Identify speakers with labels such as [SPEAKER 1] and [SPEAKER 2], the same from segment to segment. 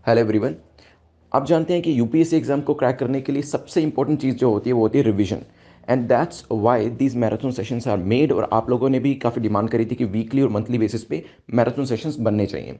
[SPEAKER 1] Hello everyone. आप जानते हैं कि यूपीएससी एग्जाम को क्रैक करने के लिए सबसे इंपॉर्टेंट चीज़ जो होती है वो होती है revision. And that's why these marathon sessions are made. और आप लोगों ने भी काफ़ी डिमांड करी थी कि वीकली और मंथली बेसिस पे मैराथन सेशंस बनने चाहिए,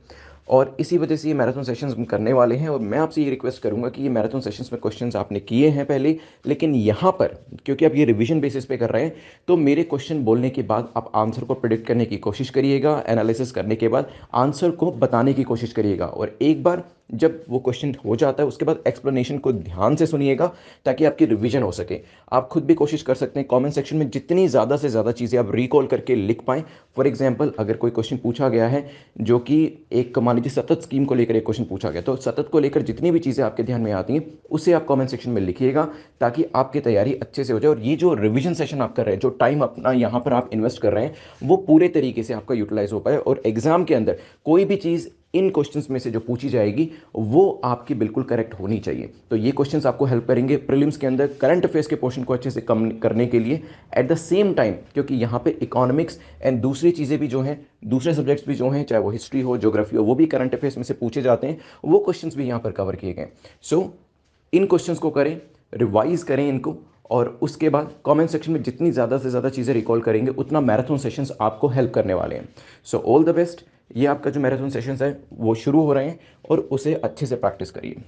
[SPEAKER 1] और इसी वजह से ये मैराथन सेशंस हम करने वाले हैं। और मैं आपसे ये रिक्वेस्ट करूंगा कि ये मैराथन सेशंस में क्वेश्चंस आपने किए हैं पहले, लेकिन यहाँ पर क्योंकि आप ये रिवीजन बेसिस पे कर रहे हैं, तो मेरे क्वेश्चन बोलने के बाद आप आंसर को प्रिडिक्ट करने की कोशिश करिएगा, एनालिसिस करने के बाद आंसर को बताने की कोशिश करिएगा। और एक बार जब वो क्वेश्चन हो जाता है उसके बाद एक्सप्लेनेशन को ध्यान से सुनिएगा, ताकि आपकी रिवीजन हो सके। आप खुद भी कोशिश कर सकते हैं कमेंट सेक्शन में जितनी ज़्यादा से ज़्यादा चीज़ें आप रिकॉल करके लिख पाएँ। फॉर एग्जांपल, अगर कोई क्वेश्चन पूछा गया है जो कि एक मान लीजिए सतत स्कीम को लेकर एक क्वेश्चन पूछा गया, तो सतत को लेकर जितनी भी चीज़ें आपके ध्यान में आती हैं उसे आप कमेंट सेक्शन में लिखिएगा, ताकि आपकी तैयारी अच्छे से हो जाए। और ये जो रिवीजन सेशन आप कर रहे हैं, जो टाइम अपना यहाँ पर आप इन्वेस्ट कर रहे हैं, वो पूरे तरीके से आपका यूटिलाइज हो पाए, और एग्जाम के अंदर कोई भी चीज़ इन क्वेश्चंस में से जो पूछी जाएगी वो आपकी बिल्कुल करेक्ट होनी चाहिए। तो ये क्वेश्चंस आपको हेल्प करेंगे प्रीलिम्स के अंदर करंट अफेयर्स के पोर्शन को अच्छे से कम करने के लिए। एट द सेम टाइम, क्योंकि यहाँ पे इकोनॉमिक्स एंड दूसरी चीज़ें भी जो हैं, दूसरे सब्जेक्ट्स भी जो हैं, चाहे वो हिस्ट्री हो, ज्योग्राफी हो, वो भी करंट अफेयर्स में से पूछे जाते हैं, वो क्वेश्चंस भी यहाँ पर कवर किए गए। सो इन क्वेश्चंस को करें, रिवाइज करें इनको, और उसके बाद कमेंट सेक्शन में जितनी ज़्यादा से ज़्यादा चीज़ें रिकॉल करेंगे उतना मैराथन सेशंस आपको हेल्प करने वाले हैं। So all the best. ये आपका जो मैराथन सेशंस है वो शुरू हो रहे हैं, और उसे अच्छे से प्रैक्टिस करिए।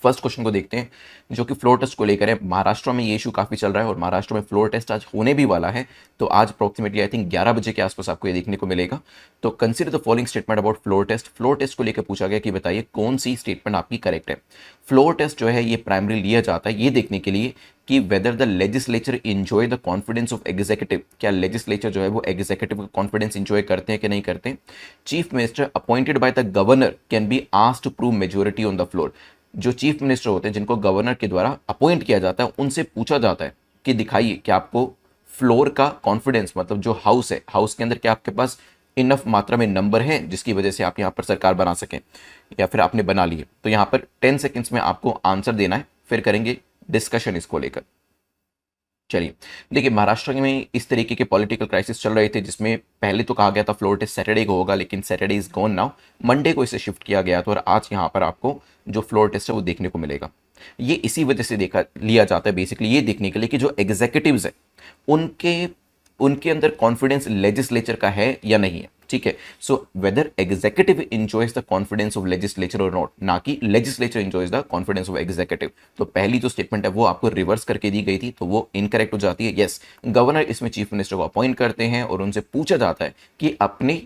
[SPEAKER 2] फर्स्ट क्वेश्चन को देखते हैं, जो कि फ्लोर टेस्ट को लेकर है। महाराष्ट्र में ये इशू काफ़ी चल रहा है और महाराष्ट्र में फ्लोर टेस्ट आज होने भी वाला है। तो आज अप्रोक्सीमेटली आई थिंक 11 बजे के आसपास आपको ये देखने को मिलेगा। तो consider the following statement about floor test. Floor test को लेकर पूछा गया कि बताइए कौन सी स्टेटमेंट आपकी करेक्ट है। फ्लोर टेस्ट जो है ये प्राइमरी लिया जाता है ये देखने के लिए कि whether the legislature enjoy the confidence of executive, क्या लेजिस्लेचर जो है वो एग्जीक्यूटिव का कॉन्फिडेंस इंजॉय करते हैं कि नहीं करते। Chief minister appointed by the governor can be asked to prove majority on the floor. जो चीफ मिनिस्टर होते हैं जिनको गवर्नर के द्वारा अपॉइंट किया जाता है उनसे पूछा जाता है कि दिखाइए कि आपको फ्लोर का कॉन्फिडेंस, मतलब जो हाउस है, हाउस के अंदर क्या आपके पास इनफ मात्रा में नंबर है जिसकी वजह से आप यहाँ पर सरकार बना सकें, या फिर आपने बना ली है। तो यहाँ पर 10 सेकेंड्स में आपको आंसर देना है, फिर करेंगे डिस्कशन इसको लेकर। चलिए देखिए, महाराष्ट्र में इस तरीके के पॉलिटिकल क्राइसिस चल रहे थे जिसमें पहले तो कहा गया था फ्लोर टेस्ट सैटरडे को होगा, लेकिन Saturday is gone now, Monday को इसे शिफ्ट किया गया था और आज यहाँ पर आपको जो फ्लोर टेस्ट है वो देखने को मिलेगा। ये इसी वजह से देखा लिया जाता है बेसिकली ये देखने के लिए कि जो एग्जीक्यूटिव्स है उनके उनके अंदर कॉन्फिडेंस लेजिस्लेचर का है या नहीं है। ठीक है, so whether executive enjoys the confidence of legislature और नॉट, ना कि legislature enjoys the confidence of executive. तो पहली जो स्टेटमेंट है वो आपको रिवर्स करके दी गई थी, तो वो इनकरेक्ट हो जाती है। यस, गवर्नर इसमें चीफ मिनिस्टर को अपॉइंट करते हैं और उनसे पूछा जाता है कि अपने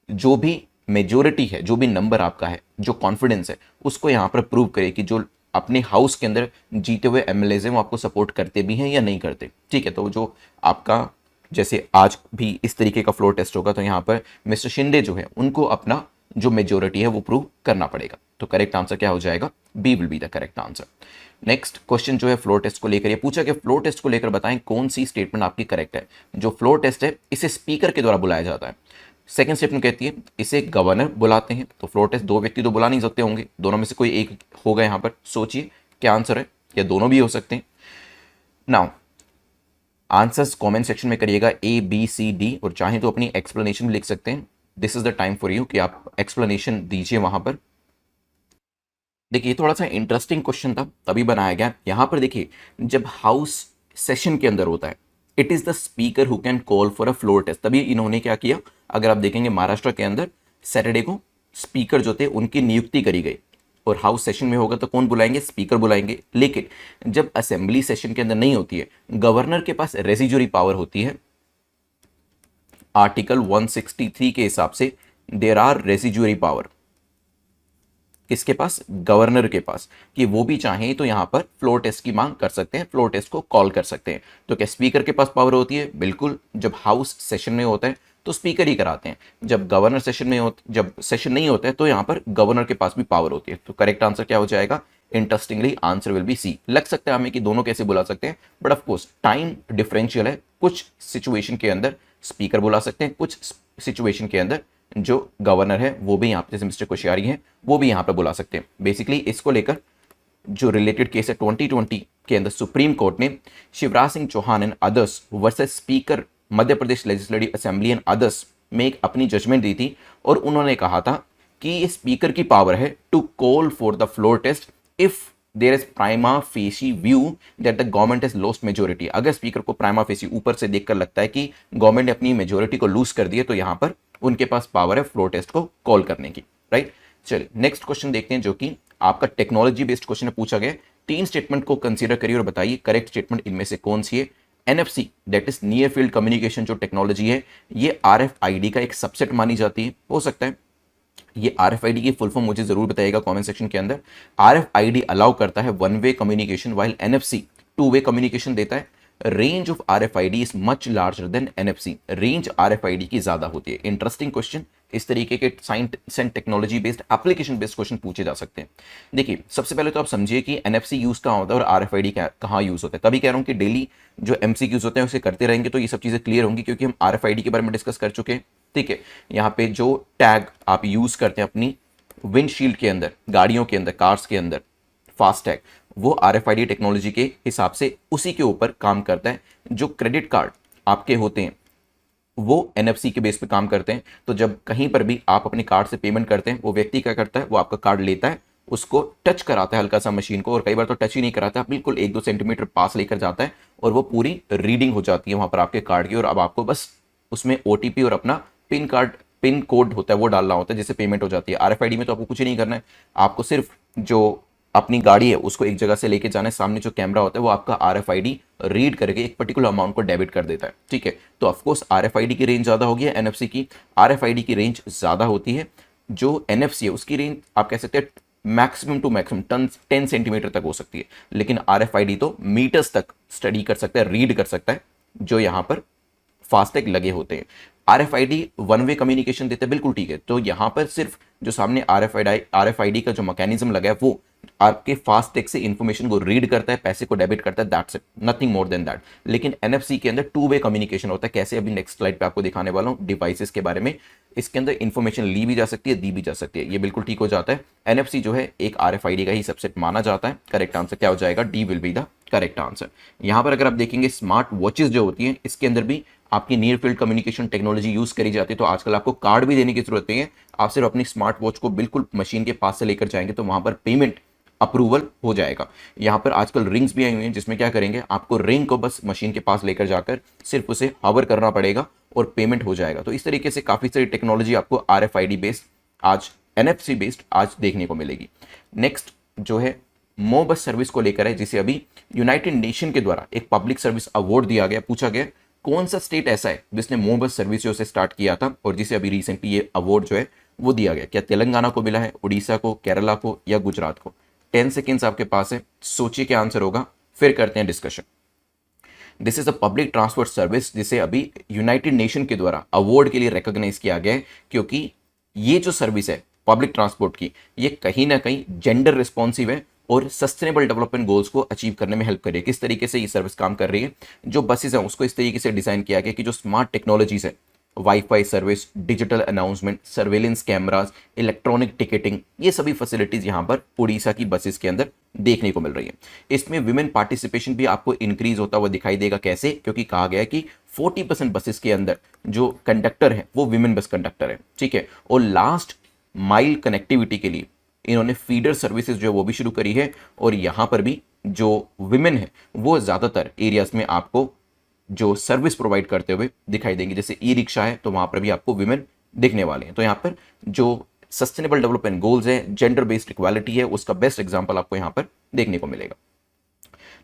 [SPEAKER 2] जो भी मेजोरिटी है, जो भी नंबर आपका है, जो कॉन्फिडेंस है, उसको यहाँ पर प्रूव करे कि जो अपने हाउस के अंदर जीते हुए एमएलएज हैं वो आपको सपोर्ट करते भी हैं या नहीं करते। ठीक है, तो जो आपका जैसे आज भी इस तरीके का फ्लोर टेस्ट होगा, तो यहाँ पर मिस्टर शिंदे जो है उनको अपना जो मेजोरिटी है वो प्रूव करना पड़ेगा। तो करेक्ट आंसर क्या हो जाएगा, B will be the correct answer. Next question जो है फ्लोर टेस्ट को लेकर ये पूछा कि फ्लोर टेस्ट को लेकर बताएं कौन सी स्टेटमेंट आपकी करेक्ट है। जो फ्लोर टेस्ट है इसे स्पीकर के द्वारा बुलाया जाता है। सेकंड स्टेटमेंट कहती है इसे गवर्नर बुलाते हैं। तो फ्लोर टेस्ट दो व्यक्ति तो बुला नहीं सकते होंगे, दोनों में से कोई एक होगा। यहाँ पर सोचिए क्या आंसर है, या दोनों भी हो सकते हैं। नाउ आंसर्स कमेंट सेक्शन में करिएगा ए बी सी डी, और चाहे तो अपनी एक्सप्लेनेशन भी लिख सकते हैं। This is the time for you कि आप एक्सप्लेनेशन दीजिए वहां पर। देखिए थोड़ा सा इंटरेस्टिंग क्वेश्चन था तभी बनाया गया। यहां पर देखिए जब हाउस सेशन के अंदर होता है, it is the speaker who can call for a floor test. तभी इन्होंने क्या किया, अगर आप देखेंगे महाराष्ट्र के अंदर सैटरडे को स्पीकर जो थे उनकी नियुक्ति करी गई, और हाउस सेशन में होगा तो कौन बुलाएंगे, स्पीकर बुलाएंगे। लेकिन जब असेंबली सेशन के अंदर नहीं होती है, गवर्नर के पास रेजिजुरी पावर होती है। आर्टिकल 163 के हिसाब से देयर आर रेजिजुरी पावर, किसके पास, गवर्नर के पास, कि वो भी चाहें तो यहां पर फ्लोर टेस्ट की मांग कर सकते हैं, फ्लोर टेस्ट को कॉल कर सकते हैं। तो क्या स्पीकर के पास पावर होती है, बिल्कुल। जब हाउस सेशन में होता है तो स्पीकर ही कराते हैं, जब गवर्नर सेशन में जब सेशन नहीं होता है तो यहां पर गवर्नर के पास भी पावर होती है। तो करेक्ट आंसर क्या हो जाएगा, interestingly answer will be C. लग सकता है हमें कि दोनों कैसे बुला सकते हैं, but of course time differential है। कुछ सिचुएशन के अंदर स्पीकर बुला सकते हैं, कुछ सिचुएशन के अंदर जो गवर्नर है वो भी यहाँ पे, जैसे मिस्टर कोश्यारी हैं, वो भी यहाँ पे बुला सकते हैं। बेसिकली इसको लेकर जो रिलेटेड केस है 2020 के अंदर सुप्रीम कोर्ट ने Shivraj Singh Chouhan and others versus speaker Madhya Pradesh legislative assembly and others में एक अपनी जजमेंट दी थी, और उन्होंने कहा था कि ये स्पीकर की पावर है to call for the floor test if there is prima facie view that the government has lost majority. अगर स्पीकर को प्राइमा फेसी ऊपर से देखकर लगता है कि गवर्नमेंट ने अपनी मेजोरिटी को लूज कर दी है, तो यहां पर उनके पास पावर है फ्लोर टेस्ट को कॉल करने की, राइट। चलिए नेक्स्ट क्वेश्चन देखते हैं, जो कि आपका टेक्नोलॉजी बेस्ड क्वेश्चन है। पूछा गया 3 स्टेटमेंट को कंसीडर करिए और बताइए करेक्ट स्टेटमेंट इनमें से कौन सी है। NFC that is near field communication जो टेक्नोलॉजी है, ये आरएफआईडी का एक सबसेट मानी जाती है। हो सकता है ये आरएफआईडी की फुल फॉर्म मुझे जरूर बताइएगा कमेंट सेक्शन के अंदर। आरएफआईडी अलाउ करता है one way communication while NFC two way communication देता है। Range of RFID is much larger than NFC, range RFID की ज्यादा होती है। इंटरेस्टिंग क्वेश्चन, इस तरीके के science and technology based application based question पूछे जा सकते हैं। देखिए सबसे पहले तो आप समझिए कि एनएफसी यूज कहाँ होता है और आरएफआईडी कहाँ यूज होता है। तभी कह रहा हूं कि डेली जो एमसीक्यूज होते हैं उसे करते रहेंगे तो ये सब चीजें क्लियर होंगी, क्योंकि हम आरएफआईडी के बारे में डिस्कस कर चुके हैं। ठीक है, यहाँ पे जो टैग आप यूज करते हैं अपनी विंडशील्ड के अंदर, गाड़ियों के अंदर, कार्स के अंदर, फास्ट टैग, वो आरएफआईडी टेक्नोलॉजी के हिसाब से उसी के ऊपर काम करता है। जो क्रेडिट कार्ड आपके होते हैं वो एनएफसी के बेस पे काम करते हैं। तो जब कहीं पर भी आप अपने कार्ड से पेमेंट करते हैं, वो व्यक्ति क्या करता है, वो आपका कार्ड लेता है, उसको टच कराता है हल्का सा मशीन को, और कई बार तो टच ही नहीं कराता, बिल्कुल 1-2 सेंटीमीटर पास लेकर जाता है और वो पूरी रीडिंग हो जाती है वहां पर आपके कार्ड की। और अब आपको बस उसमें ओटीपी और अपना पिन कोड होता है वो डालना होता है, जिससे पेमेंट हो जाती है। आरएफआईडी में तो आपको कुछ ही नहीं करना है, आपको सिर्फ जो अपनी गाड़ी है उसको एक जगह से लेके जाना है, सामने जो कैमरा होता है वो आपका आरएफआईडी रीड करके एक पर्टिकुलर अमाउंट को डेबिट कर देता है। ठीक है, तो ऑफकोर्स आरएफआईडी की रेंज ज्यादा होगी, एनएफसी की आरएफआईडी की रेंज ज्यादा होती है। जो एनएफसी है उसकी रेंज आप कह सकते हैं मैक्सिमम टू मैक्सिमम 10 सेंटीमीटर तक हो सकती है, लेकिन आरएफआईडी तो मीटर्स तक स्टडी कर सकता है, रीड कर सकता है, जो यहाँ पर फास्टैग लगे होते हैं। आरएफआईडी वन वे कम्युनिकेशन देते हैं, बिल्कुल ठीक है। तो यहां पर सिर्फ जो सामने आरएफआईडी का जो मैकेनिज्म लगा है वो आपके फास्टैग से इंफॉर्मेशन को रीड करता है, पैसे को डेबिट करता है, that's it, nothing more than that. लेकिन एनएफसी के अंदर टू वे कम्युनिकेशन होता है। कैसे, अभी नेक्स्ट स्लाइड पे आपको दिखाने वाला हूं डिवाइसेस के बारे में। इसके अंदर इंफॉर्मेशन ली भी जा सकती है, दी भी जा सकती है, ये बिल्कुल ठीक हो जाता है। एनएफसी जो है एक आरएफआईडी का ही सबसेट माना जाता है। करेक्ट आंसर क्या हो जाएगा, D will be the correct answer. यहां पर अगर आप देखेंगे स्मार्ट वॉचेस जो होती हैं, इसके अंदर भी आपकी near field communication technology use करी जाती है। तो आजकल आपको कार्ड भी देने की जरूरत नहीं है, आप सिर्फ अपनी स्मार्ट वॉच को बिल्कुल मशीन के पास से लेकर जाएंगे तो वहां पर पेमेंट अप्रूवल हो जाएगा। यहां पर आजकल रिंग्स भी आई हुई हैं, जिसमें क्या करेंगे, आपको रिंग को बस मशीन के पास लेकर जाकर सिर्फ उसे हवर करना पड़ेगा और पेमेंट हो जाएगा। तो इस तरीके से काफी सारी टेक्नोलॉजी आपको आरएफआईडी बेस्ड, आज एनएफसी बेस्ड आज देखने को मिलेगी। नेक्स्ट जो है मोबस सर्विस को लेकर है, जिसे अभी यूनाइटेड नेशन के द्वारा एक पब्लिक सर्विस अवार्ड दिया गया। पूछा गया कौन सा स्टेट ऐसा है जिसने मोबस सर्विस से स्टार्ट किया था और जिसे अभी रिसेंटली ये अवार्ड जो है वो दिया गया। क्या तेलंगाना को मिला है, उड़ीसा को, केरला को या गुजरात को? 10 सेकेंड्स आपके पास है, सोचिए क्या आंसर होगा, फिर करते हैं discussion. This is a public transport service जिसे अभी यूनाइटेड नेशन के द्वारा अवार्ड के लिए रिकॉग्नाइज किया गया है, क्योंकि ये जो सर्विस है पब्लिक ट्रांसपोर्ट की, ये कहीं ना कहीं जेंडर रिस्पॉन्सिव है और सस्टेनेबल डेवलपमेंट गोल्स को अचीव करने में हेल्प करेगी। किस तरीके से ये सर्विस काम कर रही है, जो बसेस हैं उसको इस तरीके से डिजाइन किया गया कि जो स्मार्ट टेक्नोलॉजीज है, wifi service, digital announcement, surveillance cameras, electronic ticketing, ये सभी फैसिलिटीज यहां पर उड़ीसा की बसेस के अंदर देखने को मिल रही है। इसमें विमेन पार्टिसिपेशन भी आपको इंक्रीज होता हुआ दिखाई देगा। कैसे, क्योंकि कहा गया है कि 40% बसेस के अंदर जो कंडक्टर है वो विमेन बस कंडक्टर है। ठीक है, और लास्ट माइल कनेक्टिविटी के लिए इन्होंने फीडर सर्विसेज जो है वो भी शुरू करी है, और यहां पर भी जो विमेन है वो ज्यादातर एरियाज में आपको जो सर्विस प्रोवाइड करते हुए दिखाई देंगे। जैसे ई रिक्शा है तो वहां पर भी आपको विमेन दिखने वाले हैं। तो यहां पर जो सस्टेनेबल डेवलपमेंट गोल्स है, जेंडर बेस्ड इक्वालिटी है, उसका बेस्ट एग्जांपल आपको यहां पर देखने को मिलेगा।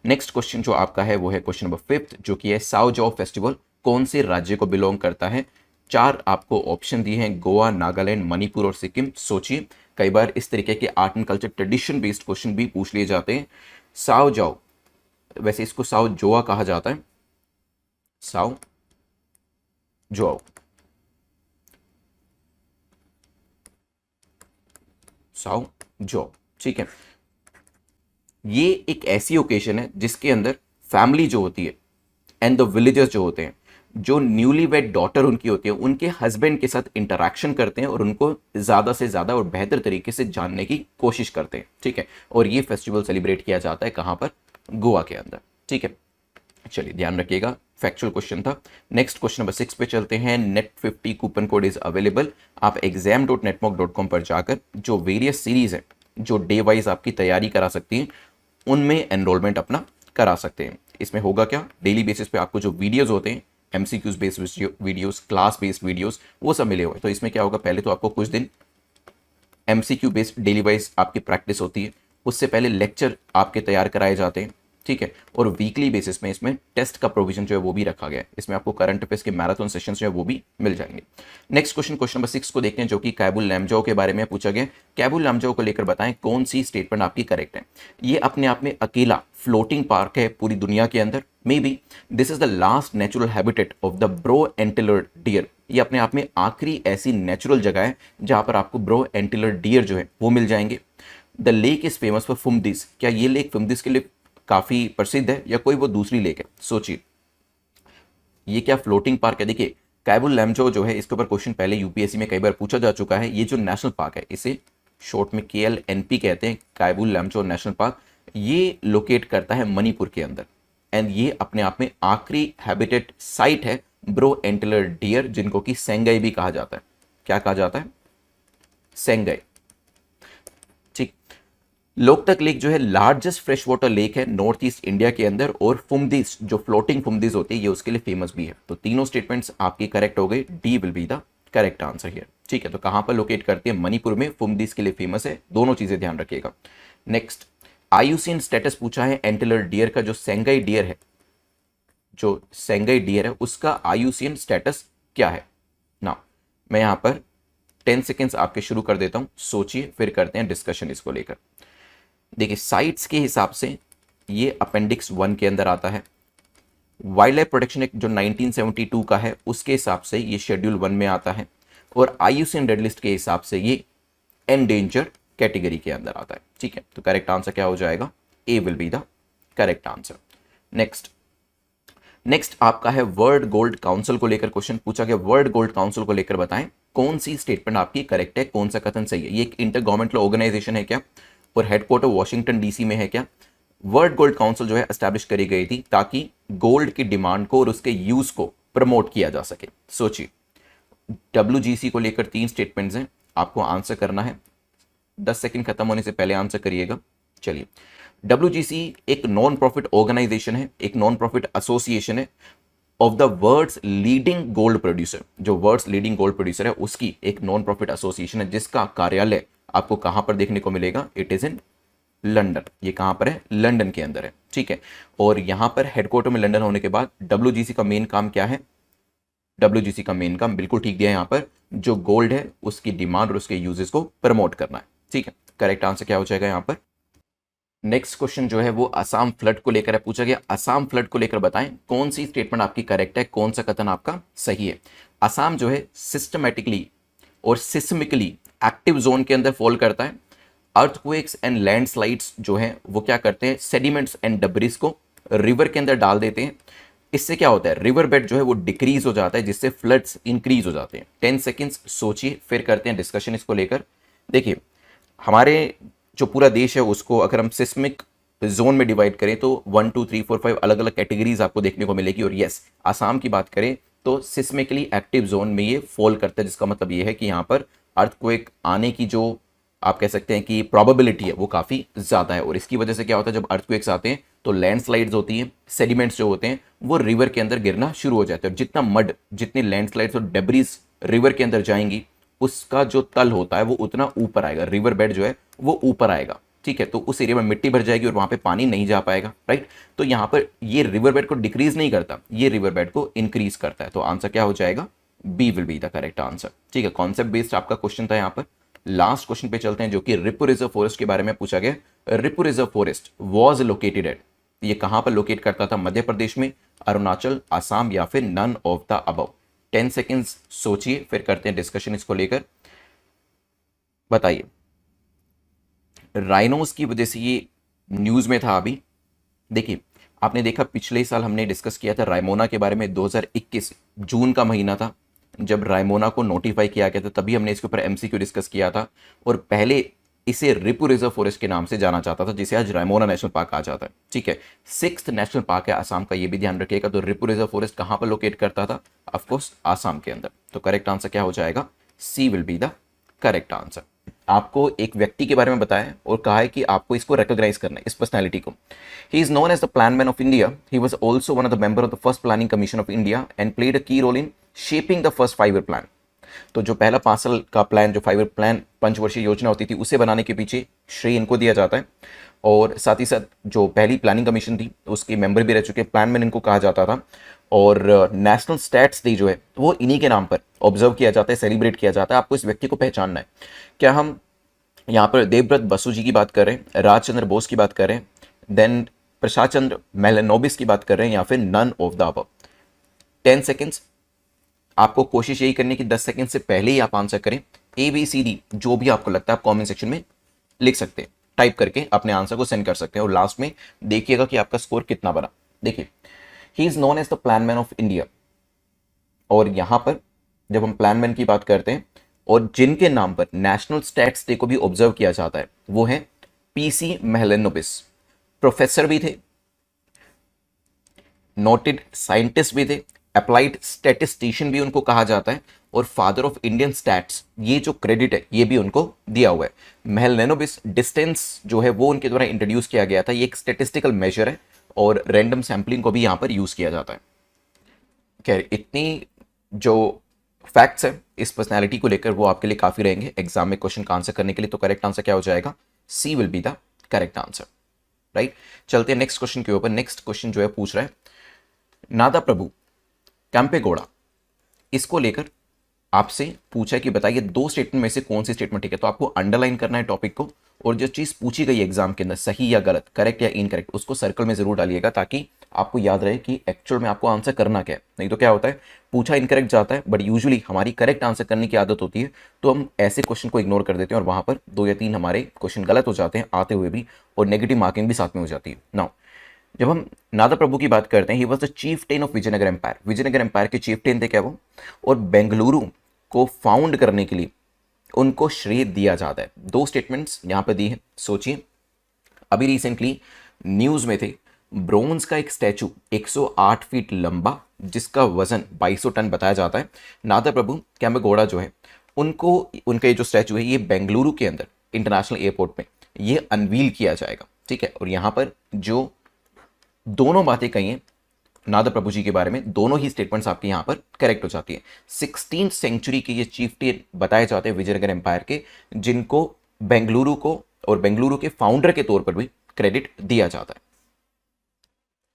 [SPEAKER 2] नेक्स्ट क्वेश्चन जो आपका है वो है क्वेश्चन नंबर 5, जो कि है साओ जाओ फेस्टिवल कौन से राज्य को बिलोंग करता है? 4 आपको ऑप्शन दिए हैं, गोवा, नागालैंड, मणिपुर और सिक्किम। सोचिए, कई बार इस तरीके के art and culture tradition based question भी पूछ लिए जाते हैं। साओ जाओ, वैसे इसको साओ जोआ कहा जाता है, साओ जोआओ, साओ जो, ठीक है। ये एक ऐसी ओकेजन है जिसके अंदर फैमिली जो होती है एंड द विलेजर्स जो होते हैं, जो न्यूली वेड डॉटर उनकी होती है, उनके हस्बैंड के साथ इंटरेक्शन करते हैं और उनको ज्यादा से ज्यादा और बेहतर तरीके से जानने की कोशिश करते हैं। ठीक है, और ये फेस्टिवल सेलिब्रेट किया जाता है कहां पर? गोवा के अंदर। ठीक है, चलिए ध्यान रखिएगा, फैक्चुअल क्वेश्चन था। नेक्स्ट क्वेश्चन नंबर 6 पे चलते हैं। Net 50 coupon code is available. आप exam.netmock.com पर जाकर जो वेरियस सीरीज है जो डे वाइज आपकी तैयारी करा सकती हैं उनमें एनरोलमेंट अपना करा सकते हैं। इसमें होगा क्या, डेली बेसिस पे आपको जो वीडियोस होते हैं MCQs based videos, class based videos, वो सब मिले हुए। तो इसमें क्या होगा, पहले तो आपको कुछ दिन एमसीक्यू बेस्ड डेली वाइज आपकी प्रैक्टिस होती है, उससे पहले लेक्चर आपके तैयार कराए जाते हैं, ठीक है। और वीकली बेसिस में इसमें टेस्ट का प्रोविजन जो है वो भी रखा गया है। इसमें आपको करंट अफेयर्स के मैराथन सेशंस जो है वो भी मिल जाएंगे। नेक्स्ट क्वेश्चन, क्वेश्चन नंबर 6 को देखते हैं, जो कि कैबुल लैमजाओ के बारे में पूछा गया। कैबुल लैमजाओ को लेकर बताएं कौन सी स्टेटमेंट आपकी करेक्ट है। ये अपने आप में अकेला फ्लोटिंग पार्क है पूरी दुनिया के अंदर। May be this is the last natural habitat of the brow antlered deer. ये अपने आप में आखिरी ऐसी नेचुरल जगह है जहां पर आपको ब्रो एंटिलर डियर जो है वो मिल जाएंगे। The lake is famous for phumdis. क्या ये लेक फुमदिस के लिए काफी प्रसिद्ध है या कोई वो दूसरी लेक है? सोचिए, ये क्या फ्लोटिंग पार्क है? देखिए कैबुल लैमजाओ जो है, इसके ऊपर क्वेश्चन पहले यूपीएससी में कई बार पूछा जा चुका है। ये जो नेशनल पार्क है, इसे शॉर्ट में KLNP कहते हैं, कैबुल लैमजाओ नेशनल पार्क। ये लोकेट करता है मणिपुर के अंदर एंड ये अपने आप में आखिरी हैबिटेट साइट है ब्रो एंटिलर डियर, जिनको कि सेंगाई भी कहा जाता है। क्या कहा जाता है? सेंगाई, ठीक। लोकतक लेक जो है लार्जेस्ट फ्रेश वाटर लेक है नॉर्थ ईस्ट इंडिया के अंदर, और फुमदीस जो फ्लोटिंग फुमदीस होती है ये उसके लिए फेमस भी है। तो तीनों स्टेटमेंट्स आपकी करेक्ट हो गई। D will be the correct answer here, ठीक है। तो कहां पर लोकेट करते हैं? मणिपुर में, फुमदीस के लिए फेमस है। दोनों चीजें ध्यान रखिएगा। नेक्स्ट, आयुसीएन स्टेटस पूछा है एंटिलर डियर का। जो सेंगाई डियर है, जो सेंगाई डियर है उसका आयुसीएन स्टेटस क्या है ना। मैं यहां पर 10 सेकेंड्स आपके शुरू कर देता हूं, सोचिए, फिर करते हैं डिस्कशन इसको लेकर। देखिए साइट्स के हिसाब से ये अपेंडिक्स 1 के अंदर आता है। वाइल्ड लाइफ प्रोटेक्शन एक्ट जो 1972 का है उसके हिसाब से ये शेड्यूल 1 में आता है, और आईयूसीएन रेड लिस्ट के हिसाब से ये एंडेंजर्ड कैटेगरी के अंदर आता है, ठीक है। तो करेक्ट आंसर क्या हो जाएगा? A will be the correct answer. Next आपका है वर्ल्ड गोल्ड काउंसिल को लेकर क्वेश्चन पूछा गया। वर्ल्ड गोल्ड काउंसिल को लेकर बताएं कौन सी स्टेटमेंट आपकी करेक्ट है, कौन सा कथन सही है। ये एक इंटर गवर्नमेंटल ऑर्गेनाइजेशन है क्या, और हेडक्वार्टर वॉशिंगटन डीसी में है क्या। वर्ल्ड गोल्ड काउंसिल जो है एस्टैब्लिश करी गई थी ताकि गोल्ड की डिमांड को और उसके यूज को प्रमोट किया जा सके। सोचिए, WGC को लेकर 3 स्टेटमेंट्स हैं, आपको आंसर करना है। 10 सेकंड खत्म होने से पहले आंसर करिएगा। चलिए, WGC एक नॉन प्रॉफिट ऑर्गेनाइजेशन है, एक नॉन प्रॉफिट एसोसिएशन है of the world's leading gold producer. जो वर्ल्ड्स लीडिंग गोल्ड प्रोड्यूसर है उसकी एक नॉन प्रॉफिट एसोसिएशन है, जिसका कार्यालय आपको कहां पर देखने को मिलेगा? It is in London. ये कहां पर है? लंदन के अंदर है, ठीक है। और यहां पर हेडक्वार्टर में लंदन होने के बाद WGC का मेन काम क्या है? WGC का मेन काम बिल्कुल ठीक दिया है, यहां पर जो गोल्ड है उसकी डिमांड और उसके यूजेस को प्रमोट करना है, ठीक है। करेक्ट आंसर क्या हो जाएगा यहां पर? नेक्स्ट क्वेश्चन जो है वो असम फ्लड को लेकर है पूछा गया। असम फ्लड को लेकर बताएं कौन सी स्टेटमेंट आपकी करेक्ट है, कौन सा कथन आपका सही है। असम जो है सिस्टमेटिकली और सिस्मिकली एक्टिव जोन के अंदर फॉल करता है। अर्थक्वेक्स एंड लैंडस्लाइड्स जो हैं वो क्या करते हैं? सेडिमेंट्स एंड डब्रिस को रिवर के अंदर डाल देते हैं। इससे क्या होता है? रिवर बेड जो है वो डिक्रीज हो जाता है, जिससे फ्लड्स इंक्रीज हो जाते हैं। 10 सेकेंड्स सोचिए, फिर करते हैं डिस्कशन इसको लेकर। देखिए, हमारे जो पूरा देश है उसको अगर हम सिस्मिक जोन में डिवाइड करें तो 1 2 3 4 5 अलग अलग कैटेगरीज आपको देखने को मिलेगी। और यस, आसाम की बात करें तो सिस्मिकली एक्टिव जोन में ये फॉल करता है, जिसका मतलब ये है कि यहाँ पर अर्थक्वेक आने की जो आप कह सकते हैं कि प्रोबेबिलिटी है वो काफ़ी ज़्यादा है। और इसकी वजह से क्या होता है, जब अर्थक्वेक्स आते हैं तो लैंडस्लाइड्स होती हैं, सेडिमेंट्स जो होते हैं वो रिवर के अंदर गिरना शुरू हो जाते हैं। और जितना मड, जितनी लैंडस्लाइड्स और डेब्रीज रिवर के अंदर जाएंगी, उसका जो तल होता है वो उतना ऊपर आएगा, रिवर बेड जो है वो ऊपर आएगा, ठीक है। तो उस एरिया में मिट्टी भर जाएगी और वहां पे पानी नहीं जा पाएगा, राइट। तो यहाँ पर ये रिवर बेड को डिक्रीज नहीं करता, ये रिवर बेड को इंक्रीज करता है। तो आंसर क्या हो जाएगा? B will be the correct answer, ठीक है। कॉन्सेप्ट बेस्ड आपका क्वेश्चन था यहाँ पर। लास्ट क्वेश्चन पे चलते हैं, जो कि रिपु रिजर्व फॉरेस्ट के बारे में पूछा गया। Ripu reserve forest was located at, ये कहां पर लोकेट करता था? मध्य प्रदेश में, अरुणाचल, असम या फिर none of the above. 10 seconds सोचिए, फिर करते हैं डिस्कशन इसको लेकर। बताइए, राइनोस की वजह से ये न्यूज में था अभी। देखिए, आपने देखा पिछले साल हमने डिस्कस किया था रायमोना के बारे में। 2021 जून का महीना था जब रायमोना को नोटिफाई किया गया था, तभी हमने इसके ऊपर MCQ डिस्कस किया था। और पहले इसे रिपु रिजर्व फॉरेस्ट के नाम से जाना जाता था, जिसे आज रायमोना नेशनल पार्क कहा जाता है। ठीक है, 6th नेशनल पार्क है आसाम का, ये भी ध्यान रखिएगा। तो रिपु रिजर्व फॉरेस्ट कहां पर लोकेट करता था? ऑफकोर्स आसाम के अंदर। तो करेक्ट आंसर क्या हो जाएगा? C will be the correct answer. आपको एक व्यक्ति के बारे में बताया और कहा है कि आपको इसको रिकॉग्नाइज करना है, इस पर्सनैलिटी को। He is known as the plan man of India. He was also one of the member of the first planning commission of India and played a key role in shaping the first 5 year plan. तो जो पहला 5 साल का plan, जो 5 year plan, पंचवर्षीय योजना होती थी, उसे बनाने के पीछे श्रेय इनको दिया जाता है। और साथ ही साथ जो पहली प्लानिंग कमीशन थी उसके मेंबर भी रह चुके, प्लान मैन इनको कहा जाता था। और नेशनल स्टैट्स डे जो है वो इन्हीं के नाम पर ऑब्जर्व किया जाता है, सेलिब्रेट किया जाता है। आपको इस व्यक्ति को पहचानना है। क्या हम यहाँ पर देवव्रत बसु जी की बात कर रहे हैं, राजचंद्र बोस की बात कर रहे हैं, देन प्रसाद चंद्र मेलानोबिस की बात कर रहे हैं, या फिर none of the above? 10 seconds. आपको कोशिश यही करनी है कि 10 सेकेंड से पहले ही आप आंसर करें। ABCD जो भी आपको लगता है आप कमेंट सेक्शन में लिख सकते हैं, टाइप करके अपने आंसर को सेंड कर सकते हैं। और लास्ट में देखिएगा कि आपका स्कोर कितना बना। देखिए, he is known as the plan man of India. और यहां पर जब हम प्लान मैन की बात करते हैं और जिनके नाम पर नेशनल स्टैट्स डे को भी ऑब्जर्व किया जाता है, वो है PC मेलानोबिस। प्रोफेसर भी थे, नोटेड साइंटिस्ट भी थे, अप्लाइड स्टैटिस्टिशियन भी उनको कहा जाता है, और फादर ऑफ इंडियन स्टैट्स, ये जो क्रेडिट है ये भी उनको दिया हुआ है। मेलानोबिस डिस्टेंस जो है वो उनके द्वारा इंट्रोड्यूस किया गया था। ये एक स्टैटिस्टिकल मेजर है और रैंडम सैम्पलिंग को भी यहां पर यूज किया जाता है। खैर, इतनी जो फैक्ट्स है इस पर्सनैलिटी को लेकर वो आपके लिए काफी रहेंगे एग्जाम में क्वेश्चन का आंसर करने के लिए। तो करेक्ट आंसर क्या हो जाएगा? C will be the correct answer, right. चलते हैं नेक्स्ट क्वेश्चन के ऊपर। नेक्स्ट क्वेश्चन जो है पूछ रहा है नादा प्रभु कैंपेगौड़ा, इसको लेकर आपसे पूछा कि बताइए 2 स्टेटमेंट में से कौन सी स्टेटमेंट ठीक है। तो आपको अंडरलाइन करना है टॉपिक को, और जो चीज पूछी गई एग्जाम के अंदर सही या गलत, करेक्ट या इनकरेक्ट, उसको सर्कल में जरूर डालिएगा, ताकि आपको याद रहे कि एक्चुअल में आपको आंसर करना क्या है। नहीं तो क्या होता है, पूछा इनकरेक्ट जाता है, बट यूजुअली हमारी करेक्ट आंसर करने की आदत होती है, तो हम ऐसे क्वेश्चन को इग्नोर कर देते हैं और वहां पर 2 या 3 हमारे क्वेश्चन गलत हो जाते हैं आते हुए भी, और नेगेटिव मार्किंग भी साथ में हो जाती है। नाउ जब हम नादा प्रभु की बात करते हैं, he was the chieftain of Vijayanagara empire. Vijayanagara empire के चीफटेन थे क्या वो, और बेंगलुरु को फाउंड करने के लिए उनको श्रेय दिया जाता है। 2 स्टेटमेंट्स यहां पर दी है, सोचिए। अभी रिसेंटली न्यूज में थे, ब्रोंज का एक स्टैचू 108 फीट लंबा, जिसका वजन 2200 टन बताया जाता है। नादा प्रभु कैंपेगौड़ा जो है उनको, उनका ये जो स्टैचू है ये बेंगलुरु के अंदर इंटरनेशनल एयरपोर्ट में ये अनवील किया जाएगा। ठीक है, और यहां पर जो दोनों बातें कही हैं नादा प्रभु जी के बारे में, दोनों ही स्टेटमेंट्स आपके यहां पर करेक्ट हो जाती है। 16th सेंचुरी के ये चीफटेन बताए जाते हैं विजयनगर एम्पायर के, जिनको बेंगलुरु को और बेंगलुरु के फाउंडर के तौर पर भी क्रेडिट दिया जाता है।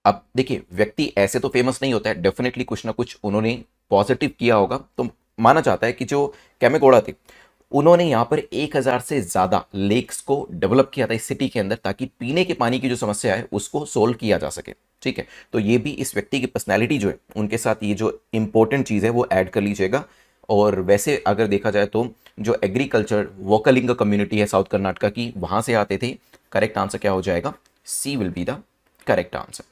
[SPEAKER 2] अब देखिए, व्यक्ति ऐसे तो फेमस नहीं होता है, डेफिनेटली कुछ ना कुछ उन्होंने पॉजिटिव किया होगा। तो माना जाता है कि जो कैंपेगौड़ा थे उन्होंने यहाँ पर 1000 से ज़्यादा लेक्स को डेवलप किया था इस सिटी के अंदर, ताकि पीने के पानी की जो समस्या है उसको सोल्व किया जा सके। ठीक है, तो ये भी इस व्यक्ति की पर्सनैलिटी जो है उनके साथ ये जो इंपॉर्टेंट चीज़ है वो ऐड कर लीजिएगा। और वैसे अगर देखा जाए तो जो एग्रीकल्चर वोकलिंग कम्युनिटी है साउथ कर्नाटका की, वहाँ से आते थे। करेक्ट आंसर क्या हो जाएगा? C will be the correct answer.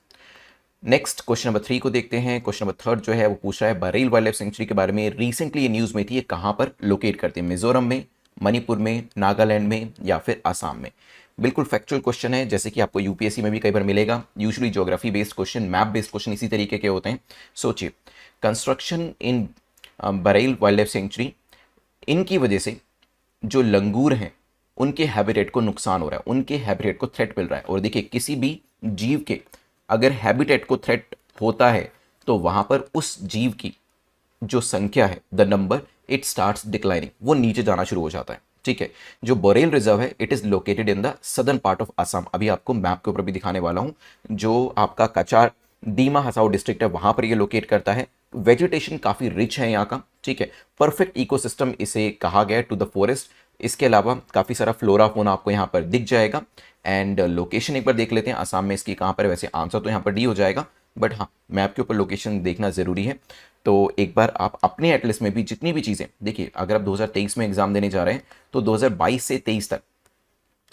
[SPEAKER 2] Next question number 3 को देखते हैं। क्वेश्चन नंबर 3 जो है वो पूछ रहा है बरेल वाइल्ड लाइफ सेंचुरी के बारे में। रिसेंटली ये न्यूज़ में थी, ये कहाँ पर लोकेट करती है, मिजोरम में, मणिपुर में, नागालैंड में, या फिर आसाम में? बिल्कुल फैक्चुअल क्वेश्चन है, जैसे कि आपको यूपीएससी में भी कई बार मिलेगा। Usually geography based question, map based question इसी तरीके के होते हैं। सोचिए, कंस्ट्रक्शन इन बरेल वाइल्ड लाइफ सेंचुरी, इनकी वजह से जो लंगूर हैं उनके हैबिटेट को नुकसान हो रहा है, उनके हैबिटेट को थ्रेट मिल रहा है। और देखिए, किसी भी जीव के अगर हैबिटेट को थ्रेट होता है तो वहां पर उस जीव की जो संख्या है, the number, it starts declining, वो नीचे जाना शुरू हो जाता है। ठीक है, जो बोरेल रिजर्व है it is located in the southern part of Assam. अभी आपको मैप के ऊपर भी दिखाने वाला हूं। जो आपका कचार दीमा हसाओ डिस्ट्रिक्ट है वहां पर ये लोकेट करता है। वेजिटेशन काफी रिच है यहाँ का। ठीक है, परफेक्ट इकोसिस्टम इसे कहा गया टू द फॉरेस्ट। इसके अलावा काफी सारा फ्लोरा फोना आपको यहाँ पर दिख जाएगा। एंड लोकेशन एक बार देख लेते हैं आसाम में इसकी कहाँ पर है। वैसे आंसर तो यहाँ पर डी हो जाएगा, बट हाँ, मैप के ऊपर लोकेशन देखना जरूरी है। तो एक बार आप अपने एटलिस्ट में भी जितनी भी चीज़ें देखिए, अगर आप 2023 में एग्जाम देने जा रहे हैं तो 2022 से 23 तक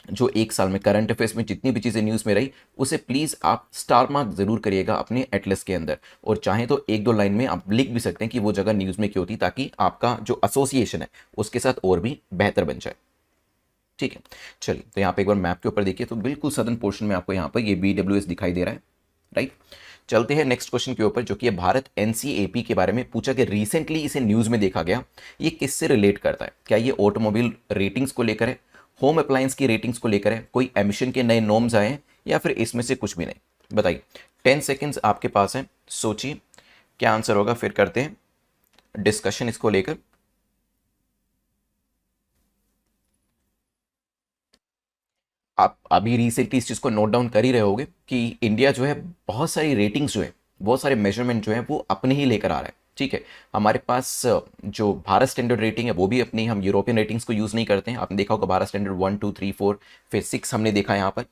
[SPEAKER 2] जो एक साल में करंट अफेयर्स में जितनी भी चीज़ें न्यूज़ में रही, उसे प्लीज़ आप स्टार मार्क जरूर करिएगा अपने एटलस के अंदर। और चाहे तो 1-2 लाइन में आप लिख भी सकते हैं कि वो जगह न्यूज़ में क्यों थी, ताकि आपका जो एसोसिएशन है उसके साथ और भी बेहतर बन जाए। ठीक है, चलिए तो यहाँ पे एक बार मैप के ऊपर देखिए तो बिल्कुल सदर्न पोर्शन में आपको यहाँ पर ये BWS दिखाई दे रहा है, राइट। चलते हैं नेक्स्ट क्वेश्चन के ऊपर, जो कि है भारत NCAP के बारे में पूछा कि रिसेंटली इसे न्यूज़ में देखा गया, ये किससे रिलेट करता है? क्या ये ऑटोमोबाइल रेटिंग्स को लेकर है, होम अप्लायंस की रेटिंग्स को लेकर है, कोई एमिशन के नए नॉर्म्स आए हैं, या फिर इसमें से कुछ भी नहीं? बताइए, 10 सेकेंड्स आपके पास है, सोचिए क्या आंसर होगा, फिर करते हैं डिस्कशन इसको लेकर। आप अभी रिसेंटली इस चीज़ को नोट डाउन कर ही रहे होगे कि इंडिया जो है बहुत सारी रेटिंग्स जो है, बहुत सारे मेजरमेंट जो है वो अपने ही लेकर आ रहा है, ठीक है। हमारे पास जो भारत स्टैंडर्ड रेटिंग है वो भी अपनी, हम यूरोपियन रेटिंग्स को यूज़ नहीं करते हैं। आपने देखा होगा भारत स्टैंडर्ड 1 2 3 4 फिर 6 हमने देखा यहाँ पर।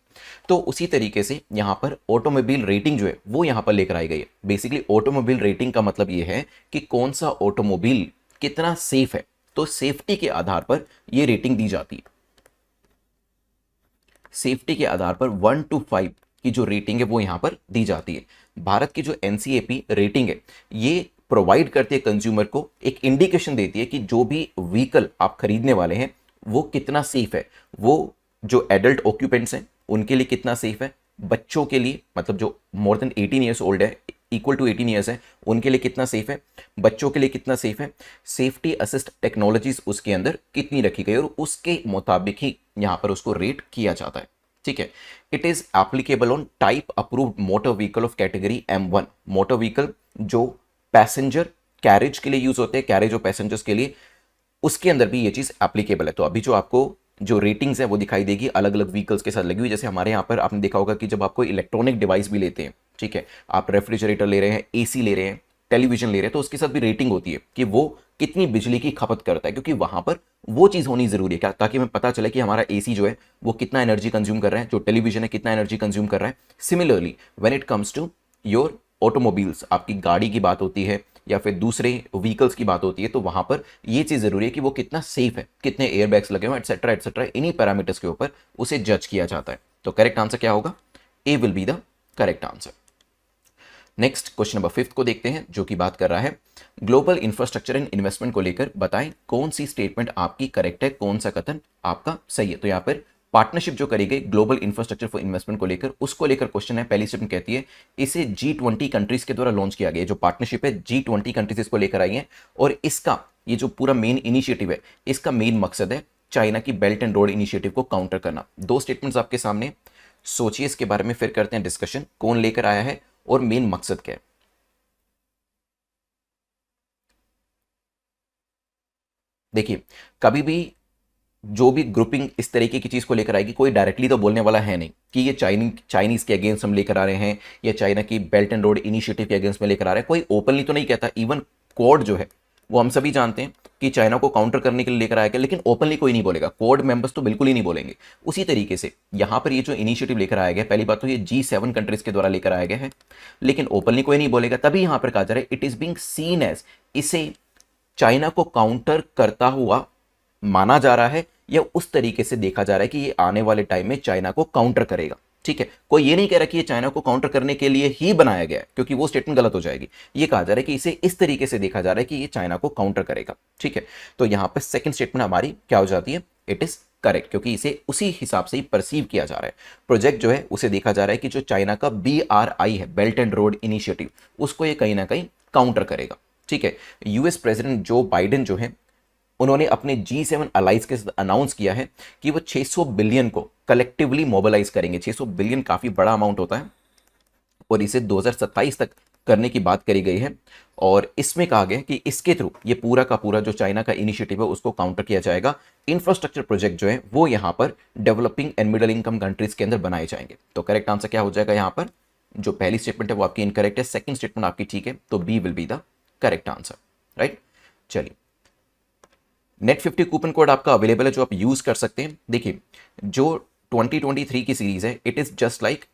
[SPEAKER 2] तो उसी तरीके से यहाँ पर ऑटोमोबाइल रेटिंग जो है वो यहाँ पर लेकर आई गई है। बेसिकली ऑटोमोबाइल रेटिंग का मतलब ये है कि कौन सा ऑटोमोबाइल कितना सेफ है, तो सेफ्टी के आधार पर ये रेटिंग दी जाती है। सेफ्टी के आधार पर 1 to 5 की जो रेटिंग है वो यहां पर दी जाती है। भारत की जो NCAP रेटिंग है ये प्रोवाइड करती है कंज्यूमर को, एक इंडिकेशन देती है कि जो भी व्हीकल आप खरीदने वाले हैं वो कितना सेफ है, वो जो एडल्ट ऑक्यूपेंट्स हैं उनके लिए कितना सेफ है, बच्चों के लिए मतलब जो मोर देन 18 ईयर्स ओल्ड है, इक्वल टू 18 ईयर्स है, उनके लिए कितना सेफ है, बच्चों के लिए कितना सेफ है, सेफ्टी असिस्ट टेक्नोलॉजीज उसके अंदर कितनी रखी गई और उसके मुताबिक ही यहां पर उसको रेट किया जाता है, ठीक है। It is applicable on type approved motor vehicle of category M1, motor vehicle जो पैसेंजर कैरेज के लिए यूज होते हैं, कैरेज और पैसेंजर्स के लिए, उसके अंदर भी ये चीज एप्लीकेबल है। तो अभी जो आपको जो रेटिंग्स है वो दिखाई देगी अलग अलग व्हीकल्स के साथ लगी हुई। जैसे हमारे यहाँ पर आपने देखा होगा कि जब आपको इलेक्ट्रॉनिक डिवाइस भी लेते हैं, ठीक है, आप रेफ्रिजरेटर ले रहे हैं, AC ले रहे हैं, टेलीविजन ले रहे हैं, तो उसके साथ भी रेटिंग होती है कि वो कितनी बिजली की खपत करता है, क्योंकि वहां पर वो चीज होनी जरूरी है क्या, ताकि हमें पता चले कि हमारा AC जो है वो कितना एनर्जी कंज्यूम कर रहा है, जो टेलीविजन है कितना एनर्जी कंज्यूम कर रहा है। Similarly when it comes to your automobiles, आपकी गाड़ी की बात होती है या फिर दूसरे व्हीकल्स की बात होती है, तो वहां पर ये चीज जरूरी है कि वो कितना सेफ है, कितने एयरबैग्स लगे हुए, एटसेट्रा एटसेट्रा, इन्हीं पैरामीटर्स के ऊपर उसे जज किया जाता है। तो करेक्ट आंसर क्या होगा? A will be the correct answer. Next question number 5 को देखते हैं, जो कि बात कर रहा है ग्लोबल इंफ्रास्ट्रक्चर एंड इन्वेस्टमेंट को लेकर। बताएं कौन सी स्टेटमेंट आपकी करेक्ट है, कौन सा कथन आपका सही है। तो यहां पर पार्टनरशिप जो करी गई ग्लोबल इंफ्रास्ट्रक्चर फॉर इन्वेस्टमेंट को लेकर, उसको लेकर क्वेश्चन है। पहली स्टेटमेंट कहती है इसे G20 कंट्रीज के द्वारा लॉन्च किया गया। जो पार्टनरशिप है G20 कंट्रीज इसको लेकर आई है, और इसका ये जो पूरा मेन इनिशिएटिव है, इसका मेन मकसद है चाइना की बेल्ट एंड रोड इनिशिएटिव को काउंटर करना। दो स्टेटमेंट्स आपके सामने, सोचिए इसके बारे में, फिर करते हैं डिस्कशन कौन लेकर आया है और मेन मकसद क्या है। देखिए, कभी भी जो भी ग्रुपिंग इस तरीके की चीज को लेकर आएगी, कोई डायरेक्टली तो बोलने वाला है नहीं कि ये चाइनीज के अगेंस्ट हम लेकर आ रहे हैं या चाइना की बेल्ट एंड रोड इनिशिएटिव के अगेंस्ट में लेकर आ रहे हैं। कोई ओपनली तो नहीं कहता। इवन कोड जो है वो हम सभी जानते हैं कि चाइना को काउंटर करने के लिए लेकर आएगा, लेकिन ओपनली कोई नहीं बोलेगा। कोड मेंबर्स तो बिल्कुल ही नहीं बोलेंगे। उसी तरीके से यहां पर ये जो इनिशिएटिव लेकर आया गया, पहली बात तो ये G7 कंट्रीज के द्वारा लेकर आया गया है, लेकिन ओपनली कोई नहीं बोलेगा। तभी यहां पर कहा जा रहा है it is being seen as, इसे चाइना को काउंटर करता हुआ माना जा रहा है, या उस तरीके से देखा जा रहा है कि ये आने वाले टाइम में चाइना को काउंटर करेगा। ठीक है, कोई ये नहीं कह रहा कि ये चाइना को काउंटर करने के लिए ही बनाया गया है, क्योंकि वो स्टेटमेंट गलत हो जाएगी। ये कहा जा रहा है कि इसे इस तरीके से देखा जा रहा है कि ये चाइना को काउंटर करेगा। ठीक है, तो यहां पर सेकंड स्टेटमेंट हमारी क्या हो जाती है? इट इज करेक्ट, क्योंकि इसे उसी हिसाब से ही परसीव किया जा रहा है। प्रोजेक्ट जो है उसे देखा जा रहा है कि जो चाइना का BRI है, बेल्ट एंड रोड इनिशिएटिव, उसको ये कहीं ना कहीं काउंटर करेगा। ठीक है, यूएस प्रेसिडेंट जो बाइडेन जो है, उन्होंने अपने G7 अलाइंस के साथ अनाउंस किया है कि वो 600 बिलियन को कलेक्टिवली मोबिलाइज करेंगे। 600 बिलियन काफी बड़ा अमाउंट होता है, और इसे 2027 तक करने की बात करी गई है। और इसमें कहा गया कि इसके थ्रू ये पूरा का पूरा जो चाइना का इनिशिएटिव है उसको काउंटर किया जाएगा। इंफ्रास्ट्रक्चर प्रोजेक्ट जो है वो यहां पर developing and middle income countries के अंदर बनाए जाएंगे। तो करेक्ट आंसर क्या हो जाएगा? यहां पर जो पहली स्टेटमेंट है वो आपकी इनकरेक्ट है, सेकंड स्टेटमेंट आपकी ठीक है, तो B will be the correct answer. Right, चलिए, नेट 50 कूपन कोड आपका अवेलेबल है जो आप यूज कर सकते हैं। देखिए, जो 2023 की सीरीज है, it is just like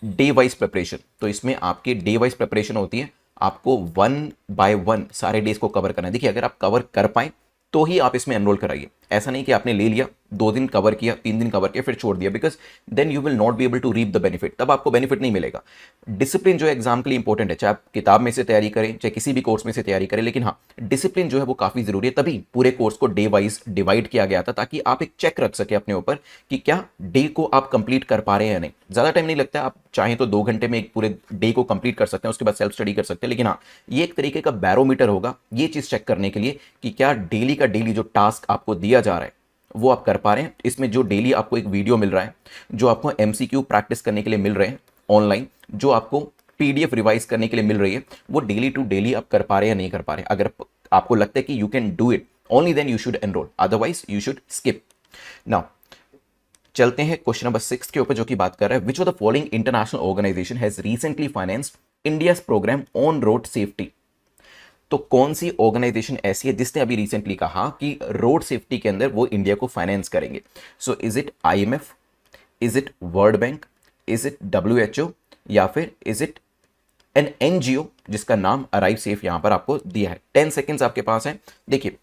[SPEAKER 2] day wise preparation. तो इसमें आपकी डे वाइज प्रिपरेशन होती है, आपको 1 by 1 सारे डेज को कवर करना है। देखिए, अगर आप कवर कर पाए तो ही आप इसमें एनरोल कराइए। ऐसा नहीं कि आपने ले लिया, 2 दिन कवर किया, 3 दिन कवर किया, फिर छोड़ दिया, because then you will not be able to reap the benefit, तब आपको बेनिफिट नहीं मिलेगा। डिसिप्लिन जो है एग्जाम के लिए इंपॉर्टेंट है, चाहे आप किताब में से तैयारी करें, चाहे किसी भी कोर्स में से तैयारी करें, लेकिन हाँ, डिसिप्लिन जो है वो काफी जरूरी है। तभी पूरे कोर्स को डे वाइज डिवाइड किया गया था, ताकि आप एक चेक रख सके अपने ऊपर कि क्या डे को आप कंप्लीट कर पा रहे हैं या नहीं। ज्यादा टाइम नहीं लगता है, आप चाहें तो 2 घंटे में एक पूरे डे को कंप्लीट कर सकते हैं, उसके बाद सेल्फ स्टडी कर सकते हैं। लेकिन हाँ, ये एक तरीके का बैरोमीटर होगा ये चीज चेक करने के लिए कि क्या डेली का डेली जो टास्क आपको दिया जा रहा है वो आप कर पा रहे हैं। इसमें जो डेली आपको एक वीडियो मिल रहा है, जो आपको एमसीक्यू प्रैक्टिस करने के लिए मिल रहे हैं ऑनलाइन, जो आपको पीडीएफ रिवाइज करने के लिए मिल रही है, वो डेली टू डेली आप कर पा रहे हैं या नहीं कर पा रहे हैं। अगर आपको लगता है कि you can do it, only then you should enroll, otherwise you should skip. Now चलते हैं क्वेश्चन नंबर 6 के ऊपर, जो कि बात कर रहा है which of the following international organisation has recently financed India's programme on road safety. तो कौन सी ऑर्गेनाइजेशन ऐसी है जिसने अभी रिसेंटली कहा कि रोड सेफ्टी के अंदर वो इंडिया को फाइनेंस करेंगे? So is it IMF, is it world bank, is it WHO, या फिर इज इट एन एनजीओ जिसका नाम अराइव सेफ यहां पर आपको दिया है? 10 सेकेंड्स आपके पास है। देखिए,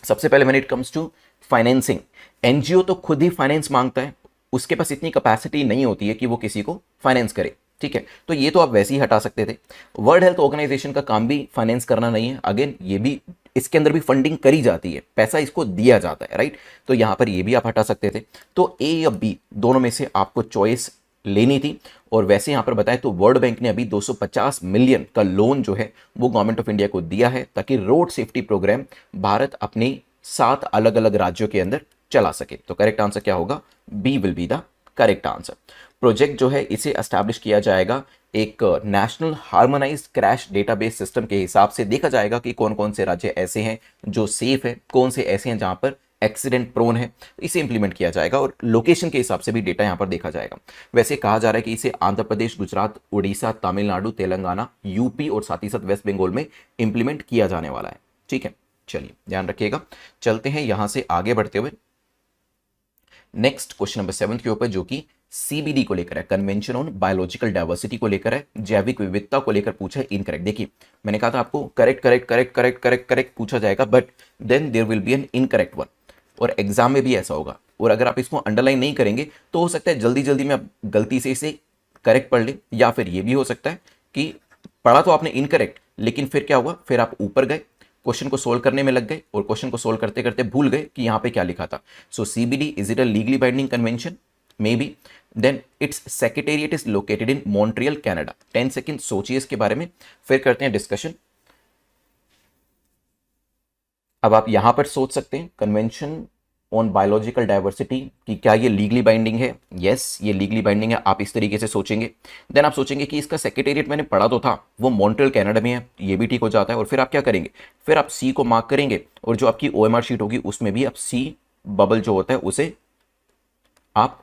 [SPEAKER 2] सबसे पहले when it comes to financing, NGO तो खुद ही फाइनेंस मांगता है, उसके पास इतनी कैपेसिटी नहीं होती है कि वो किसी को फाइनेंस करे, ठीक है, तो ये तो आप वैसे ही हटा सकते थे। वर्ल्ड हेल्थ ऑर्गेनाइजेशन का काम भी फाइनेंस करना नहीं है, अगेन ये भी, इसके अंदर भी फंडिंग करी जाती है, पैसा इसको दिया जाता है, राइट, तो यहां पर ये भी आप हटा सकते थे। तो ए या बी दोनों में से आपको चॉइस लेनी थी। और वैसे यहां पर बताएं तो वर्ल्ड बैंक ने अभी 250 मिलियन का लोन जो है वो गवर्नमेंट ऑफ इंडिया को दिया है, ताकि रोड सेफ्टी प्रोग्राम भारत अपने 7 अलग अलग राज्यों के अंदर चला सके। तो करेक्ट आंसर क्या होगा? B will be the correct answer. Project जो है इसे एस्टैब्लिश किया जाएगा एक national harmonised crash database system के हिसाब से। देखा जाएगा कि कौन कौन से राज्य ऐसे हैं जो सेफ है, कौन से ऐसे हैं जहां पर एक्सीडेंट प्रोन है, इसे इंप्लीमेंट किया जाएगा और लोकेशन के हिसाब से भी डेटा यहां पर देखा जाएगा। वैसे कहा जा रहा है कि इसे आंध्र प्रदेश, गुजरात, उड़ीसा, तमिलनाडु, तेलंगाना, यूपी और साथ ही साथ वेस्ट बंगाल में इंप्लीमेंट किया जाने वाला है, ठीक है, चलिए ध्यान रखिएगा। चलते हैं यहां से आगे बढ़ते हुए नेक्स्ट क्वेश्चन नंबर 7 के ऊपर, जो कि सीबीडी को लेकर है, कन्वेंशन ऑन बायोलॉजिकल डाइवर्सिटी को लेकर है, जैविक विविधता को लेकर पूछा है। इनकरेक्ट, देखिए मैंने कहा था आपको correct correct correct correct correct correct पूछा जाएगा, but then there will be an incorrect one, और एग्जाम में भी ऐसा होगा। और अगर आप इसको अंडरलाइन नहीं करेंगे तो हो सकता है जल्दी जल्दी में आप गलती से इसे करेक्ट पढ़ लें, या फिर ये भी हो सकता है कि पढ़ा तो आपने इनकरेक्ट, लेकिन फिर क्या हुआ, फिर आप ऊपर गए, क्वेश्चन को सोल्व करने में लग गए और क्वेश्चन को सोल्व करते करते भूल गए कि यहां पे क्या लिखा था। So CBD, is it a legally binding convention? May be. Then its secretariat is located in Montreal, Canada. 10 second सोचिए इसके बारे में, फिर करते हैं डिस्कशन। अब आप यहां पर सोच सकते हैं कन्वेंशन ऑन बायोलॉजिकल डाइवर्सिटी कि क्या ये लीगली बाइंडिंग है? यस, ये लीगली बाइंडिंग है, आप इस तरीके से सोचेंगे। देन आप सोचेंगे कि इसका सेक्रेटेरिएट मैंने पढ़ा तो था, वो मॉन्ट्रियल कनाडा में है, ये भी ठीक हो जाता है। और फिर आप क्या करेंगे, फिर आप सी को मार्क करेंगे और जो आपकी ओएमआर शीट होगी उसमें भी आप सी बबल जो होता है उसे आप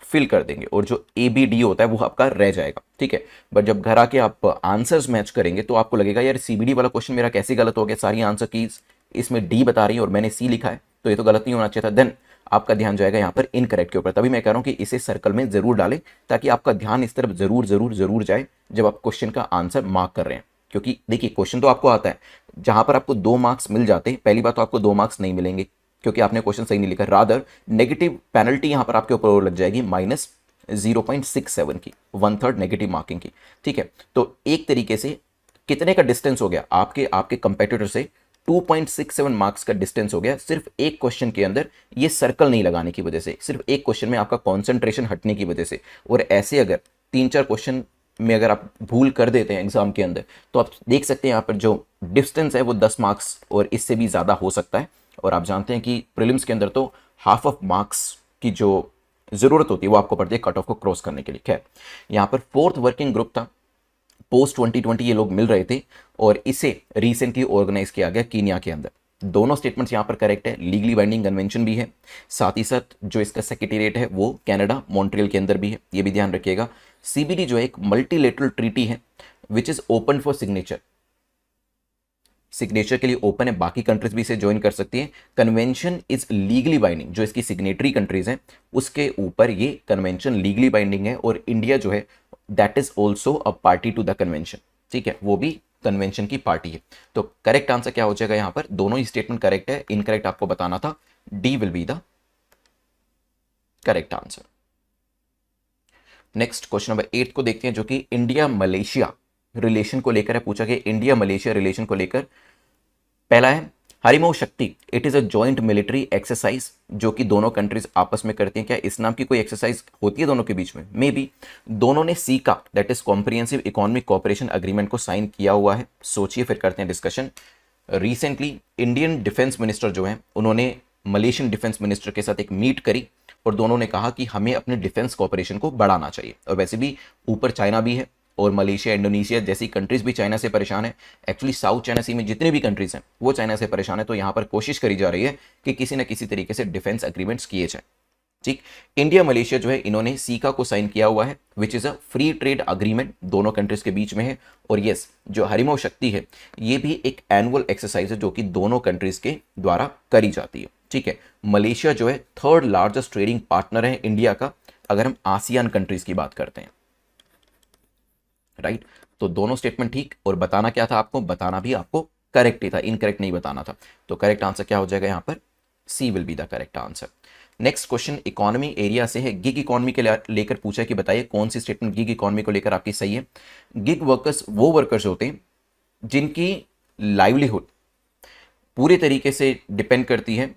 [SPEAKER 2] फिल कर देंगे, और जो ए बी डी होता है वो आपका रह जाएगा, ठीक है। बट जब घर आके आप आंसर्स मैच करेंगे तो आपको लगेगा यार सीबीडी वाला क्वेश्चन मेरा कैसे गलत हो गया, सारी आंसर कीज इसमें डी बता रही है और मैंने सी लिखा है, तो ये तो गलत नहीं होना चाहिए था। देन आपका ध्यान जाएगा यहाँ पर इनकरेक्ट के ऊपर। तभी मैं कह रहा हूँ कि इसे सर्कल में जरूर डालें, ताकि आपका ध्यान इस तरफ जरूर जरूर जरूर जाए जब आप क्वेश्चन का आंसर मार्क कर रहे हैं। क्योंकि देखिए क्वेश्चन तो आपको आता है, जहां पर आपको 2 मार्क्स मिल जाते हैं, पहली बात तो आपको 2 मार्क्स नहीं मिलेंगे क्योंकि आपने क्वेश्चन सही नहीं लिखा, रादर नेगेटिव पेनल्टी यहां पर आपके ऊपर लग जाएगी -0.67 की, 1/3 नेगेटिव मार्किंग की, ठीक है। तो एक तरीके से कितने का डिस्टेंस हो गया आपके आपके कंपेटिटर से? 2.67 मार्क्स का डिस्टेंस हो गया सिर्फ एक क्वेश्चन के अंदर, ये सर्कल नहीं लगाने की वजह से, सिर्फ एक क्वेश्चन में आपका कॉन्सेंट्रेशन हटने की वजह से। और ऐसे अगर 3-4 क्वेश्चन में अगर आप भूल कर देते हैं एग्जाम के अंदर, तो आप देख सकते हैं यहाँ पर जो डिस्टेंस है वो 10 मार्क्स और इससे भी ज़्यादा हो सकता है। और आप जानते हैं कि प्रीलिम्स के अंदर तो हाफ ऑफ मार्क्स की जो ज़रूरत होती है वो आपको पड़ती है कट ऑफ को क्रॉस करने के लिए। खैर, यहाँ पर 4th वर्किंग ग्रुप था, पोस्ट 2020 ये लोग मिल रहे थे और इसे रिसेंटली ऑर्गेनाइज किया गया कीनिया के अंदर। दोनों स्टेटमेंट्स यहाँ पर करेक्ट है, लीगली बाइंडिंग कन्वेंशन भी है, साथ ही साथ जो इसका सेक्रेटेरिएट है वो कनाडा मॉन्ट्रियल के अंदर भी है, ये भी ध्यान रखिएगा। सीबीडी जो है एक मल्टीलेटरल ट्रीटी है which is open for signature, signature के लिए ओपन है, बाकी कंट्रीज भी इसे ज्वाइन कर सकती है। कन्वेंशन इज लीगली बाइंडिंग, जो इसकी सिग्नेटरी कंट्रीज हैं उसके ऊपर ये कन्वेंशन लीगली बाइंडिंग है, और इंडिया जो है that is also a party to the convention, ठीक है, वो भी कन्वेंशन की पार्टी है। तो करेक्ट आंसर क्या हो जाएगा यहाँ पर? दोनों ही स्टेटमेंट करेक्ट है, इनकरेक्ट आपको बताना था D will be the correct answer. Next question number 8 को देखते हैं, जो कि इंडिया मलेशिया रिलेशन को लेकर है, पूछा गया इंडिया मलेशिया रिलेशन को लेकर। पहला है हरिमो शक्ति, it is a joint military exercise जो कि दोनों कंट्रीज आपस में करती हैं। क्या इस नाम की कोई एक्सरसाइज होती है दोनों के बीच में? May be. दोनों ने caeca, that is comprehensive economic cooperation agreement को साइन किया हुआ है। सोचिए फिर करते हैं discussion. Recently Indian defence minister जो है उन्होंने मलेशियन डिफेंस मिनिस्टर के साथ एक मीट करी और दोनों ने कहा कि हमें अपने डिफेंस कोऑपरेशन को बढ़ाना चाहिए। और वैसे भी ऊपर चाइना भी है और मलेशिया, इंडोनेशिया जैसी कंट्रीज भी चाइना से परेशान है। एक्चुअली साउथ चाइना सी में जितने भी कंट्रीज हैं वो चाइना से परेशान है। तो यहाँ पर कोशिश करी जा रही है कि किसी न किसी तरीके से डिफेंस एग्रीमेंट्स किए जाए। ठीक, इंडिया मलेशिया जो है इन्होंने सीका को साइन किया हुआ है, which is a free trade agreement दोनों कंट्रीज के बीच में है। और यस, जो हरिमो शक्ति है ये भी एक एनुअल एक्सरसाइज है जो कि दोनों कंट्रीज के द्वारा करी जाती है। ठीक है, मलेशिया जो है थर्ड लार्जेस्ट ट्रेडिंग पार्टनर है इंडिया का, अगर हम आसियान कंट्रीज की बात करते हैं। राइट, तो दोनों स्टेटमेंट ठीक। और बताना क्या था आपको? बताना भी आपको करेक्ट ही था, इनकरेक्ट नहीं बताना था। तो करेक्ट आंसर क्या हो जाएगा यहाँ पर? C will be the correct answer. Next question economy area से है, गिग इकोनॉमी के लेकर पूछा कि बताइए कौन सी स्टेटमेंट गिग इकोनॉमी को लेकर आपकी सही है। गिग वर्कर्स वो वर्कर्स होते हैं जिनकी लाइवलीहुड पूरे तरीके से डिपेंड करती है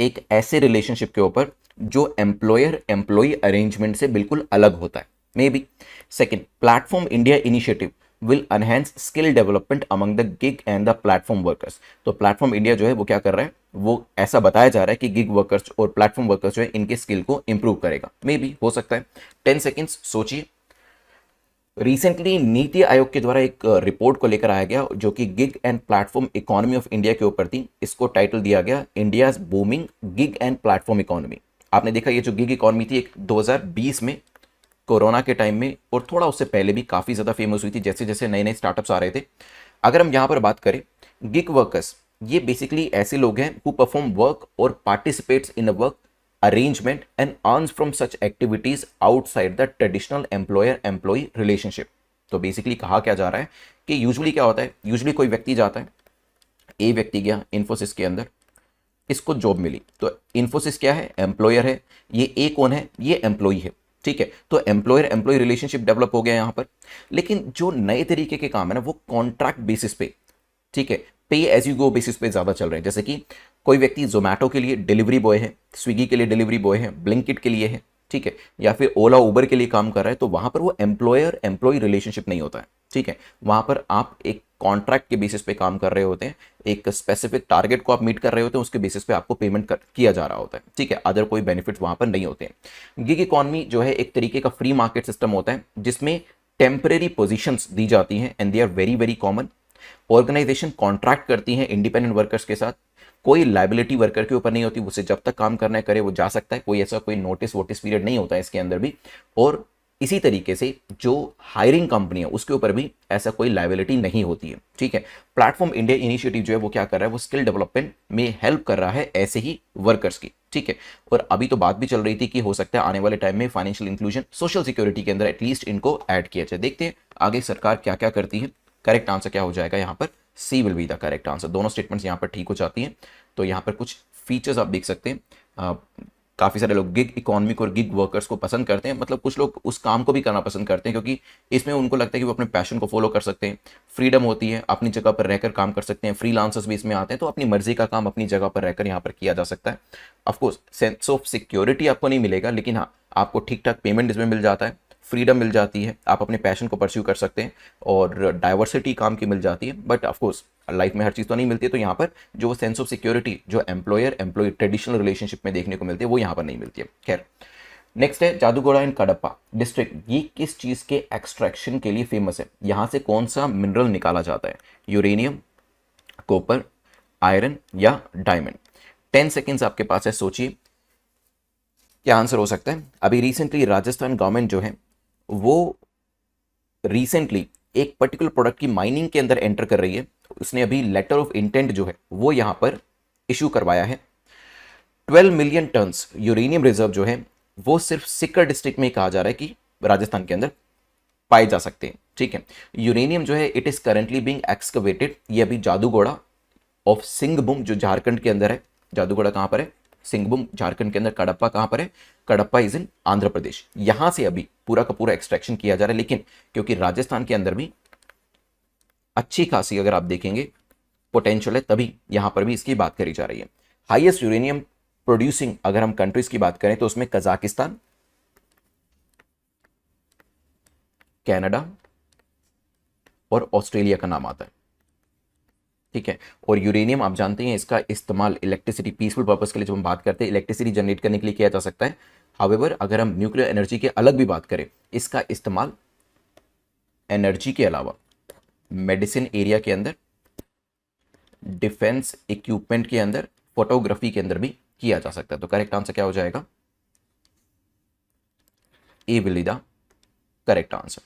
[SPEAKER 2] एक ऐसे रिलेशनशिप के ऊपर जो एम्प्लॉयर एम्प्लॉई अरेंजमेंट से बिल्कुल अलग होता है। May be. Second, platform India initiative will enhance skill development among the gig and the platform workers. तो प्लेटफॉर्म इंडिया जो है वो क्या कर रहा है, वो ऐसा बताया जा रहा है कि गिग वर्कर्स और प्लेटफॉर्म वर्कर्स जो है इनके स्किल को इंप्रूव करेगा। मे बी, हो सकता है। 10 सेकेंड्स सोचिए। रिसेंटली नीति आयोग के द्वारा एक रिपोर्ट को लेकर आया गया जो कि gig and platform economy of India के ऊपर थी। इसको टाइटल दिया गया India's booming gig and platform economy. आपने देखा ये जो गिग इकोनॉमी थी एक 2020 में कोरोना के टाइम में और थोड़ा उससे पहले भी काफ़ी ज़्यादा फेमस हुई थी जैसे जैसे नए नए स्टार्टअप्स आ रहे थे। अगर हम यहाँ पर बात करें गिग वर्कर्स, ये बेसिकली ऐसे लोग हैं हु परफॉर्म वर्क और participates in a work arrangement and earns from such activities outside the traditional employer employee relationship। तो बेसिकली कहा क्या जा रहा है कि यूजुअली क्या होता है, यूजुअली कोई व्यक्ति जाता है, ए व्यक्ति गया इन्फोसिस के अंदर, इसको जॉब मिली। तो इन्फोसिस क्या है, एम्प्लॉयर है, ये ए कौन है, ये एम्प्लॉई है। ठीक है, तो एम्प्लॉयर एम्प्लॉय रिलेशनशिप डेवलप हो गया यहाँ पर। लेकिन जो नए तरीके के काम है ना वो कॉन्ट्रैक्ट बेसिस पे, ठीक है, पे एज यू गो बेसिस पे ज़्यादा चल रहे हैं। जैसे कि कोई व्यक्ति जोमेटो के लिए डिलीवरी बॉय है, स्विगी के लिए डिलीवरी बॉय है, ब्लिंकिट के लिए है, ठीक है, या फिर ओला उबर के लिए काम कर रहा है, तो वहाँ पर वो एम्प्लॉयर एम्प्लॉय रिलेशनशिप नहीं होता है। ठीक है, वहाँ पर आप एक कॉन्ट्रैक्ट के बेसिस पे काम कर रहे होते हैं, एक स्पेसिफिक टारगेट को आप मीट कर रहे होते हैं, उसके बेसिस पे आपको पेमेंट किया जा रहा होता है। ठीक है, अदर कोई बेनिफिट्स वहाँ पर नहीं होते हैं। गिग इकॉनमी जो है एक तरीके का फ्री मार्केट सिस्टम होता है जिसमें टेम्परेरी पोजिशंस दी जाती हैं and they are very very common. Organisation contract करती हैं इंडिपेंडेंट वर्कर्स के साथ, कोई लाइबिलिटी वर्कर के ऊपर नहीं होती, उसे जब तक काम करना है करे वो जा सकता है, कोई ऐसा कोई नोटिस वोटिस पीरियड नहीं होता है इसके अंदर भी। और इसी तरीके से जो हायरिंग कंपनी है उसके ऊपर भी ऐसा कोई लाइबिलिटी नहीं होती है। ठीक है, प्लेटफॉर्म इंडिया इनिशिएटिव जो है वो क्या कर रहा है, वो स्किल डेवलपमेंट में हेल्प कर रहा है ऐसे ही वर्कर्स की। ठीक है, और अभी तो बात भी चल रही थी कि हो सकता है आने वाले टाइम में फाइनेंशियल इंक्लूजन, सोशल सिक्योरिटी के अंदर एटलीस्ट इनको ऐड किया जाए। देखते हैं आगे सरकार क्या क्या करती है। करेक्ट आंसर क्या हो जाएगा यहाँ पर? C will be the correct answer. दोनों स्टेटमेंट्स यहाँ पर ठीक हो जाती हैं। तो यहाँ पर कुछ फीचर्स आप देख सकते हैं। काफ़ी सारे लोग गिग इकोनॉमी को और गिग वर्कर्स को पसंद करते हैं, मतलब कुछ लोग उस काम को भी करना पसंद करते हैं क्योंकि इसमें उनको लगता है कि वो अपने पैशन को फॉलो कर सकते हैं, फ्रीडम होती है, अपनी जगह पर रहकर काम कर सकते हैं। फ्रीलांसर्स भी इसमें आते हैं, तो अपनी मर्जी का काम अपनी जगह पर रहकर यहाँ पर किया जा सकता है। ऑफकोर्स सेंस ऑफ सिक्योरिटी आपको नहीं मिलेगा, लेकिन हाँ आपको ठीक ठाक पेमेंट इसमें मिल जाता है, फ्रीडम मिल जाती है, आप अपने पैशन को परस्यू कर सकते हैं और डाइवर्सिटी काम की मिल जाती है। बट ऑफकोर्स लाइफ में हर चीज़ तो नहीं मिलती है, तो यहाँ पर जो सेंस ऑफ सिक्योरिटी जो एम्प्लॉयर एम्प्लॉय ट्रेडिशनल रिलेशनशिप में देखने को मिलती है वो यहाँ पर नहीं मिलती है। खैर, नेक्स्ट है जादूगोड़ा एंड कडप्पा डिस्ट्रिक्ट, ये किस चीज़ के एक्सट्रैक्शन के लिए फेमस है? यहाँ से कौन सा मिनरल निकाला जाता है? यूरेनियम, कॉपर, आयरन या डायमंड? 10 सेकेंड्स आपके पास है, सोचिए क्या आंसर हो सकता है। अभी रिसेंटली राजस्थान गवर्नमेंट जो है वो रिसेंटली एक पर्टिकुलर प्रोडक्ट की माइनिंग के अंदर एंटर कर रही है। उसने अभी लेटर ऑफ इंटेंट जो है वो यहां पर इशू करवाया है। 12 मिलियन टन्स यूरेनियम रिजर्व जो है वो सिर्फ सिकर डिस्ट्रिक्ट में ही कहा जा रहा है कि राजस्थान के अंदर पाए जा सकते हैं। ठीक है, यूरेनियम जो है it is currently being excavated, ये अभी जादूगोड़ा ऑफ सिंहभूम जो झारखंड के अंदर है जादूगढ़ा कहाँ पर है? सिंगभूम झारखंड के अंदर। कडप्पा कहाँ पर है? Kadapa is in Andhra Pradesh. यहां से अभी पूरा का पूरा एक्सट्रैक्शन किया जा रहा है, लेकिन क्योंकि राजस्थान के अंदर भी अच्छी खासी अगर आप देखेंगे पोटेंशियल है, तभी यहां पर भी इसकी बात करी जा रही है। हाईएस्ट यूरेनियम प्रोड्यूसिंग अगर हम कंट्रीज की बात करें तो उसमें कजाकिस्तान, कनाडा और ऑस्ट्रेलिया का नाम आता है। ठीक है, और यूरेनियम आप जानते हैं इसका इस्तेमाल इलेक्ट्रिसिटी पीसफुल पर्पस के लिए, जब हम बात करते हैं इलेक्ट्रिसिटी जनरेट करने के लिए किया जा सकता है। हावेवर अगर हम न्यूक्लियर एनर्जी के अलग भी बात करें, इसका इस्तेमाल एनर्जी के अलावा मेडिसिन एरिया के अंदर, डिफेंस इक्विपमेंट के अंदर, फोटोग्राफी के अंदर भी किया जा सकता है। तो करेक्ट आंसर क्या हो जाएगा? A will be the correct answer.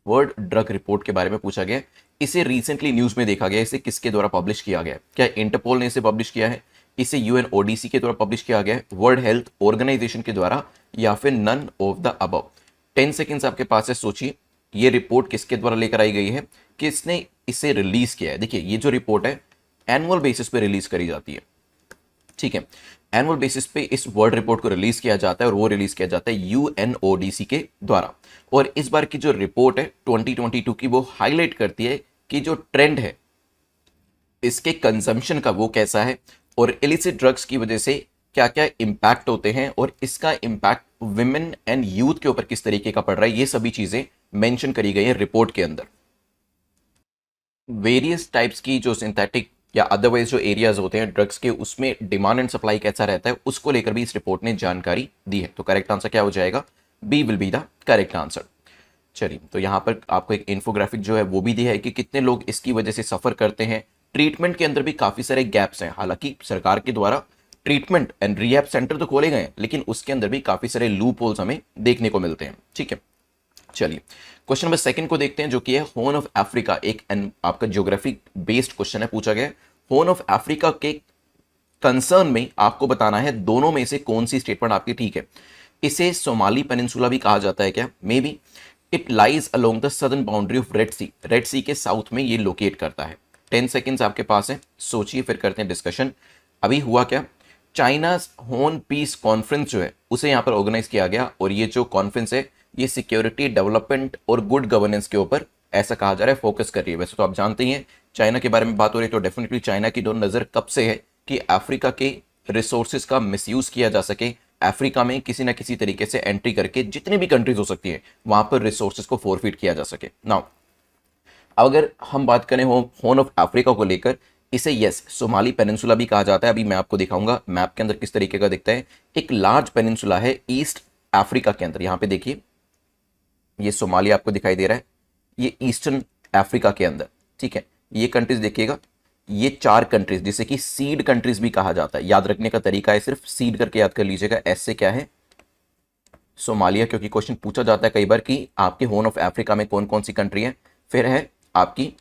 [SPEAKER 2] World drug report के बारे में पूछा गया, इसे रिसेंटली न्यूज में देखा गया, इसे किसके द्वारा पब्लिश किया गया? क्या इंटरपोल ने इसे पब्लिश किया है? इसे यूएनओडीसी के द्वारा पब्लिश किया गया है, वर्ल्ड हेल्थ ऑर्गेनाइजेशन के द्वारा, या फिर none of the above? 10 seconds आपके पास है, सोचिए ये रिपोर्ट किसके द्वारा लेकर आई गई है, किसने इसे रिलीज किया है? देखिए ये जो रिपोर्ट है एनुअल बेसिस पे रिलीज करी जाती है। ठीक है, एनुअल बेसिस पे इस वर्ल्ड रिपोर्ट को रिलीज किया जाता है और वो रिलीज किया जाता है यूएनओडीसी के द्वारा। और इस बार की जो रिपोर्ट है 2022 की, वो हाईलाइट करती है कि जो ट्रेंड है इसके कंजम्पशन का वो कैसा है, और इलिसिट ड्रग्स की वजह से क्या क्या इंपैक्ट होते हैं, और इसका इंपैक्ट विमेन एंड यूथ के ऊपर किस तरीके का पड़ रहा है, ये सभी चीजें मेंशन करी गई है रिपोर्ट के अंदर। वेरियस टाइप्स की जो सिंथेटिक या अदरवाइज जो एरियाज होते हैं ड्रग्स के, उसमें डिमांड एंड सप्लाई कैसा रहता है, उसको लेकर भी इस रिपोर्ट ने जानकारी दी है। तो करेक्ट आंसर क्या हो जाएगा? B will be the correct answer. चलिए, तो यहां पर आपको एक इन्फोग्राफिक जो है वो भी दिया है कि कितने लोग इसकी वजह से सफर करते हैं। ट्रीटमेंट के अंदर भी काफी सारे गैप्स हैं, हालांकि सरकार के द्वारा ट्रीटमेंट एंड रिहैब सेंटर तो खोले गए हैं, लेकिन उसके अंदर भी काफी सारे लूप होल्स हमें देखने को मिलते हैं। ठीक है, चलिए क्वेश्चन नंबर सेकंड को देखते हैं, जो कि है हॉर्न ऑफ अफ्रीका। एक आपका ज्योग्राफी बेस्ड क्वेश्चन है, पूछा गया हॉर्न ऑफ अफ्रीका के कंसर्न में आपको बताना है दोनों में से कौन सी स्टेटमेंट आपकी ठीक है। इसे सोमाली पेनिनसुला भी कहा जाता है क्या? Maybe. It lies along the southern boundary of Red Sea, Red Sea के साउथ में ये लोकेट करता है। 10 सेकेंड्स आपके पास है, सोचिए फिर करते हैं डिस्कशन। अभी हुआ क्या, चाइना हॉर्न पीस कॉन्फ्रेंस जो है उसे यहाँ पर ऑर्गेनाइज किया गया, और ये जो कॉन्फ्रेंस है ये सिक्योरिटी, डेवलपमेंट और गुड गवर्नेंस के ऊपर ऐसा कहा जा रहा है फोकस कर रही है। वैसे तो आप जानते ही हैं चाइना के बारे में बात हो रही है, तो डेफिनेटली चाइना की नजर कब से है कि अफ्रीका के रिसोर्सेज का मिसयूज किया जा सके, अफ्रीका में किसी ना किसी तरीके से एंट्री करके जितनी भी कंट्रीज हो सकती है वहां पर रिसोर्सेज को फोरफिट किया जा सके। नाउ अगर हम बात करें हॉर्न ऑफ अफ्रीका को लेकर, इसे यस सोमाली पेनिनसुला भी कहा जाता है। अभी मैं आपको दिखाऊंगा मैप के अंदर किस तरीके का दिखता है। एक लार्ज पेनिनसुला है ईस्ट अफ्रीका के अंदर, यहां पे देखिए ये सोमालिया आपको दिखाई दे रहा है, ये ईस्टर्न अफ्रीका के अंदर। ठीक है, ये कंट्रीज देखिएगा, ये 4 कंट्रीज जिसे कि सीड कंट्रीज भी कहा जाता है। याद रखने का तरीका है सिर्फ सीड करके याद कर लीजिएगा। एस से क्या है? सोमालिया, क्योंकि क्वेश्चन पूछा जाता है कई बार कि आपके हॉर्न ऑफ अफ्रीका में कौन कौन सी कंट्री है। फिर है आपकी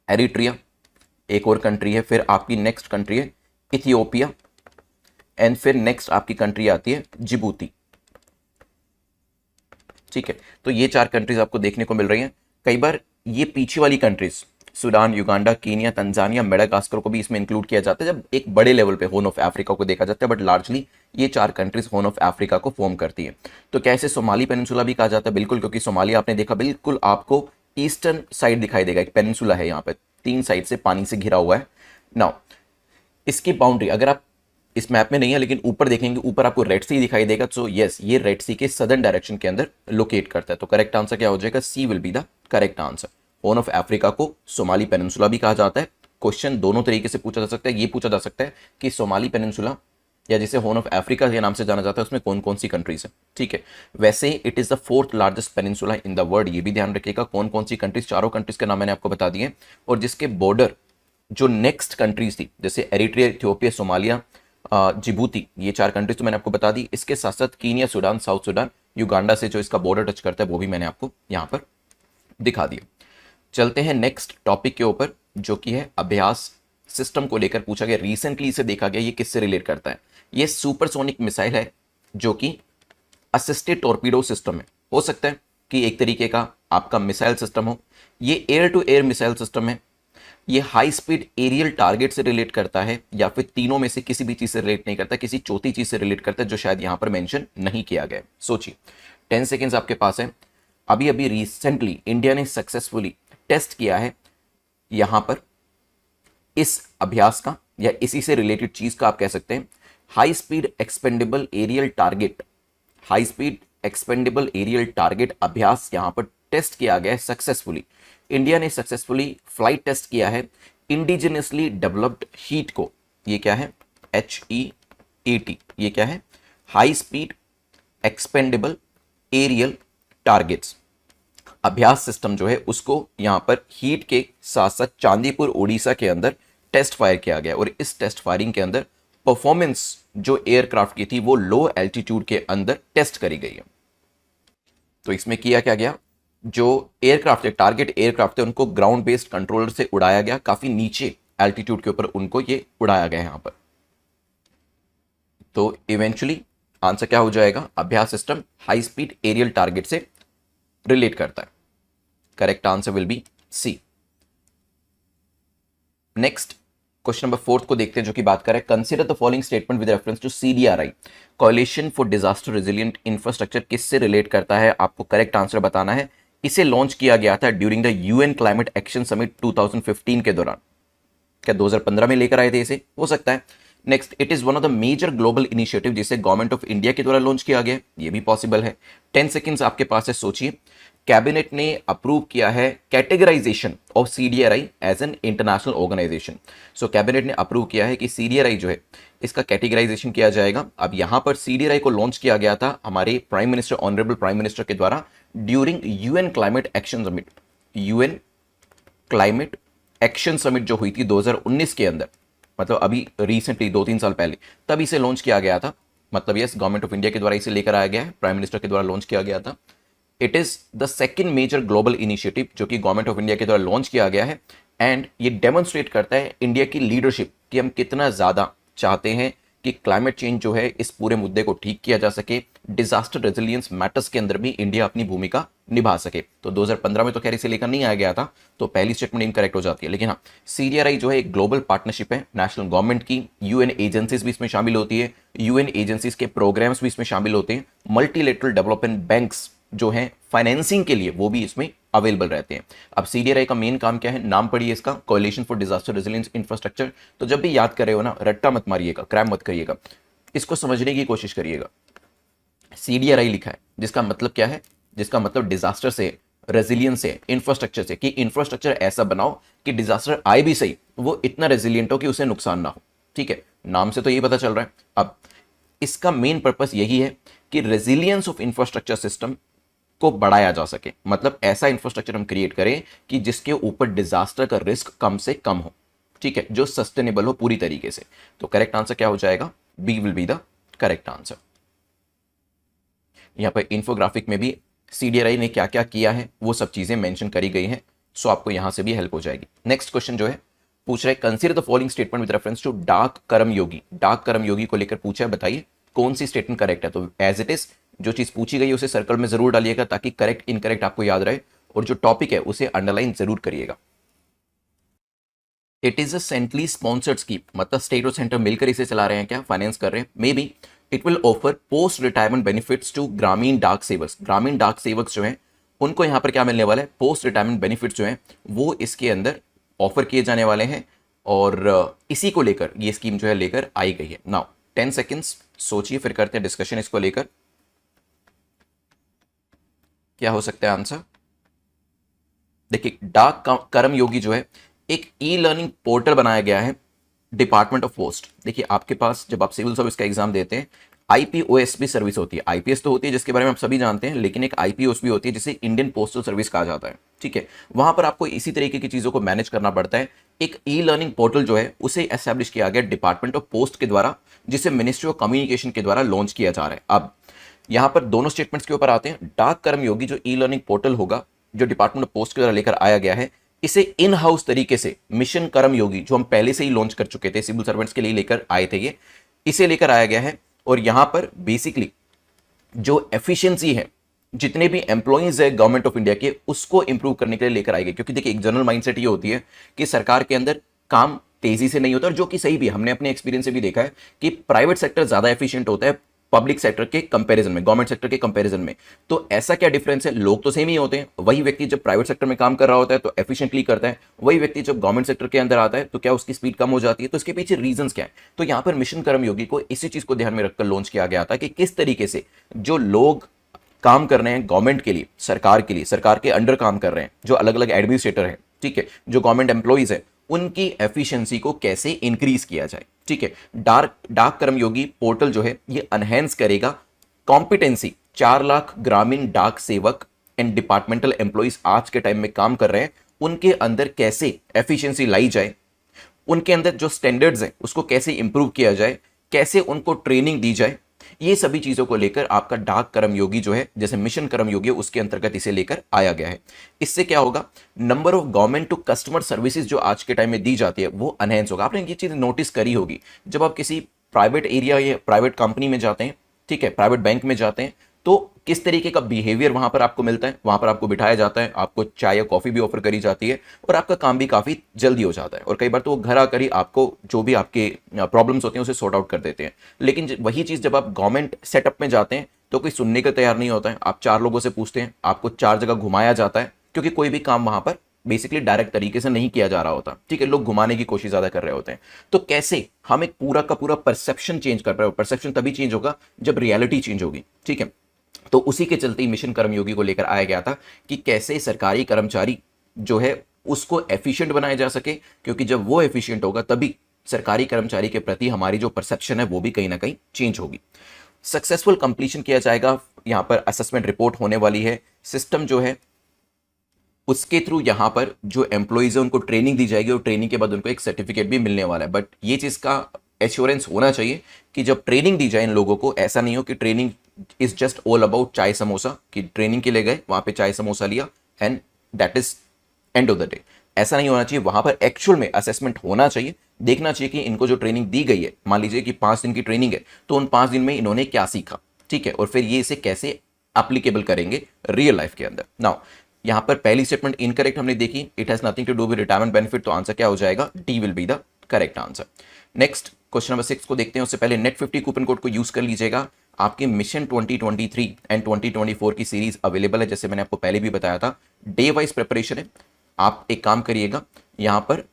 [SPEAKER 2] एरिट्रिया, एक और कंट्री है। फिर आपकी नेक्स्ट कंट्री है इथियोपिया, एंड फिर नेक्स्ट आपकी कंट्री आती है जिबूती। ठीक है, तो ये 4 कंट्रीज आपको देखने को मिल रही हैं। कई बार ये पीछे वाली countries Sudan, Uganda, Kenya, Tanzania, Madagascar को भी इसमें इंक्लूड किया जाता है जब एक बड़े लेवल पे हॉर्न ऑफ अफ्रीका को देखा जाता है, बट लार्जली ये 4 कंट्रीज हॉर्न ऑफ अफ्रीका को फॉर्म करती है। तो कैसे सोमाली पेनिनसुला भी कहा जाता है? बिल्कुल, क्योंकि सोमालिया आपने देखा बिल्कुल आपको ईस्टर्न साइड दिखाई देगा, एक पेनिनसुला है यहाँ पे, 3 साइड से पानी से घिरा हुआ है। नाउ इसकी बाउंड्री अगर आप इस मैप में नहीं है लेकिन ऊपर देखेंगे, ऊपर आपको रेड सी दिखाई देगा। तो यस, ये रेड सी के सदर्न डायरेक्शन के अंदर लोकेट करता है। तो करेक्ट आंसर क्या हो जाएगा? C will be the correct answer. Horn of Africa को सोमाली पेनिनसुला भी कहा जाता है। क्वेश्चन दोनों तरीके से पूछा जा सकता है। ये पूछा जा सकता है कि सोमाली पेनिनसुला या जिसे हॉर्न ऑफ अफ्रीका के नाम से जाना जाता है उसमें कौन कौन सी कंट्रीज है। ठीक है, वैसे it is the 4th largest peninsula in the world. ये भी ध्यान रखिएगा कौन कौन सी कंट्रीज, 4 कंट्रीज के नाम मैंने आपको बता दिए, और जिसके बॉर्डर जो नेक्स्ट कंट्रीज थी जैसे एरिट्रिया, इथियोपिया, सोमालिया, जिबूती, ये 4 कंट्रीज तो मैंने आपको बता दी। इसके साथ साथ Kenya, Sudan, south Sudan, Uganda से जो इसका बॉर्डर टच करता है वो भी मैंने आपको यहां पर दिखा दिया। चलते हैं नेक्स्ट टॉपिक के ऊपर, जो कि है अभ्यास सिस्टम को लेकर पूछा गया। रिसेंटली इसे देखा गया, ये किससे रिलेट करता है? ये सुपरसोनिक मिसाइल है जो कि असिस्टेड टॉर्पीडो सिस्टम है। हो सकता है कि एक तरीके का आपका मिसाइल सिस्टम हो। ये air to air missile system है। ये हाई स्पीड एरियल टारगेट से रिलेट करता है या फिर तीनों में से किसी भी चीज से रिलेट नहीं करता, किसी चौथी चीज से रिलेट करता है जो शायद यहां पर मेंशन नहीं किया गया। सोचिए 10 सेकेंड्स आपके पास है। अभी अभी रिसेंटली इंडिया ने सक्सेसफुली टेस्ट किया है यहां पर इस अभ्यास का या इसी से रिलेटेड चीज का आप कह सकते हैं high speed expendable aerial target. High speed expendable aerial target Abhyas यहां पर टेस्ट किया गया है सक्सेसफुली। इंडिया ने सक्सेसफुली फ्लाइट टेस्ट किया है इंडिजिनियसली डेवलप्ड हीट को। ये क्या है? HEAT। ये क्या है? High speed expendable aerial targets Abhyas system जो है उसको यहां पर हीट के साथ साथ चांदीपुर ओडिशा के अंदर टेस्ट फायर किया गया और इस टेस्ट फायरिंग के अंदर परफॉर्मेंस जो एयरक्राफ्ट की थी वो लो एल्टीट्यूड के अंदर टेस्ट करी गई है। तो इसमें किया क्या गया, जो एयरक्राफ्ट थे, टारगेट एयरक्राफ्ट थे, उनको ग्राउंड बेस्ड कंट्रोलर से उड़ाया गया, काफी नीचे एल्टीट्यूड के ऊपर उनको ये उड़ाया गया यहां पर। तो इवेंचुअली आंसर क्या हो जाएगा? Abhyas system high speed aerial target से रिलेट करता है। Correct answer will be C. Next question number 4 को देखते हैं जो कि बात कर रहा है consider the following statement with reference to CDRI coalition for disaster resilient infrastructure. किससे रिलेट करता है आपको करेक्ट आंसर बताना है। इसे लॉन्च किया गया था during the UN climate action summit 2015 के दौरान। क्या 2015 में लेकर आए थे इसे? हो सकता है। Next, it is one of the major global initiative जिसे गवर्नमेंट ऑफ इंडिया के द्वारा लॉन्च किया गया, ये भी पॉसिबल है। 10 सेकेंड्स आपके पास है, सोचिए। कैबिनेट ने अप्रूव किया है categorisation of CDRI as an international organisation. So cabinet ने अप्रूव किया है कि CDRI जो है इसका कैटेगराइजेशन किया जाएगा। अब यहां पर CDRI को लॉन्च किया गया था हमारे prime minister, honourable prime minister के द्वारा during UN climate action summit. UN climate action summit जो हुई थी 2019 के अंदर, मतलब अभी रिसेंटली 2-3 साल पहले, तब इसे लॉन्च किया गया था। मतलब यस, गवर्नमेंट ऑफ इंडिया के द्वारा इसे लेकर आया गया है, प्राइम मिनिस्टर के द्वारा लॉन्च किया गया था। It is the second major global initiative जो कि गवर्नमेंट ऑफ इंडिया के द्वारा लॉन्च किया गया है एंड ये डेमोन्स्ट्रेट करता है इंडिया की लीडरशिप कि हम कितना ज्यादा चाहते हैं कि क्लाइमेट चेंज जो है इस पूरे मुद्दे को ठीक किया जा सके, डिजास्टर रेजिलियंस मैटर्स के अंदर भी इंडिया अपनी भूमिका निभा सके। तो 2015 में तो खैर इसे लेकर नहीं आया गया था, तो पहली स्टेटमेंट इनकरेक्ट हो जाती है। लेकिन हाँ, CDRI जो है एक ग्लोबल पार्टनरशिप है नेशनल गवर्नमेंट की, UN एजेंसीज भी इसमें शामिल होती है, UN एजेंसीज के प्रोग्राम्स भी इसमें शामिल होते हैं, मल्टीलेटरल डेवलपमेंट बैंक्स जो हैं फाइनेंसिंग के लिए वो भी इसमें अवेलेबल रहते हैं। अब CDRI का मेन काम क्या है, नाम पढ़िए इसका, कोalition फॉर डिजास्टर रेजिलिएंस इंफ्रास्ट्रक्चर। तो जब भी याद कर रहे हो ना, रट्टा मत मारिएगा, क्रैम मत करिएगा, इसको समझने की कोशिश करिएगा। CDRI लिखा है जिसका मतलब क्या है? जिसका मतलब डिजास्टर से, रेजिलियंस से, इंफ्रास्ट्रक्चर से, कि इंफ्रास्ट्रक्चर ऐसा बनाओ कि डिजास्टर आए भी सही वो इतना रेजिलियंट हो कि उसे नुकसान ना हो। ठीक है, नाम से तो यही पता चल रहा है। अब इसका मेन पर्पस यही है कि रेजिलियंस ऑफ इंफ्रास्ट्रक्चर सिस्टम को बढ़ाया जा सके, मतलब ऐसा इंफ्रास्ट्रक्चर हम क्रिएट करें कि जिसके ऊपर डिजास्टर का रिस्क कम से कम हो। ठीक है, जो सस्टेनेबल हो पूरी तरीके से। तो करेक्ट आंसर क्या हो जाएगा? B will be the correct answer. यहां पर इंफोग्राफिक में भी CDRI ने क्या क्या किया है वो सब चीजें मेंशन करी गई हैं, सो आपको यहां से भी हेल्प हो जाएगी। नेक्स्ट क्वेश्चन जो है पूछ रहे consider the following statement with reference to Dak Karmayogi. Dark कर्म योगी को लेकर पूछा है, बताइए कौन सी स्टेटमेंट करेक्ट है। तो एज इट इज जो चीज पूछी गई है उसे सर्कल में जरूर डालिएगा ताकि करेक्ट इनकरेक्ट आपको याद रहे, और जो टॉपिक है उसे अंडरलाइन जरूर करिएगा। It is a centrally sponsored scheme, मतलब स्टेट और सेंटर मिलकर इसे चला रहे हैं, क्या फाइनेंस कर रहे हैं। Maybe it will offer post retirement benefits to Gramin Dak सेवर्स। ग्रामीण डाक सेवक्स जो हैं उनको यहां पर क्या मिलने वाला है? पोस्ट रिटायरमेंट बेनिफिट्स जो हैं वो इसके अंदर ऑफर किए जाने वाले हैं, और इसी को लेकर ये स्कीम जो है लेकर आई गई है। नाउ 10 सेकेंड्स सोचिए, फिर करते हैं डिस्कशन इसको लेकर। क्या हो सकता है आंसर? देखिए, डाक कर्म योगी जो है एक ई-लर्निंग पोर्टल बनाया गया है डिपार्टमेंट ऑफ पोस्ट। देखिए, आपके पास जब आप सिविल सर्विस का एग्जाम देते हैं IPOS भी सर्विस होती है। IPS तो होती है जिसके बारे में आप सभी जानते हैं, लेकिन एक IPOS भी होती है जिसे इंडियन पोस्टल सर्विस कहा जाता है। ठीक है, वहां पर आपको इसी तरीके की चीजों को मैनेज करना पड़ता है। एक ई-लर्निंग पोर्टल जो है उसे एस्टैब्लिश किया गया डिपार्टमेंट ऑफ पोस्ट के द्वारा, जिसे मिनिस्ट्री ऑफ कम्युनिकेशन के द्वारा लॉन्च किया जा रहा है। अब यहां पर दोनों स्टेटमेंट्स के ऊपर आते हैं। डाक कर्म योगी जो ई-लर्निंग पोर्टल होगा जो डिपार्टमेंट ऑफ पोस्ट के द्वारा लेकर आया गया है, इसे इन हाउस तरीके से मिशन कर्म योगी जो हम पहले से ही लॉन्च कर चुके थे, सिविल सर्वेंट्स के लिए लेकर आए थे, ये इसे लेकर आया गया है। और यहां पर बेसिकली जो एफिशिएंसी है जितने भी एम्प्लॉइज है गवर्नमेंट ऑफ इंडिया के, उसको इंप्रूव करने के लिए लेकर आई गई। क्योंकि देखिए, एक जनरल माइंडसेट ये होती है कि सरकार के अंदर काम तेजी से नहीं होता, और जो कि सही भी है। हमने अपने एक्सपीरियंस से भी देखा है कि प्राइवेट सेक्टर ज्यादा एफिशिएंट होता है पब्लिक सेक्टर के कंपैरिजन में, गवर्नमेंट सेक्टर के कंपैरिजन में। तो ऐसा क्या डिफरेंस है? लोग तो सेम ही होते हैं। वही व्यक्ति जब प्राइवेट सेक्टर में काम कर रहा होता है तो एफिशिएंटली करता है, वही व्यक्ति जब गवर्नमेंट सेक्टर के अंदर आता है तो क्या उसकी स्पीड कम हो जाती है? तो इसके पीछे रीजंस क्या है? तो यहां पर मिशन कर्मयोगी को इसी चीज को ध्यान में रखकर लॉन्च किया गया था कि किस तरीके से जो लोग काम कर रहे हैं गवर्नमेंट के लिए, सरकार के लिए, सरकार के अंडर काम कर रहे हैं, जो अलग अलग एडमिनिस्ट्रेटर हैं, ठीक है, जो गवर्नमेंट एम्प्लॉइज है, उनकी एफिशिएंसी को कैसे इंक्रीज किया जाए। ठीक है, डाक कर्मयोगी पोर्टल जो है ये अनहेंस करेगा कॉम्पिटेंसी 4 लाख ग्रामीण डाक सेवक एंड डिपार्टमेंटल एम्प्लॉइज आज के टाइम में काम कर रहे हैं, उनके अंदर कैसे एफिशिएंसी लाई जाए, उनके अंदर जो स्टैंडर्ड्स हैं उसको कैसे इंप्रूव किया जाए, कैसे उनको ट्रेनिंग दी जाए। ये सभी चीजों को लेकर आपका डाक कर्मयोगी जो है, जैसे मिशन कर्मयोगी, उसके अंतर्गत इसे लेकर आया गया है। इससे क्या होगा? Number of government to customer services जो आज के टाइम में दी जाती है वो अनहेंस होगा। आपने ये चीज नोटिस करी होगी, जब आप किसी प्राइवेट एरिया या प्राइवेट कंपनी में जाते हैं, ठीक है, प्राइवेट बैंक में जाते हैं, तो किस तरीके का बिहेवियर वहां पर आपको मिलता है। वहां पर आपको बिठाया जाता है, आपको चाय या कॉफी भी ऑफर करी जाती है, और आपका काम भी काफी जल्दी हो जाता है, और कई बार तो वो घर आकर ही आपको जो भी आपके प्रॉब्लम्स होते हैं उसे सॉर्ट आउट कर देते हैं। लेकिन वही चीज जब आप गवर्नमेंट सेटअप में जाते हैं तो कोई सुनने को तैयार नहीं होता है। आप 4 लोगों से पूछते हैं, आपको 4 जगह घुमाया जाता है, क्योंकि कोई भी काम वहां पर बेसिकली डायरेक्ट तरीके से नहीं किया जा रहा होता। ठीक है, लोग घुमाने की कोशिश ज्यादा कर रहे होते हैं। तो कैसे हम एक पूरा का पूरा परसेप्शन चेंज कर रहे हो? परसेप्शन तभी चेंज होगा जब रियलिटी चेंज होगी। ठीक है, तो उसी के चलते ही मिशन कर्मयोगी को लेकर आया गया था कि कैसे सरकारी कर्मचारी जो है उसको एफिशिएंट बनाया जा सके, क्योंकि जब वो एफिशिएंट होगा तभी सरकारी कर्मचारी के प्रति हमारी जो परसेप्शन है वो भी कहीं ना कहीं चेंज होगी। सक्सेसफुल कंप्लीशन किया जाएगा, यहां पर असेसमेंट रिपोर्ट होने वाली है। सिस्टम जो है उसके थ्रू यहां पर जो एम्प्लॉइज है उनको ट्रेनिंग दी जाएगी, और ट्रेनिंग के बाद उनको एक सर्टिफिकेट भी मिलने वाला है। बट ये चीज का एश्योरेंस होना चाहिए कि जब ट्रेनिंग दी जाए इन लोगों को, ऐसा नहीं हो कि training is just all about चाय समोसा, कि ट्रेनिंग के लिए गए, वहां पे चाय समोसा लिया and that is end of the day. ऐसा नहीं होना चाहिए। वहां पर एक्चुअल में असेसमेंट होना चाहिए, देखना चाहिए कि इनको जो ट्रेनिंग दी गई है, मान लीजिए कि 5 दिन की ट्रेनिंग है, तो उन 5 दिन में इन्होंने क्या सीखा, ठीक है, और फिर ये इसे कैसे एप्लीकेबल करेंगे रियल लाइफ के अंदर। नाउ यहां पर पहली स्टेटमेंट इनकरेक्ट हमने देखी, it has nothing to do with retirement benefit, तो आंसर क्या हो जाएगा? D will be the correct answer. Next question number 6 को देखते हैं। उससे पहले नेट 50 कूपन कोड को यूज कर लीजिएगा। आपके मिशन 2023 एंड 2024 की सीरीज अवेलेबल है, जैसे मैंने आपको पहले भी बताया था। डे वाइज प्रिपरेशन है। आप एक काम करिएगा, यहां पर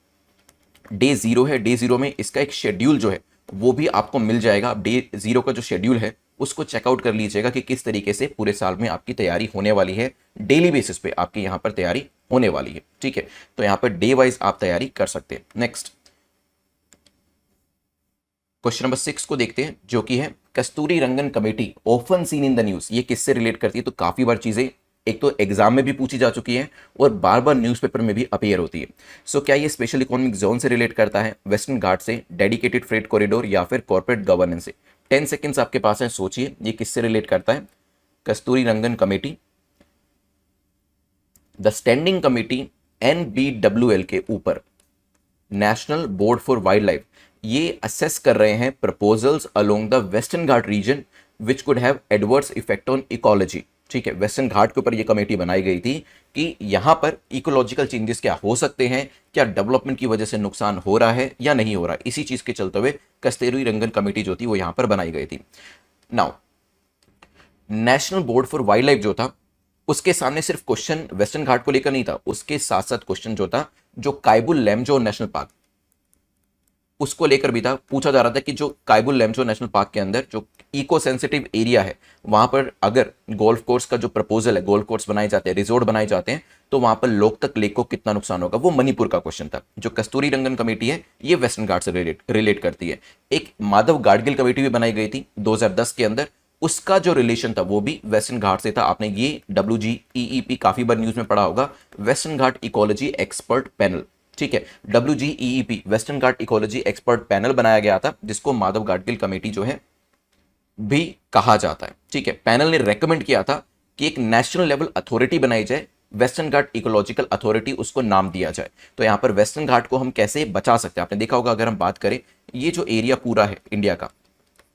[SPEAKER 2] डे 0 है, डे 0 में इसका एक शेड्यूल जो है वो भी आपको मिल जाएगा। डे 0 का जो शेड्यूल है उसको चेकआउट कर लीजिएगा कि किस तरीके से पूरे साल में आपकी तैयारी होने वाली है। डेली बेसिस पे आपकी यहां पर तैयारी होने वाली है, ठीक है, तो यहां पर डे वाइज आप तैयारी कर सकते हैं। नेक्स्ट क्वेश्चन नंबर 6 को देखते हैं, जो कि है Kasturi Rangan committee often seen in the news. ये किससे रिलेट करती है? तो काफी बार चीजें एक तो एग्जाम में भी पूछी जा चुकी है और बार बार न्यूज़पेपर में भी अपीयर होती है। सो क्या ये स्पेशल इकोनॉमिक जोन से रिलेट करता है, वेस्टर्न घाट से, डेडिकेटेड फ्रेट कॉरिडोर, या फिर कॉर्पोरेट गवर्नेंस से? 10 सेकेंड्स आपके पास है, सोचिए ये किससे रिलेट करता है। Kasturi Rangan committee the standing committee NBWL के ऊपर, national board for wildlife, ये असेस कर रहे हैं proposals along the Western Ghat region which could have adverse effect on ecology. ठीक है, वेस्टर्न घाट के ऊपर ये कमेटी बनाई गई थी कि यहां पर इकोलॉजिकल चेंजेस क्या हो सकते हैं, क्या डेवलपमेंट की वजह से नुकसान हो रहा है या नहीं हो रहा है। इसी चीज के चलते हुए कस्तूरी रंगन कमेटी जो थी वो यहां पर बनाई गई थी। Now national board for wild life जो था, उसके सामने सिर्फ क्वेश्चन वेस्टर्न घाट को लेकर नहीं था, उसके साथ साथ क्वेश्चन जो था जो कायबुल लैमजो नेशनल पार्क उसको लेकर भी था। पूछा जा रहा था कि जो कायबुल लैमजो नेशनल पार्क के अंदर जो इको सेंसिटिव एरिया है, वहां पर अगर गोल्फ कोर्स का जो प्रपोजल है, गोल्फ कोर्स बनाए जाते हैं, रिजोर्ट बनाए जाते हैं, तो वहां पर लोकतक लेक को कितना नुकसान होगा, वो मणिपुर का क्वेश्चन था। जो कस्तूरी रंगन कमेटी है ये वेस्टर्न घाट से रिलेट करती है। एक माधव गाडगिल कमेटी भी बनाई गई थी 2010 के अंदर, उसका जो रिलेशन था वो भी वेस्टर्न घाट से था। आपने ये WGEEP काफी बार न्यूज में पढ़ा होगा, वेस्टर्न घाट इकोलॉजी एक्सपर्ट पैनल। ठीक है, WGEEP वेस्टर्न घाट इकोलॉजी एक्सपर्ट पैनल बनाया गया था, जिसको माधव गाडगिल कमेटी जो है भी कहा जाता है। ठीक है, पैनल ने रेकमेंड किया था कि एक नेशनल लेवल अथॉरिटी बनाई जाए, वेस्टर्न घाट इकोलॉजिकल अथॉरिटी उसको नाम दिया जाए। तो यहां पर वेस्टर्न घाट को हम कैसे बचा सकते हैं, आपने देखा होगा, अगर हम बात करें ये जो एरिया पूरा है इंडिया का,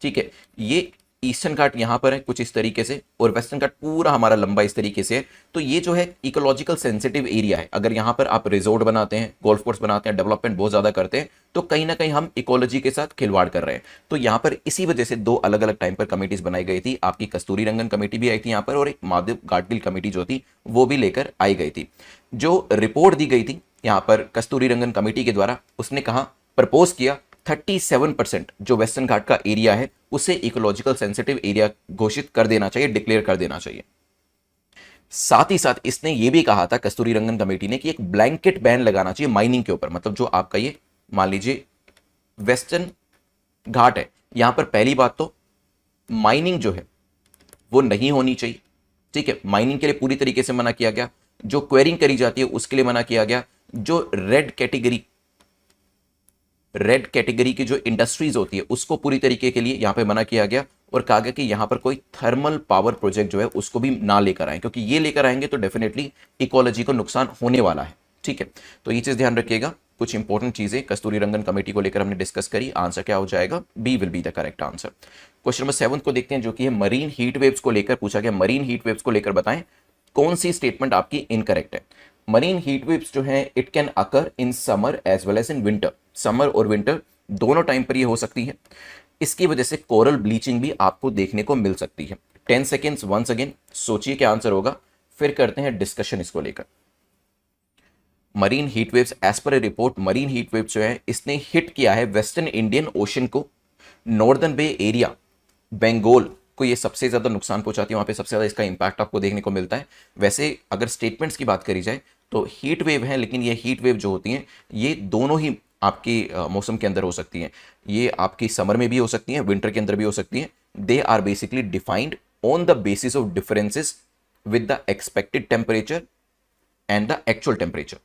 [SPEAKER 2] ठीक है, ये ईस्टर्न घाट यहाँ पर है कुछ इस तरीके से, और वेस्टर्न घाट पूरा हमारा लंबा इस तरीके से है। तो ये जो है इकोलॉजिकल सेंसिटिव एरिया है। अगर यहाँ पर आप रिजोर्ट बनाते हैं, गोल्फ कोर्स बनाते हैं, डेवलपमेंट बहुत ज़्यादा करते हैं, तो कहीं ना कहीं हम इकोलॉजी के साथ खिलवाड़ कर रहे हैं। तो यहाँ पर इसी वजह से दो अलग अलग टाइम पर कमेटीज बनाई गई थी। आपकी कस्तूरी रंगन कमेटी भी आई थी यहाँ पर, और एक माधव गाडगिल कमेटी जो थी वो भी लेकर आई गई थी। जो रिपोर्ट दी गई थी यहाँ पर कस्तूरी रंगन कमेटी के द्वारा, उसने कहा, प्रपोज किया 37% जो वेस्टर्न घाट का एरिया है उसे इकोलॉजिकल सेंसिटिव एरिया घोषित कर देना चाहिए, डिक्लेयर कर देना चाहिए। साथ ही साथ इसने यह भी कहा था कस्तूरी रंगन कमेटी ने कि एक ब्लैंकेट बैन लगाना चाहिए माइनिंग के ऊपर। मतलब जो आपका ये मान लीजिए वेस्टर्न घाट है, यहां पर पहली बात तो माइनिंग जो है वो नहीं होनी चाहिए, ठीक है। माइनिंग के लिए पूरी तरीके से मना किया गया। जो क्वेरिंग करी जाती है उसके लिए मना किया गया। जो रेड कैटेगरी की जो इंडस्ट्रीज होती है उसको पूरी तरीके के लिए यहां पे मना किया गया, और कहा गया कि यहां पर कोई थर्मल पावर प्रोजेक्ट जो है उसको भी ना लेकर आए, क्योंकि ये लेकर आएंगे तो डेफिनेटली इकोलॉजी को नुकसान होने वाला है, ठीक है। तो ये चीज ध्यान रखिएगा। कुछ इंपॉर्टेंट चीजें कस्तूरी रंगन कमेटी को लेकर हमने डिस्कस करी। आंसर क्या हो जाएगा? B will be the correct answer. Question number 7 को देखते हैं, जो कि है मरीन हीट वेव्स को लेकर पूछा गया। मरीन हीट वेव्स को लेकर बताएं कौन सी स्टेटमेंट आपकी इनकरेक्ट है। मरीन हीट वेव्स जो है it can occur in summer as well as in winter. Summer और विंटर दोनों टाइम पर ये हो सकती है। इसकी वजह से कोरल ब्लीचिंग भी आपको देखने को मिल सकती है। 10 सेकेंड्स वंस अगेन सोचिए क्या आंसर होगा, फिर करते हैं डिस्कशन इसको लेकर। Marine heat waves as per ए रिपोर्ट, मरीन हीट वेव्स जो है इसने हिट किया है वेस्टर्न इंडियन ओशन को, नॉर्दर्न बे एरिया, बंगाल को ये सबसे ज्यादा नुकसान पहुंचाती है। वहां पे सबसे ज्यादा इसका इंपैक्ट आपको देखने को मिलता है। वैसे अगर स्टेटमेंट्स की बात करी जाए तो हीट वेव है, लेकिन ये हीट वेव जो होती हैं ये दोनों ही आपकी मौसम के अंदर हो सकती हैं। ये आपकी समर में भी हो सकती हैं, विंटर के अंदर भी हो सकती हैं। They are basically defined on the basis of differences with the expected temperature and the actual temperature.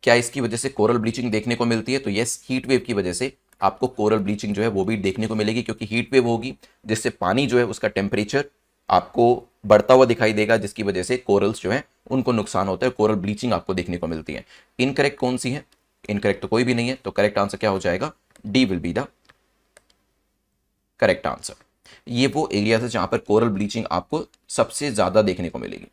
[SPEAKER 2] क्या इसकी वजह से कोरल ब्लीचिंग देखने को मिलती है? तो यस, हीट वेव की वजह से आपको कोरल ब्लीचिंग जो है वो भी देखने को मिलेगी, क्योंकि हीट वेव होगी जिससे पानी जो है उसका टेम्परेचर आपको बढ़ता हुआ दिखाई देगा, जिसकी वजह से कोरल्स जो है उनको नुकसान होता है, कोरल ब्लीचिंग आपको देखने को मिलती है। इनकरेक्ट कौन सी है? इनकरेक्ट तो कोई भी नहीं है, तो करेक्ट आंसर क्या हो जाएगा? D will be the correct answer. ये वो एरिया है जहां पर कोरल ब्लीचिंग आपको सबसे ज्यादा देखने को मिलेगी,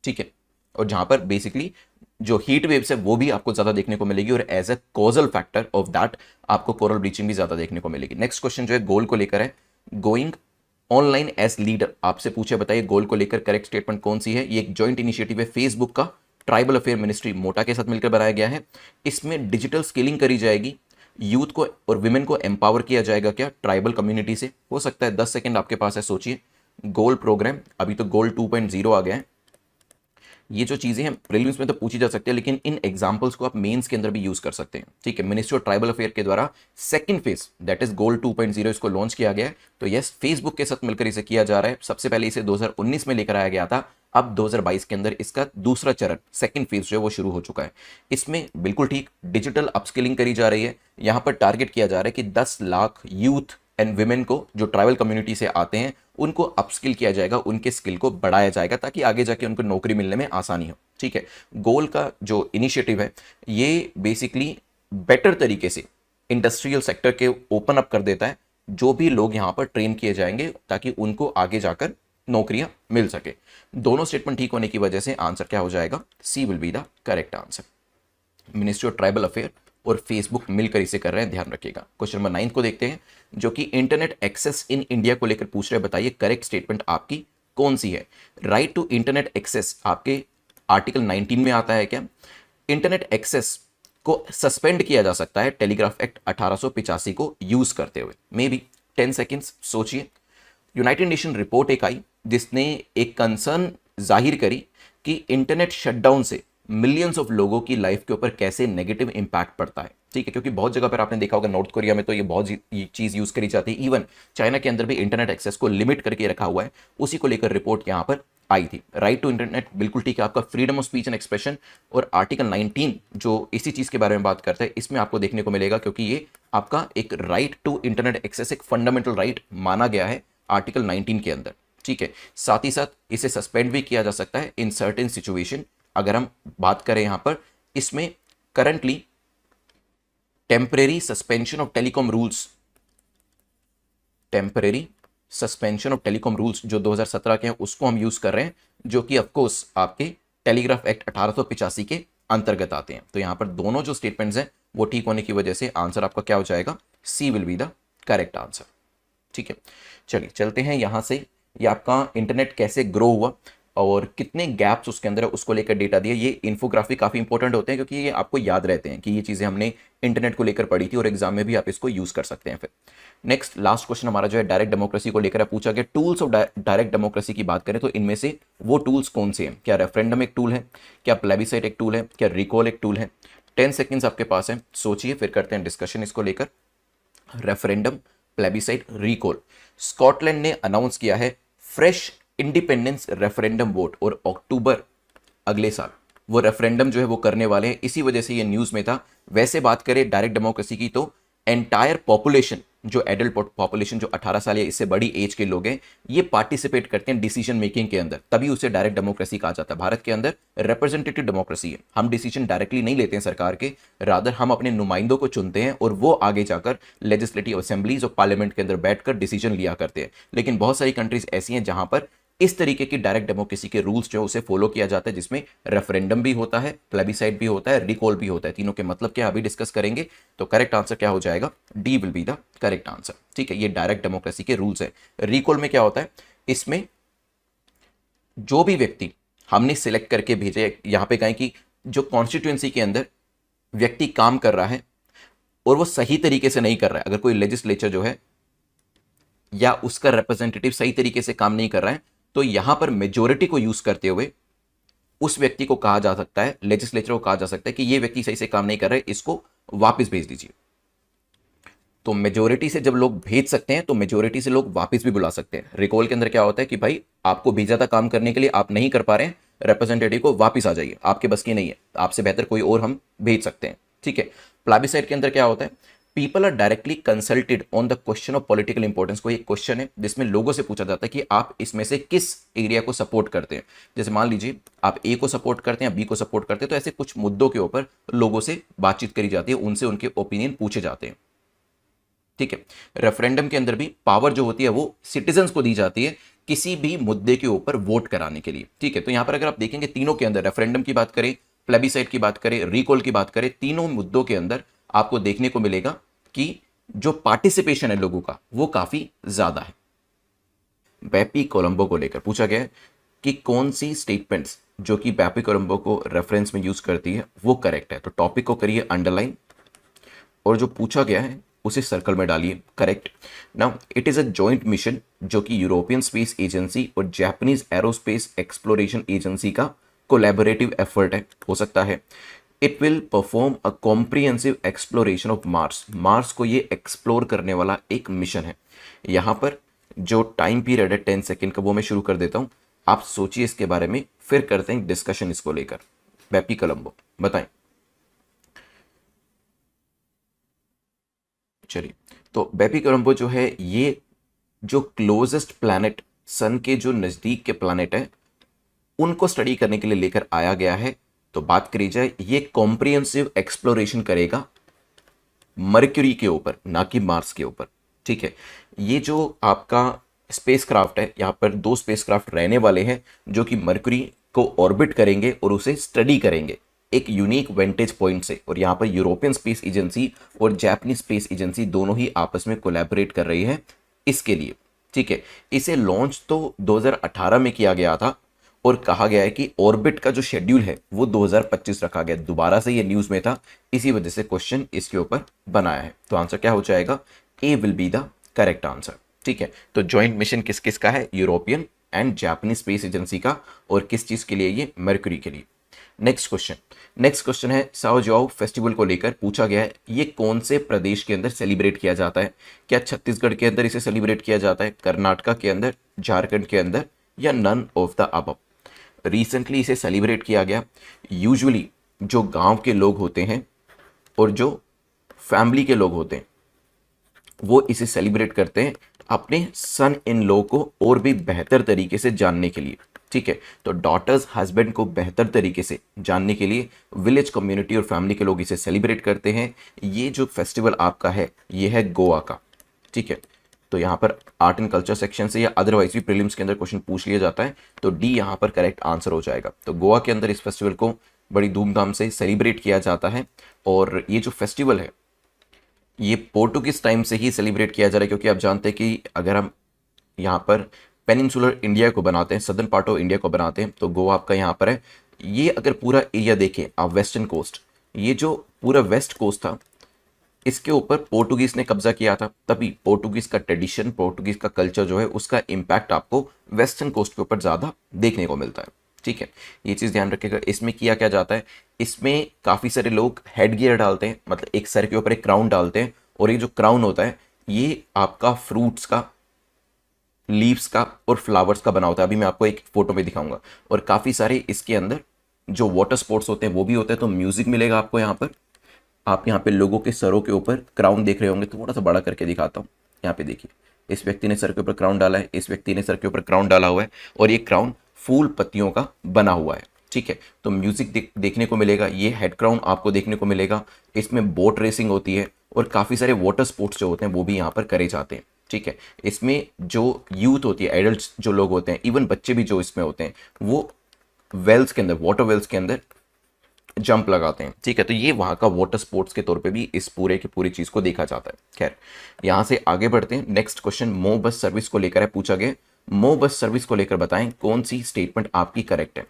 [SPEAKER 2] ठीक है, और जहां पर बेसिकली जो हीट वेव्स है वो भी आपको ज्यादा देखने को मिलेगी, और as a causal factor of that आपको कोरल ब्लीचिंग भी ज्यादा देखने को मिलेगी। नेक्स्ट क्वेश्चन जो है गोल को लेकर है, गोइंग ऑनलाइन एज लीडर आपसे पूछे, बताइए गोल को लेकर करेक्ट स्टेटमेंट कौन सी है। ये एक जॉइंट इनिशिएटिव है फेसबुक का, ट्राइबल अफेयर मिनिस्ट्री मोटा के साथ मिलकर बनाया गया है। इसमें डिजिटल स्किलिंग करी जाएगी, यूथ को और विमेन को एम्पावर किया जाएगा। क्या? ट्राइबल कम्युनिटी से। हो सकता है 10 सेकेंड आपके पास है, सोचिए। गोल प्रोग्राम, अभी तो गोल 2.0 आ गया है। ये जो चीजें हैं प्रीलिम्स में तो पूछी जा सकती है, लेकिन इन एग्जांपल्स को आप मेंस के अंदर भी यूज कर सकते हैं, ठीक है। मिनिस्ट्री ऑफ ट्राइबल अफेयर के द्वारा सेकंड फेज दैट इज गोल 2.0 इसको लॉन्च किया गया है। तो यस, फेसबुक के साथ मिलकर इसे किया जा रहा है। सबसे पहले इसे 2019 में लेकर आया गया था, अब 2022 के अंदर इसका दूसरा चरण सेकंड फेज जो है वो शुरू हो चुका है। इसमें बिल्कुल ठीक डिजिटल अपस्किलिंग करी जा रही है। यहां पर टारगेट किया जा रहा है कि 10 लाख यूथ एंड विमेन को जो ट्राइबल कम्युनिटी से आते हैं उनको अपस्किल किया जाएगा, उनके स्किल को बढ़ाया जाएगा, ताकि आगे जाके उनको नौकरी मिलने में आसानी हो, ठीक है। गोल का जो इनिशिएटिव है ये बेसिकली बेटर तरीके से इंडस्ट्रियल सेक्टर के ओपन अप कर देता है, जो भी लोग यहाँ पर ट्रेन किए जाएंगे ताकि उनको आगे जाकर नौकरियां मिल सके। दोनों स्टेटमेंट ठीक होने की वजह से आंसर क्या हो जाएगा? C will be the correct answer. Ministry of tribal affair और फेसबुक मिलकर इसे कर रहे हैं, ध्यान रखिएगा। क्वेश्चन नंबर 9 को देखते हैं, जो कि इंटरनेट एक्सेस इन इंडिया को लेकर पूछ रहे हैं। बताइए करेक्ट स्टेटमेंट आपकी कौन सी है। राइट टू इंटरनेट एक्सेस आपके आर्टिकल 19 में आता है क्या? इंटरनेट एक्सेस को सस्पेंड किया जा सकता है टेलीग्राफ एक्ट 1885 को यूज करते हुए। मे बी 10 सेकेंड्स सोचिए। यूनाइटेड नेशन रिपोर्ट एक आई जिसने एक कंसर्न जाहिर करी कि इंटरनेट शटडाउन से मिलियंस ऑफ लोगों की लाइफ के ऊपर कैसे नेगेटिव इंपैक्ट पड़ता है, ठीक है। क्योंकि बहुत जगह पर आपने देखा होगा, नॉर्थ कोरिया में तो ये बहुत चीज यूज करी जाती है, इवन चाइना के अंदर भी इंटरनेट एक्सेस को लिमिट करके रखा हुआ है। उसी को लेकर रिपोर्ट यहां पर आई थी। राइट टू इंटरनेट बिल्कुल ठीक है आपका, freedom of speech and expression, और आर्टिकल 19 जो इसी चीज के बारे में बात करता है इसमें आपको देखने को मिलेगा, क्योंकि ये आपका एक राइट टू इंटरनेट एक्सेस एक फंडामेंटल राइट माना गया है आर्टिकल 19 के अंदर, ठीक है। साथ ही साथ इसे सस्पेंड भी किया जा सकता है इन सर्टेन सिचुएशन। अगर हम बात करें यहां पर, इसमें currently temporary suspension of telecom rules, temporary suspension of telecom rules जो 2017 के हैं उसको हम यूज कर रहे हैं, जो कि ऑफकोर्स आपके टेलीग्राफ एक्ट 1885 के अंतर्गत आते हैं। तो यहां पर दोनों जो स्टेटमेंट्स हैं वो ठीक होने की वजह से आंसर आपका क्या हो जाएगा, C will be the correct answer. ठीक है, चलिए चलते हैं यहां से। ये आपका इंटरनेट कैसे ग्रो हुआ और कितने गैप्स उसके अंदर है उसको लेकर डेटा दिया। ये इन्फोग्राफी काफ़ी इंपॉर्टेंट होते हैं क्योंकि ये आपको याद रहते हैं कि ये चीज़ें हमने इंटरनेट को लेकर पढ़ी थी और एग्जाम में भी आप इसको यूज़ कर सकते हैं। फिर नेक्स्ट लास्ट क्वेश्चन हमारा जो है डायरेक्ट डेमोक्रेसी को लेकर पूछा गया। टूल्स ऑफ डायरेक्ट डेमोक्रेसी की बात करें तो इनमें से वो टूल्स कौन से हैं? क्या रेफरेंडम एक टूल है, क्या प्लेबिसाइट एक टूल है, क्या रिकॉल एक टूल है? 10 सेकेंड्स आपके पास है, सोचिए, फिर करते हैं डिस्कशन इसको लेकर। Referendum, plebiscite, recall. स्कॉटलैंड ने अनाउंस किया है फ्रेश इंडिपेंडेंस रेफरेंडम वोट, और अक्टूबर अगले साल वो रेफरेंडम जो है वो करने वाले हैं। इसी वजह से ये न्यूज़ में था। वैसे बात करें डायरेक्ट डेमोक्रेसी की तो एंटायर पॉपुलेशन, जो एडल्ट पॉपुलेशन जो 18 साल या इससे बड़ी एज के लोग हैं, ये पार्टिसिपेट करते हैं डिसीजन मेकिंग के अंदर, तभी उसे डायरेक्ट डेमोक्रेसी कहा जाता है। भारत के अंदर रिप्रेजेंटेटिव डेमोक्रेसी है, हम डिसीजन डायरेक्टली नहीं लेते हैं सरकार के, रादर हम अपने नुमाइंदों को चुनते हैं और वो आगे जाकर लेजिस्लेटिव असेंबलीज और पार्लियामेंट के अंदर बैठकर डिसीजन लिया करते हैं। लेकिन बहुत सारी कंट्रीज ऐसी हैं जहां पर इस तरीके की डायरेक्ट डेमोक्रेसी के रूल्स जो उसे फॉलो किया जाता है, जिसमें रेफरेंडम भी होता है, प्लेबिसाइट भी होता है, रिकॉल भी होता है। तीनों के मतलब क्या अभी डिस्कस करेंगे। तो करेक्ट आंसर क्या हो जाएगा, D will be the correct answer. ठीक है, ये डायरेक्ट डेमोक्रेसी के रूल्स है। रिकॉल में क्या होता है, इसमें जो भी व्यक्ति हमने सिलेक्ट करके भेजे, यहां पे कहें कि जो कॉन्स्टिट्यूएंसी के अंदर व्यक्ति काम कर रहा है और वो सही तरीके से नहीं कर रहा है, अगर कोई लेजिस्लेचर जो है या उसका रिप्रेजेंटेटिव सही तरीके से काम नहीं कर रहा है, तो यहां पर मेजोरिटी को यूज करते हुए उस व्यक्ति को कहा जा सकता है, लेजिस्लेचर को कहा जा सकता है कि ये व्यक्ति सही से काम नहीं कर रहा है, इसको वापस भेज दीजिए। तो मेजोरिटी से जब लोग भेज सकते हैं तो मेजोरिटी से लोग वापस भी बुला सकते हैं। रिकॉल के अंदर क्या होता है कि भाई आपको भेजा था काम करने के लिए, आप नहीं कर पा रहे हैं, रिप्रेजेंटेटिव को वापस आ जाइए, आपके बस की नहीं है, आपसे बेहतर कोई और हम भेज सकते हैं। ठीक है। प्लेबिसाइट के अंदर क्या होता है, people are directly consulted on the question of political importance. कोई एक क्वेश्चन है जिसमें लोगों से पूछा जाता है कि आप इसमें से किस एरिया को सपोर्ट करते हैं। जैसे मान लीजिए आप ए को सपोर्ट करते हैं, बी को सपोर्ट करते हैं, तो ऐसे कुछ मुद्दों के ऊपर लोगों से बातचीत करी जाती है, उनसे उनके ओपिनियन पूछे जाते हैं। ठीक है। रेफरेंडम के अंदर भी पावर जो होती है वो सिटीजन्स को दी जाती है किसी भी मुद्दे के ऊपर वोट कराने के लिए। ठीक है। तो यहां पर अगर आप देखेंगे तीनों के अंदर, रेफरेंडम की बात करें, प्लेबिसाइट की बात करें, रिकॉल की बात करें, तीनों मुद्दों के अंदर आपको देखने को मिलेगा कि जो पार्टिसिपेशन है लोगों का वो काफी ज्यादा है। बेपी कोलंबो को लेकर पूछा गया है कि कौन सी स्टेटमेंट्स जो कि बेपी कोलंबो को रेफरेंस में यूज करती है वो करेक्ट है। तो टॉपिक को करिए अंडरलाइन और जो पूछा गया है उसे सर्कल में डालिए correct. Now it is a joint mission जो कि यूरोपियन स्पेस एजेंसी और जापानीज एरोस्पेस एक्सप्लोरेशन एजेंसी का कोलैबोरेटिव एफर्ट है, हो सकता है। It will perform a comprehensive exploration of Mars. Mars को ये एक्सप्लोर करने वाला एक मिशन है। यहां पर जो टाइम पीरियड है 10 सेकेंड का वो मैं शुरू कर देता हूं, आप सोचिए इसके बारे में, फिर करते हैं डिस्कशन इसको लेकर। बेपी कोलंबो बताएं। चलिए, तो बेपी कोलंबो जो है ये जो क्लोजेस्ट प्लैनेट, सन के जो नजदीक के प्लैनेट है उनको स्टडी करने के लिए लेकर आया गया है। तो बात करी जाए, ये कॉम्प्रिहेंसिव एक्सप्लोरेशन करेगा मर्क्यूरी के ऊपर, ना कि मार्स के ऊपर। ठीक है। ये जो आपका स्पेसक्राफ्ट है, यहां पर 2 स्पेसक्राफ्ट रहने वाले हैं जो कि मर्क्यूरी को ऑर्बिट करेंगे और उसे स्टडी करेंगे एक यूनिक वेंटेज पॉइंट से। और यहां पर यूरोपियन स्पेस एजेंसी और जापानीज स्पेस एजेंसी दोनों ही आपस में कोलैबोरेट कर रही है इसके लिए। ठीक है। इसे लॉन्च तो 2018 में किया गया था और कहा गया है कि ऑर्बिट का जो शेड्यूल है वो 2025 रखा गया। दोबारा से ये न्यूज में था, इसी वजह से क्वेश्चन इसके ऊपर बनाया है। तो आंसर क्या हो जाएगा, A will be the correct answer. ठीक है। तो ज्वाइंट मिशन किस किस का है, European and Japanese space agency का, और किस चीज के लिए, ये मर्क्यूरी के लिए। नेक्स्ट क्वेश्चन है साओ जोआओ फेस्टिवल को लेकर पूछा गया है, ये कौन से प्रदेश के अंदर सेलिब्रेट किया जाता है। क्या छत्तीसगढ़ के अंदर इसे सेलिब्रेट किया जाता है, कर्नाटका के अंदर, झारखंड के अंदर, या none of the above. Recently इसे सेलिब्रेट किया गया। यूजुअली जो गांव के लोग होते हैं और जो फैमिली के लोग होते हैं वो इसे सेलिब्रेट करते हैं अपने सन इन लॉ को और भी बेहतर तरीके से जानने के लिए। ठीक है। तो डॉटर्स हस्बैंड को बेहतर तरीके से जानने के लिए विलेज कम्युनिटी और फैमिली के लोग इसे सेलिब्रेट करते हैं। ये जो फेस्टिवल आपका है ये है गोवा का। ठीक है। तो यहाँ पर आर्ट एंड कल्चर सेक्शन से या अदरवाइज भी प्रीलिम्स के अंदर क्वेश्चन पूछ लिया जाता है, तो डी यहाँ पर करेक्ट आंसर हो जाएगा। तो गोवा के अंदर इस फेस्टिवल को बड़ी धूमधाम से सेलिब्रेट किया जाता है, और ये जो फेस्टिवल है ये पोर्टुगीज टाइम से ही सेलिब्रेट किया जा रहा है, क्योंकि आप जानते हैं कि अगर हम यहाँ पर पेनिनसुलर इंडिया को बनाते हैं, सदर्न पार्ट ऑफ इंडिया को बनाते हैं, तो गोवा आपका यहाँ पर है। ये अगर पूरा एरिया देखें आप, वेस्टर्न कोस्ट, ये जो पूरा वेस्ट कोस्ट था इसके ऊपर पोर्टुगीज ने कब्जा किया था, तभी पोर्टुगीज का ट्रेडिशन, पोर्टुगीज का कल्चर जो है उसका इम्पैक्ट आपको वेस्टर्न कोस्ट के ऊपर ज़्यादा देखने को मिलता है। ठीक है, ये चीज़ ध्यान रखिएगा। इसमें किया क्या जाता है, इसमें काफ़ी सारे लोग हेड गियर डालते हैं, मतलब एक सर के ऊपर एक क्राउन डालते हैं, और ये जो क्राउन होता है ये आपका फ्रूट्स का, लीव्स का और फ्लावर्स का बना होता है। अभी मैं आपको एक फोटो में दिखाऊंगा। और काफ़ी सारे इसके अंदर जो वाटर स्पोर्ट्स होते हैं वो भी होते हैं, तो म्यूजिक मिलेगा आपको यहाँ पर। आप यहाँ पे लोगों के सरों के ऊपर क्राउन देख रहे होंगे, थोड़ा सा बड़ा करके दिखाता हूँ। यहाँ पे देखिए, इस व्यक्ति ने सर के ऊपर क्राउन डाला है, इस व्यक्ति ने सर के ऊपर क्राउन डाला हुआ है, और ये क्राउन फूल पत्तियों का बना हुआ है। ठीक है, तो म्यूजिक देखने को मिलेगा, ये हेड क्राउन आपको देखने को मिलेगा। इसमें बोट रेसिंग होती है, और काफ़ी सारे वाटर स्पोर्ट्स जो होते हैं वो भी यहाँ पर करे जाते हैं। ठीक है, इसमें जो यूथ होती है, एडल्ट जो लोग होते हैं, इवन बच्चे भी जो इसमें होते हैं, वो वेल्स के अंदर, वाटर वेल्स के अंदर जंप लगाते हैं। ठीक है, तो ये वहाँ का वाटर स्पोर्ट्स के तौर पे भी इस पूरे की पूरी चीज़ को देखा जाता है। खैर, यहाँ से आगे बढ़ते हैं। नेक्स्ट क्वेश्चन मो बस सर्विस को लेकर है, पूछा गया मो बस सर्विस को लेकर बताएं कौन सी स्टेटमेंट आपकी करेक्ट है।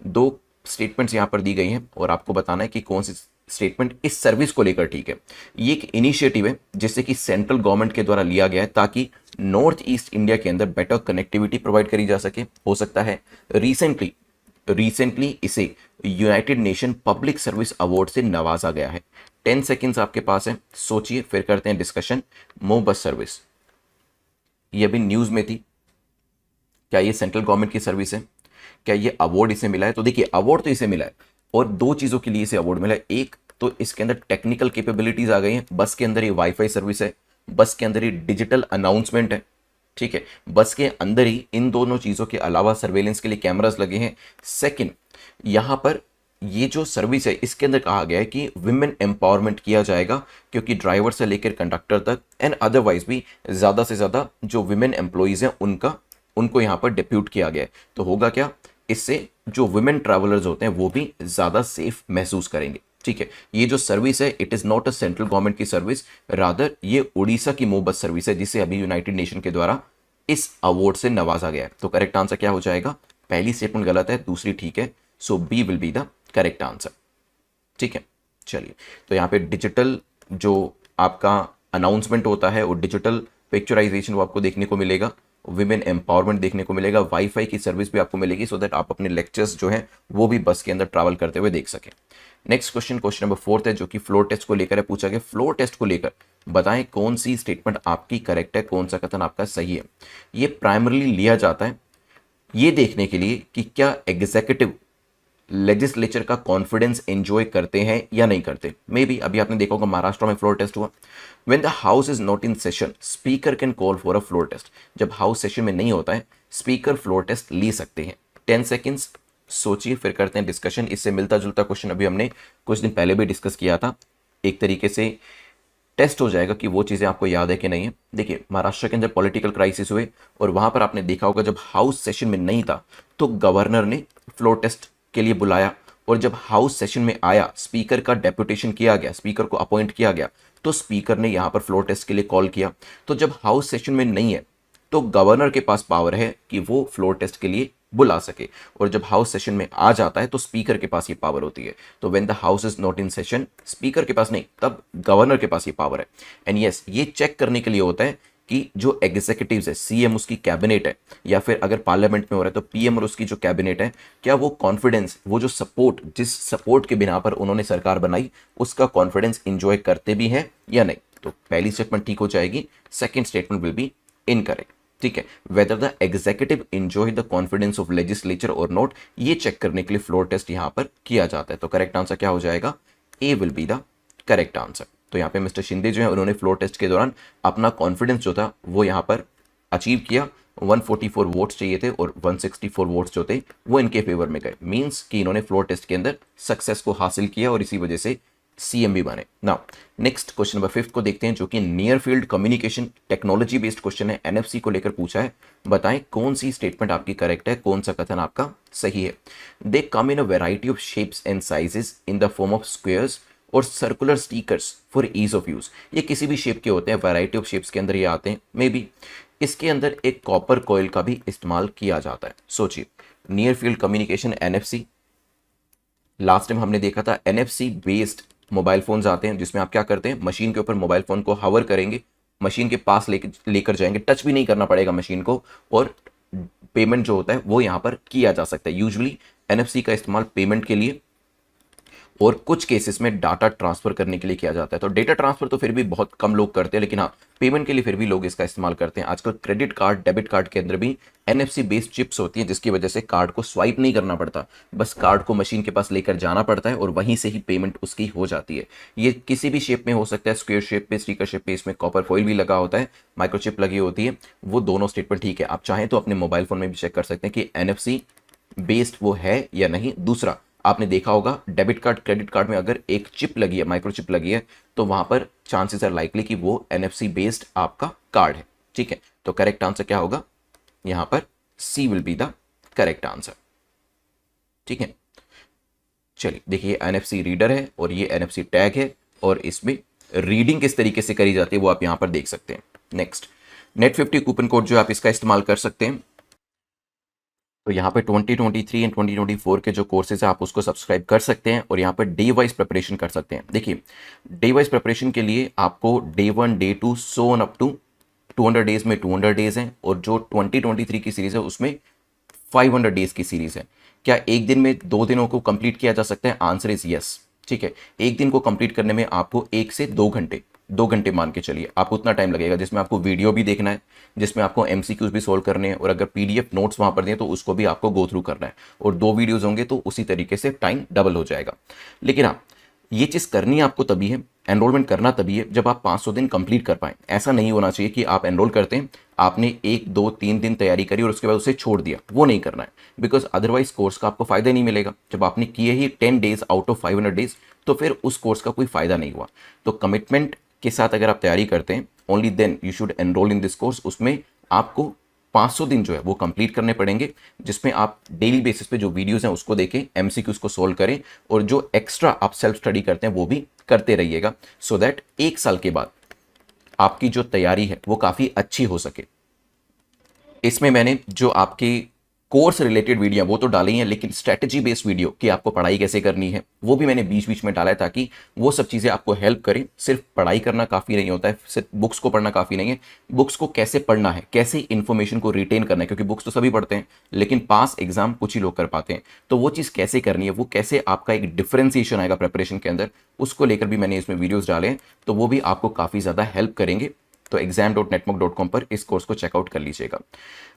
[SPEAKER 2] दो स्टेटमेंट्स यहाँ पर दी गई हैं, और आपको बताना है कि कौन सी स्टेटमेंट इस सर्विस को लेकर ठीक है। ये एक इनिशिएटिव है जिससे कि सेंट्रल गवर्नमेंट के द्वारा लिया गया है, ताकि नॉर्थ ईस्ट इंडिया के अंदर बेटर कनेक्टिविटी प्रोवाइड करी जा सके। हो सकता है रिसेंटली इसे United nation public service award से नवाजा गया है। 10 सेकेंड्स आपके पास है, सोचिए, फिर करते हैं डिस्कशन। मो बस सर्विस ये अभी न्यूज़ में थी, क्या ये सेंट्रल गवर्नमेंट की सर्विस है, क्या ये अवार्ड इसे मिला है? तो देखिए, अवार्ड तो इसे मिला है, और दो चीज़ों के लिए इसे अवार्ड मिला है। एक तो इसके अंदर टेक्निकल कैपेबिलिटीज आ गई हैं, बस के अंदर ये वाईफाई सर्विस है, बस के अंदर ये डिजिटल अनाउंसमेंट है। ठीक है, बस के अंदर ही इन दोनों चीज़ों के अलावा सर्वेलेंस के लिए कैमरास लगे हैं। सेकंड, यहाँ पर ये जो सर्विस है इसके अंदर कहा गया है कि विमेन एम्पावरमेंट किया जाएगा, क्योंकि ड्राइवर से लेकर कंडक्टर तक एंड अदरवाइज भी ज़्यादा से ज़्यादा जो विमेन एम्प्लॉयज़ हैं उनको यहाँ पर डिप्यूट किया गया है। तो होगा क्या, इससे जो वुमेन ट्रैवलर्स होते हैं वो भी ज़्यादा सेफ महसूस करेंगे। ठीक है, ये जो सर्विस है it is not a central government की सर्विस, रादर ये उड़ीसा की मो बस सर्विस है, जिसे अभी यूनाइटेड नेशन के द्वारा इस अवार्ड से नवाजा गया है। तो करेक्ट आंसर क्या हो जाएगा? पहली स्टेटमेंट गलत है, दूसरी ठीक है, so B will be the correct answer. ठीक है, चलिए, तो यहाँ पे डिजिटल जो आपका अनाउंसमेंट होता है और डिजिटल पिक्चराइजेशन वो आपको देखने को मिलेगा, विमेन एम्पावरमेंट देखने को मिलेगा, वाईफाई की सर्विस भी आपको मिलेगी, सो दैट आप अपने लेक्चर्स जो हैं वो भी बस के अंदर ट्रैवल करते हुए देख सकें। नेक्स्ट क्वेश्चन नंबर 4 है, जो कि फ्लोर टेस्ट को लेकर है। पूछा गया फ्लोर टेस्ट को लेकर बताएं कौन सी स्टेटमेंट आपकी करेक्ट है, कौन सा कथन आपका सही है। ये प्राइमरली लिया जाता है ये देखने के लिए कि क्या एग्जीक्यूटिव लेजिस्लेचर का कॉन्फिडेंस एंजॉय करते हैं या नहीं करते। मे बी अभी आपने देखा होगा महाराष्ट्र में फ्लोर टेस्ट हुआ। When the house is not in session speaker can call for a floor test. जब हाउस सेशन में नहीं होता है स्पीकर फ्लोर टेस्ट ले सकते हैं। 10 सेकेंड्स सोचिए, फिर करते हैं डिस्कशन। इससे मिलता जुलता क्वेश्चन अभी हमने कुछ दिन पहले भी डिस्कस किया था। एक तरीके से टेस्ट हो जाएगा कि वो चीज़ें आपको याद है कि नहीं है। देखिए, महाराष्ट्र के अंदर पॉलिटिकल क्राइसिस हुए और वहाँ पर आपने देखा होगा जब हाउस सेशन में नहीं था तो गवर्नर ने फ्लोर टेस्ट के लिए बुलाया, और जब हाउस सेशन में आया स्पीकर का डेपुटेशन किया गया, स्पीकर को अपॉइंट किया गया, तो स्पीकर ने यहाँ पर फ्लोर टेस्ट के लिए कॉल किया। तो जब हाउस सेशन में नहीं है तो गवर्नर के पास पावर है कि वो फ्लोर टेस्ट के लिए बुला सके, और जब हाउस सेशन में आ जाता है तो स्पीकर के पास ये पावर होती है। तो when the house is not in session, speaker के पास नहीं, तब गवर्नर के पास ये पावर है। एंड यस, ये चेक करने के लिए होता है कि जो एग्जीक्यूटिव्स है, सीएम उसकी कैबिनेट है, या फिर अगर पार्लियामेंट में हो रहा है तो पीएम और उसकी जो कैबिनेट है, क्या वो कॉन्फिडेंस, वो जो सपोर्ट, जिस सपोर्ट के बिना पर उन्होंने सरकार बनाई, उसका कॉन्फिडेंस इंजॉय करते भी हैं या नहीं। तो पहली स्टेटमेंट ठीक हो जाएगी, second statement will be incorrect. ठीक है, whether the executive enjoy the confidence of legislature और नॉट, ये चेक करने के लिए फ्लोर टेस्ट यहां पर किया जाता है। तो करेक्ट आंसर क्या हो जाएगा? A will be the correct answer. तो यहाँ पे मिस्टर शिंदे जो है उन्होंने फ्लोर टेस्ट के दौरान अपना कॉन्फिडेंस जो था वो यहाँ पर अचीव किया। 144 वोट्स चाहिए थे और 164 वोट्स जो थे वो इनके फेवर में गए। मींस कि इन्होंने फ्लोर टेस्ट के अंदर सक्सेस को हासिल किया और इसी वजह से CMB बने। नाउ नेक्स्ट क्वेश्चन नंबर 5 को देखते हैं, जो कि near field communication technology based question है, NFC को लेकर पूछा है। बताएं कौन सी स्टेटमेंट आपकी करेक्ट है, कौन सा कथन आपका सही है। They come in a variety of shapes and sizes in the form of squares और circular stickers for ease of use. ये किसी भी शेप के होते हैं, वैरायटी ऑफ शेप्स के अंदर ये आते हैं। मे बी इसके अंदर एक कॉपर कॉइल का भी इस्तेमाल किया जाता है। सोचिए, near field communication NFC, last time हमने देखा था NFC बेस्ड मोबाइल फोन्स आते हैं, जिसमें आप क्या करते हैं, मशीन के ऊपर मोबाइल फोन को हवर करेंगे, मशीन के पास लेकर जाएंगे, टच भी नहीं करना पड़ेगा मशीन को, और पेमेंट जो होता है वो यहां पर किया जा सकता है। यूजुअली NFC का इस्तेमाल पेमेंट के लिए और कुछ केसेस में डाटा ट्रांसफर करने के लिए किया जाता है। तो डेटा ट्रांसफर तो फिर भी बहुत कम लोग करते हैं, लेकिन हाँ, पेमेंट के लिए फिर भी लोग इसका इस्तेमाल करते हैं। आजकल क्रेडिट कार्ड, डेबिट कार्ड के अंदर भी NFC बेस्ड चिप्स होती हैं, जिसकी वजह से कार्ड को स्वाइप नहीं करना पड़ता, बस कार्ड को मशीन के पास लेकर जाना पड़ता है और वहीं से ही पेमेंट उसकी हो जाती है। ये किसी भी शेप में हो सकता है, स्क्वायर शेप पे, स्टिकर शेप पे, इसमें कॉपर फॉइल भी लगा होता है, माइक्रोचिप लगी होती है। वो दोनों स्टेटमेंट ठीक है। आप चाहें तो अपने मोबाइल फोन में भी चेक कर सकते हैं कि NFC बेस्ड वो है या नहीं। दूसरा, आपने देखा होगा डेबिट कार्ड, क्रेडिट कार्ड में अगर एक चिप लगी है, माइक्रोचिप लगी है, तो वहां पर चांसेस आर लाइकली कि वो NFC बेस्ड आपका कार्ड है। ठीक है, तो करेक्ट आंसर क्या होगा यहां पर? C will be the correct answer. ठीक है, चलिए देखिए, NFC रीडर है और ये NFC टैग है, और इसमें रीडिंग किस तरीके से करी जाती है वो आप यहां पर देख सकते हैं। नेक्स्ट, नेट 50 कूपन कोड जो आप इसका इस्तेमाल कर सकते हैं। तो यहाँ पे 2023 एंड 2024 के जो कोर्सेज है आप उसको सब्सक्राइब कर सकते हैं, और यहाँ पर डे वाइज प्रिपरेशन कर सकते हैं। देखिए, डे वाइज प्रिपरेशन के लिए आपको day 1, day 2, so on up to 200 days में 200 डेज हैं, और जो 2023 की सीरीज है उसमें 500 डेज की सीरीज है। क्या एक दिन में 2 दिनों को कंप्लीट किया जा सकता है? Answer is yes. ठीक है, एक दिन को कंप्लीट करने में आपको 1 से 2 घंटे मान के चलिए, आपको उतना टाइम लगेगा, जिसमें आपको वीडियो भी देखना है, जिसमें आपको MCQs भी सोल्व करने हैं, और अगर PDF नोट्स वहां पर दिए तो उसको भी आपको गो थ्रू करना है, और 2 वीडियोज होंगे तो उसी तरीके से टाइम डबल हो जाएगा। लेकिन हाँ, ये चीज़ करनी आपको तभी है, एनरोलमेंट करना तभी है जब आप 500 दिन कंप्लीट कर पाएं। ऐसा नहीं होना चाहिए कि आप एनरोल करते हैं, आपने 1, 2, 3 दिन तैयारी करी और उसके बाद उसे छोड़ दिया। वो नहीं करना है, बिकॉज अदरवाइज कोर्स का आपको फायदा नहीं मिलेगा। जब आपने किए ही 10 डेज आउट ऑफ 500 डेज, तो फिर उस कोर्स का कोई फायदा नहीं हुआ। तो कमिटमेंट के साथ अगर आप तैयारी करते हैं, only then you should enrol in this course. उसमें आपको 500 दिन जो है वो कंप्लीट करने पड़ेंगे, जिसमें आप डेली बेसिस पे जो वीडियोस हैं उसको देखें, MCQs को सोल्व करें, और जो एक्स्ट्रा आप सेल्फ स्टडी करते हैं वो भी करते रहिएगा, सो दैट 1 साल के बाद आपकी जो तैयारी है वो काफ़ी अच्छी हो सके। इसमें मैंने जो आपकी कोर्स रिलेटेड वीडियो वो तो डाली हैं, लेकिन स्ट्रेटजी बेस्ड वीडियो कि आपको पढ़ाई कैसे करनी है वो भी मैंने बीच बीच में डाला है, ताकि वो सब चीज़ें आपको हेल्प करें। सिर्फ पढ़ाई करना काफ़ी नहीं होता है, सिर्फ बुक्स को पढ़ना काफ़ी नहीं है, बुक्स को कैसे पढ़ना है, कैसे इन्फॉर्मेशन को रिटेन करना है, क्योंकि बुक्स तो सभी पढ़ते हैं लेकिन पास एग्जाम कुछ ही लोग कर पाते हैं। तो वो चीज़ कैसे करनी है, वो कैसे आपका एक डिफ्रेंसिएशन आएगा प्रिपरेशन के अंदर, उसको लेकर भी मैंने इसमें वीडियोज़ डाले हैं, तो वो भी आपको काफ़ी ज़्यादा हेल्प करेंगे। तो exam.netmoc.com पर इस कोर्स को चेकआउट कर लीजिएगा।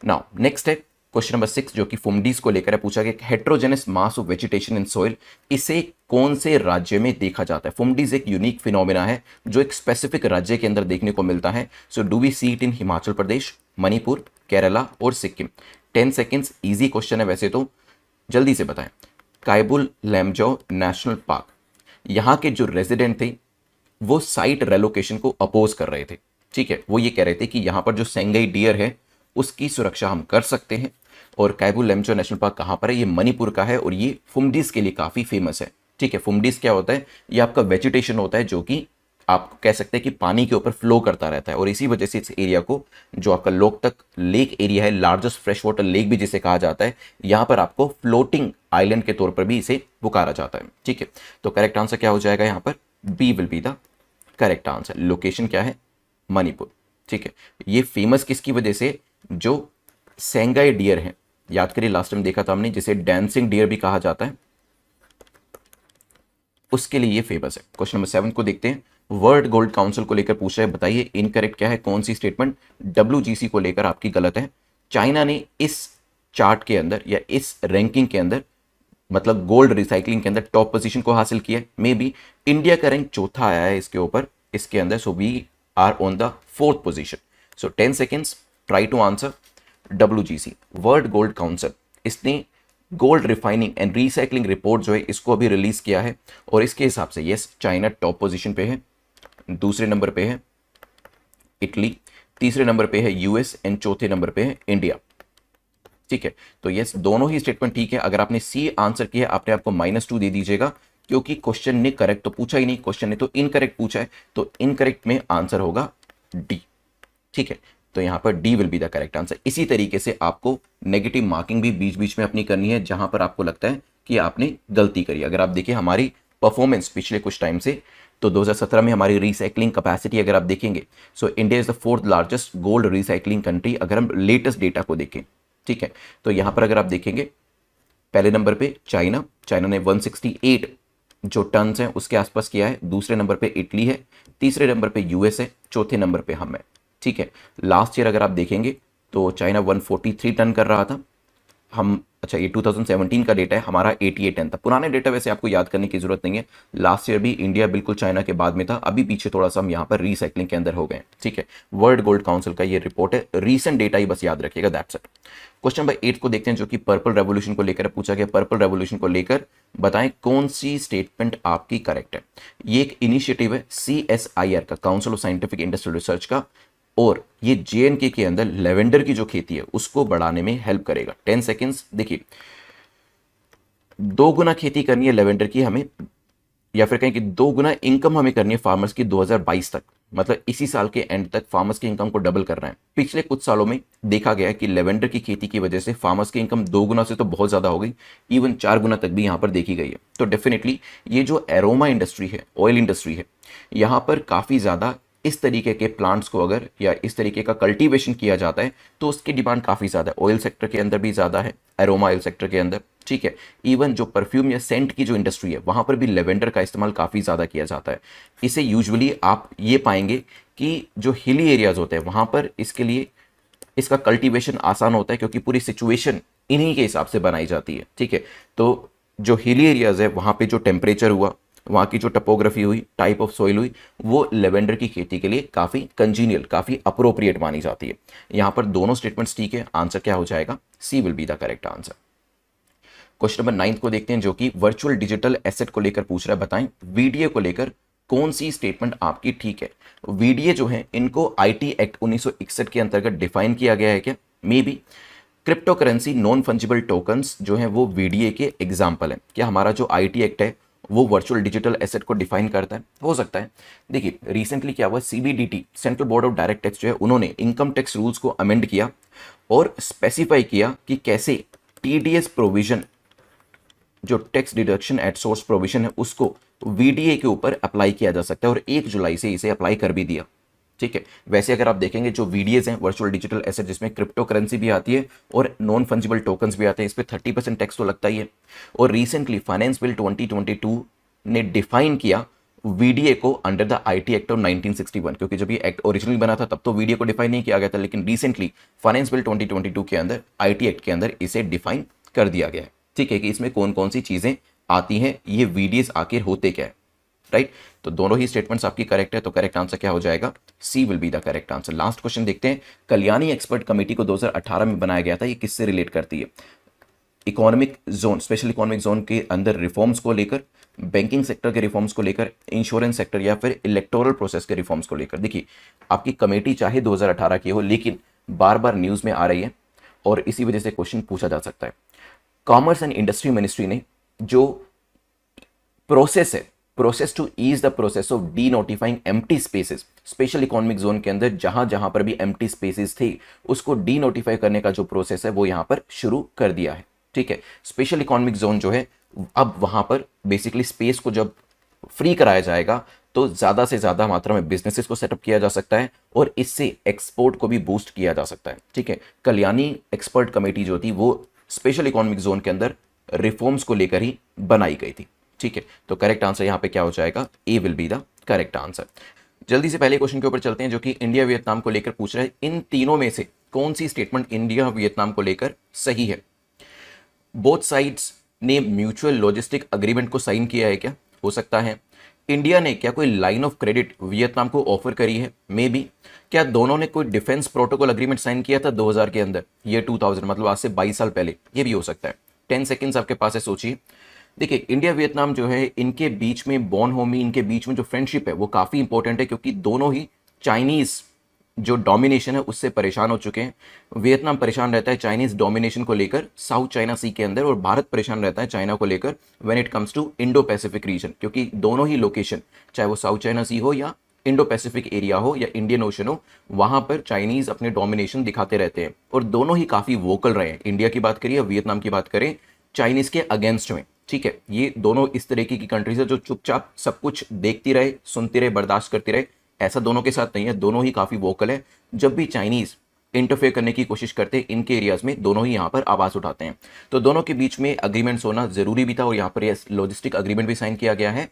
[SPEAKER 2] नाउ नेक्स्ट है क्वेश्चन नंबर 6, जो कि फुमडीज को लेकर है। पूछा गया heterogeneous mass of vegetation in soil, इसे कौन से राज्य में देखा जाता है? फुमडीज एक यूनिक फिनोमेना है जो एक स्पेसिफिक राज्य के अंदर देखने को मिलता है। So do we see it in Himachal Pradesh, Manipur, Kerala और सिक्किम? 10 सेकेंड्स, इजी क्वेश्चन है वैसे तो, जल्दी से बताएं। कायबुल लैमजो नेशनल पार्क, यहाँ के जो रेजिडेंट थे वो साइट रेलोकेशन को अपोज कर रहे थे। ठीक है, वो ये कह रहे थे कि यहाँ पर जो सेंगई डियर है उसकी सुरक्षा हम कर सकते हैं। और कायबुल लैमचो नेशनल पार्क कहाँ पर है? ये मणिपुर का है, और ये फुमडीज के लिए काफ़ी फेमस है। ठीक है, फुमडीज क्या होता है? ये आपका वेजिटेशन होता है जो कि आप कह सकते हैं कि पानी के ऊपर फ्लो करता रहता है, और इसी वजह से इस एरिया को, जो आपका लोकतक लेक एरिया है, लार्जेस्ट फ्रेश वाटर लेक भी जिसे कहा जाता है, यहाँ पर आपको फ्लोटिंग आइलैंड के तौर पर भी इसे पुकारा जाता है। ठीक है, तो करेक्ट आंसर क्या हो जाएगा यहाँ पर? B will be the correct answer. Location क्या है? मणिपुर। ठीक है, ये फेमस किसकी वजह से? जो सेंगाई डियर है, याद करिए लास्ट टाइम देखा था हमने, जिसे डांसिंग डियर भी कहा जाता है, उसके लिए ये फेमस है। क्वेश्चन नंबर 7 को देखते हैं। वर्ल्ड गोल्ड काउंसिल को लेकर पूछा है, बताइए इनकरेक्ट क्या है, कौन सी स्टेटमेंट WGC को लेकर आपकी गलत है? चाइना ने इस चार्ट के अंदर या इस रैंकिंग के अंदर, मतलब गोल्ड रिसाइकलिंग के अंदर टॉप पोजीशन को हासिल किया है। मे बी इंडिया का रैंक चौथा आया है इसके ऊपर, इसके अंदर, so we are on the 4th position. So 10 seconds, try to answer. WGC world gold council, इसने gold refining and recycling report जो है इसको अभी रिलीज किया है, और इसके हिसाब से यस चाइना टॉप पोजीशन पे है, दूसरे नंबर पे है इटली, तीसरे नंबर पे है यूएस एंड चौथे नंबर पे है इंडिया। ठीक है, तो यस दोनों ही स्टेटमेंट ठीक है। अगर आपने सी आंसर किया आपने आपको -2 दे दीजिएगा, क्योंकि क्वेश्चन ने करेक्ट तो पूछा ही नहीं, क्वेश्चन ने तो इनकरेक्ट पूछा है, तो इनकरेक्ट में आंसर होगा डी। ठीक है, तो यहां पर D will be the correct answer. इसी तरीके से आपको नेगेटिव मार्किंग भी बीच बीच में अपनी करनी है जहां पर आपको लगता है कि आपने गलती करी। अगर आप देखिए हमारी परफॉर्मेंस पिछले कुछ टाइम से, तो 2017 में हमारी रिसाइकलिंग कैपेसिटी अगर आप देखेंगे, so India is the 4th largest gold recycling country अगर हम लेटेस्ट डेटा को देखें। ठीक है, तो यहां पर अगर आप देखेंगे पहले नंबर पे चाइना, चाइना ने 168 जो टन है उसके आसपास किया है, दूसरे नंबर पे इटली है, तीसरे नंबर पे यूएस है, चौथे नंबर पे हम है। ठीक है, लास्ट ईयर अगर आप देखेंगे तो चाइना 143 टन कर रहा था, हम अच्छा ये 2017 का डेटा है, हमारा 88 टन था। पुराने डेटा वैसे आपको याद करने की जरूरत नहीं है, लास्ट ईयर भी इंडिया बिल्कुल चाइना के बाद में था, अभी पीछे थोड़ा सा हम यहाँ पर रीसाइक्लिंग के अंदर हो गए। ठीक है, वर्ल्ड गोल्ड काउंसिल का ये रिपोर्ट है, रीसेंट डेटा ही बस याद रखिएगा, दैट्स इट। क्वेश्चन नंबर 8 को देखते हैं जो कि पर्पल रेवोल्यूशन को लेकर पूछा गया। पर्पल रेवोल्यूशन को लेकर बताएं कौन सी स्टेटमेंट आपकी करेक्ट है। ये एक इनिशिएटिव है CSIR का, council of scientific industrial research का, और ये JNK के अंदर लेवेंडर की जो खेती है उसको बढ़ाने में हेल्प करेगा। 10 सेकेंड्स देखिए, 2 गुना खेती करनी है लेवेंडर की हमें, या फिर कहें कि 2 गुना इनकम हमें करनी है फार्मर्स की 2022 तक, मतलब इसी साल के एंड तक फार्मर्स की इनकम को डबल करना है। पिछले कुछ सालों में देखा गया है कि लेवेंडर की खेती की वजह से फार्मर्स की इनकम 2 गुना से तो बहुत ज़्यादा हो गई, इवन 4 गुना तक भी यहाँ पर देखी गई है। तो डेफिनेटली ये जो एरोमा इंडस्ट्री है, ऑयल इंडस्ट्री है, यहाँ पर काफ़ी ज़्यादा इस तरीके के प्लांट्स को अगर या इस तरीके का कल्टीवेशन किया जाता है तो उसकी डिमांड काफ़ी ज़्यादा है। ऑयल सेक्टर के अंदर भी ज़्यादा है, एरोमा ऑयल सेक्टर के अंदर। ठीक है, इवन जो परफ्यूम या सेंट की जो इंडस्ट्री है वहाँ पर भी लेवेंडर का इस्तेमाल काफ़ी ज़्यादा किया जाता है। इसे यूजुअली आप ये पाएंगे कि जो हिली एरियाज़ होते हैं वहाँ पर इसके लिए इसका कल्टीवेशन आसान होता है, क्योंकि पूरी सिचुएशन इन्हीं के हिसाब से बनाई जाती है। ठीक है, तो जो हिली एरियाज़ है वहाँ पे जो टेम्परेचर हुआ, वहाँ की जो टपोग्राफी हुई, टाइप ऑफ सॉइल हुई, वो लेवेंडर की खेती के लिए काफ़ी कंजीनियल, काफ़ी अप्रोप्रिएट मानी जाती है। यहाँ पर दोनों स्टेटमेंट्स ठीक है, आंसर क्या हो जाएगा, C will be the correct answer. Question number 9 को देखते हैं जो कि वर्चुअल डिजिटल एसेट को लेकर पूछ रहा है। बताएं वीडीए को लेकर कौन सी स्टेटमेंट आपकी ठीक है। वीडीए जो है इनको आईटी एक्ट 1961 के अंतर्गत डिफाइन किया गया है क्या, may be. Crypto currency non fungible tokens जो है वो वीडीए के एग्जाम्पल है। क्या हमारा जो आईटी एक्ट है वो वर्चुअल डिजिटल एसेट को डिफाइन करता है, हो सकता है। देखिए रिसेंटली क्या हुआ, CBDT central board of direct tax जो है उन्होंने इनकम टैक्स रूल्स को अमेंड किया और स्पेसिफाई किया कि कैसे टीडीएस प्रोविजन जो tax deduction at source provision है उसको वीडीए के ऊपर अप्लाई किया जा सकता है, और 1 जुलाई से इसे अप्लाई कर भी दिया। ठीक है, वैसे अगर आप देखेंगे जो वीडीएस हैं वर्चुअल डिजिटल एसेट जिसमें क्रिप्टो करेंसी भी आती है और नॉन फंजिबल टोकन्स भी आते हैं, इस पर 30% टैक्स तो लगता ही है। और रिसेंटली फाइनेंस बिल 2022 ने डिफाइन किया वीडीए को under the IT act of 1961, क्योंकि जब ये एक्ट ओरिजिनली बना था तब तो वीडीए को डिफाइन नहीं किया गया था, लेकिन रिसेंटली फाइनेंस बिल 2022 के अंदर आईटी एक्ट के अंदर इसे डिफाइन कर दिया गया है। ठीक है, कि इसमें कौन कौन सी चीजें आती हैं, ये वीडीएस आखिर होते क्या है, राइट। तो दोनों ही स्टेटमेंट्स आपकी करेक्ट है, तो करेक्ट आंसर क्या हो जाएगा, C will be the correct answer. Last question देखते हैं। कल्याणी एक्सपर्ट कमेटी को 2018 में बनाया गया था, ये किससे रिलेट करती है। Economic zone, special economic zone के अंदर रिफॉर्म्स को लेकर, बैंकिंग सेक्टर के रिफॉर्म्स को लेकर, इंश्योरेंस सेक्टर या फिर इलेक्टोरल प्रोसेस के रिफॉर्म्स को लेकर। देखिए आपकी कमेटी चाहे 2018 की हो, लेकिन बार बार न्यूज़ में आ रही है और इसी वजह से क्वेश्चन पूछा जा सकता है। कॉमर्स एंड इंडस्ट्री मिनिस्ट्री ने जो प्रोसेस है, process to ease the process of denotifying empty spaces, special economic zone के अंदर जहां जहां पर भी एम्प्टी स्पेसेस थे उसको डी नोटिफाई करने का जो प्रोसेस है वो यहां पर शुरू कर दिया है। ठीक है, स्पेशल इकोनॉमिक जोन जो है अब वहां पर बेसिकली स्पेस को जब फ्री कराया जाएगा तो ज्यादा से ज्यादा मात्रा में बिजनेसेस को सेटअप किया जा सकता है और इससे एक्सपोर्ट को भी बूस्ट किया जा सकता है। ठीक है, कल्याणी एक्सपर्ट कमेटी जो थी वो स्पेशल इकोनॉमिक जोन के अंदर रिफॉर्म्स को लेकर ही बनाई गई थी। ठीक है, तो करेक्ट आंसर यहां पे क्या हो जाएगा, A will be the correct answer. जल्दी से पहले क्वेश्चन के ऊपर चलते हैं जो कि इंडिया वियतनाम को लेकर पूछ रहा है। इन तीनों में से कौन सी स्टेटमेंट इंडिया वियतनाम को लेकर सही है। बोथ साइड्स ने म्यूचुअल लॉजिस्टिक अग्रीमेंट को साइन किया है क्या, हो सकता है। इंडिया ने क्या कोई लाइन ऑफ क्रेडिट वियतनाम को ऑफर करी है, मे बी। क्या दोनों ने कोई डिफेंस प्रोटोकॉल अग्रीमेंट साइन किया था 2000 के अंदर, ये 2000 मतलब आज से 22 साल पहले, ये भी हो सकता है। 10 सेकेंड्स आपके पास है, सोचिए। देखिए इंडिया वियतनाम जो है इनके बीच में बॉन होमी, इनके बीच में जो फ्रेंडशिप है वो काफ़ी इंपॉर्टेंट है, क्योंकि दोनों ही चाइनीज़ जो डोमिनेशन है उससे परेशान हो चुके हैं। वियतनाम परेशान रहता है चाइनीज़ डोमिनेशन को लेकर साउथ चाइना सी के अंदर, और भारत परेशान रहता है चाइना को लेकर when it comes to Indo Pacific region, क्योंकि दोनों ही लोकेशन, चाहे वो साउथ चाइना सी हो या इंडो पैसिफिक एरिया हो या इंडियन ओशन हो, वहां पर चाइनीज़ अपने डोमिनेशन दिखाते रहते हैं, और दोनों ही काफ़ी वोकल रहे हैं। इंडिया की बात करें या वियतनाम की बात करें, चाइनीज़ के अगेंस्ट में, ठीक है। ये दोनों इस तरीके की कंट्रीज है जो चुपचाप सब कुछ देखती रहे, सुनती रहे, बर्दाश्त करती रहे। ऐसा दोनों के साथ नहीं है, दोनों ही काफ़ी वोकल है। जब भी चाइनीज़ इंटरफेयर करने की कोशिश करते हैं इनके एरियाज़ में, दोनों ही यहाँ पर आवाज़ उठाते हैं। तो दोनों के बीच में अग्रीमेंट्स होना ज़रूरी भी था, और यहाँ पर यह लॉजिस्टिक अग्रीमेंट भी साइन किया गया है।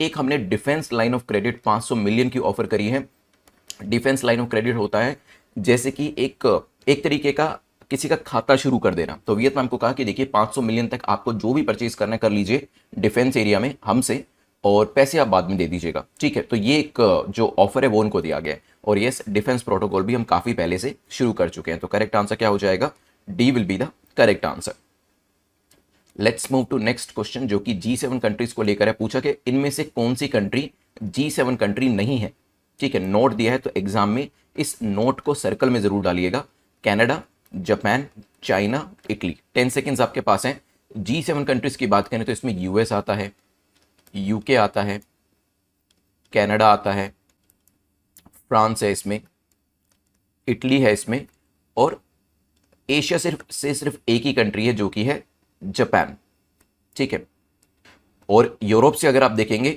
[SPEAKER 2] एक हमने defence line of credit 500 million की ऑफर करी है। डिफेंस लाइन ऑफ क्रेडिट होता है जैसे कि एक तरीके का किसी का खाता शुरू कर देना। तो वियतनाम को कहा कि देखिए 500 मिलियन तक आपको जो भी परचेज करना कर लीजिए डिफेंस एरिया में हमसे, और पैसे आप बाद में दे दीजिएगा, ठीक है। तो ये एक जो ऑफर है वो उनको दिया गया है, और यस डिफेंस प्रोटोकॉल भी हम काफ़ी पहले से शुरू कर चुके हैं। तो करेक्ट आंसर क्या हो जाएगा? D will be the correct answer. Let's move to next question, जो कि G7 कंट्रीज को लेकर है। पूछा कि इनमें से कौन सी कंट्री G7 कंट्री नहीं है, ठीक है। नोट दिया है तो एग्जाम में इस नोट को सर्कल में जरूर डालिएगा। Canada, Japan, China, Italy. 10 seconds आपके पास हैं। G7 कंट्रीज की बात करें तो इसमें यूएस आता है, यूके आता है, कनाडा आता है, फ्रांस है इसमें, इटली है इसमें, और एशिया सिर्फ एक ही कंट्री है जो कि है जापान, ठीक है। और यूरोप से अगर आप देखेंगे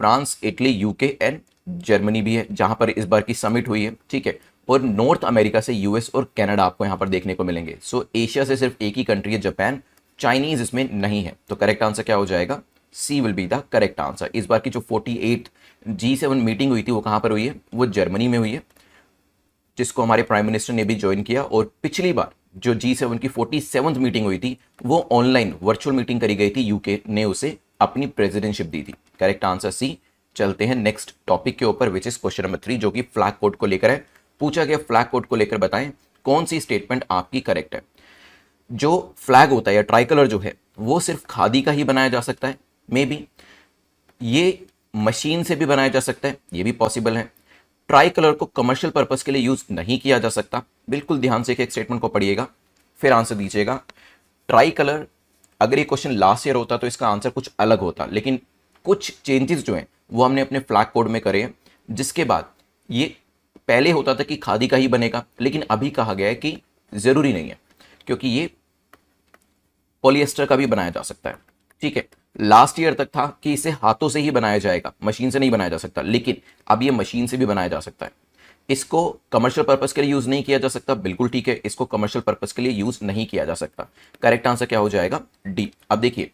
[SPEAKER 2] France, Italy, UK and Germany भी है, जहां पर इस बार की समिट हुई है, ठीक है। और नॉर्थ अमेरिका से यूएस और कनाडा आपको यहां पर देखने को मिलेंगे। सो एशिया से सिर्फ एक ही कंट्री है जापान, चाइनीज इसमें नहीं है। तो करेक्ट आंसर क्या हो जाएगा? C will be the correct answer. इस बार की जो 48 G7 मीटिंग हुई थी वो कहां पर हुई है? वो जर्मनी में हुई है, जिसको हमारे प्राइम मिनिस्टर ने भी ज्वाइन किया। और पिछली बार जो G7 की 47th मीटिंग हुई थी वो ऑनलाइन वर्चुअल मीटिंग करी गई थी, यूके ने उसे अपनी प्रेसिडेंटशिप दी थी। Correct answer C. चलते हैं नेक्स्ट टॉपिक के ऊपर, विच इज क्वेश्चन नंबर 3, जो कि फ्लैग कोड को लेकर है। पूछा गया फ्लैग कोड को लेकर बताएं कौन सी स्टेटमेंट आपकी करेक्ट है। जो फ्लैग होता है या ट्राई कलर जो है वो सिर्फ खादी का ही बनाया जा सकता है, मे बी ये मशीन से भी बनाया जा सकता है, ये भी पॉसिबल है। ट्राई कलर को कमर्शियल पर्पस के लिए यूज नहीं किया जा सकता। बिल्कुल ध्यान से एक स्टेटमेंट को पढ़िएगा फिर आंसर दीजिएगा। ट्राई कलर, अगर ये क्वेश्चन लास्ट ईयर होता तो इसका आंसर कुछ अलग होता, लेकिन कुछ चेंजेस जो हैं वो हमने अपने फ्लैग कोड में करे हैं, जिसके बाद ये पहले होता था कि खादी का ही बनेगा, लेकिन अभी कहा गया है कि जरूरी नहीं है, क्योंकि ये पॉलिएस्टर का भी बनाया जा सकता है, ठीक है। लास्ट ईयर तक था कि इसे हाथों से ही बनाया जाएगा, मशीन से नहीं बनाया जा सकता, लेकिन अब ये मशीन से भी बनाया जा सकता है। इसको कमर्शियल पर्पस के लिए यूज नहीं किया जा सकता, बिल्कुल ठीक है, इसको कमर्शियल पर्पस के लिए यूज नहीं किया जा सकता। करेक्ट आंसर क्या हो जाएगा? डी। अब देखिए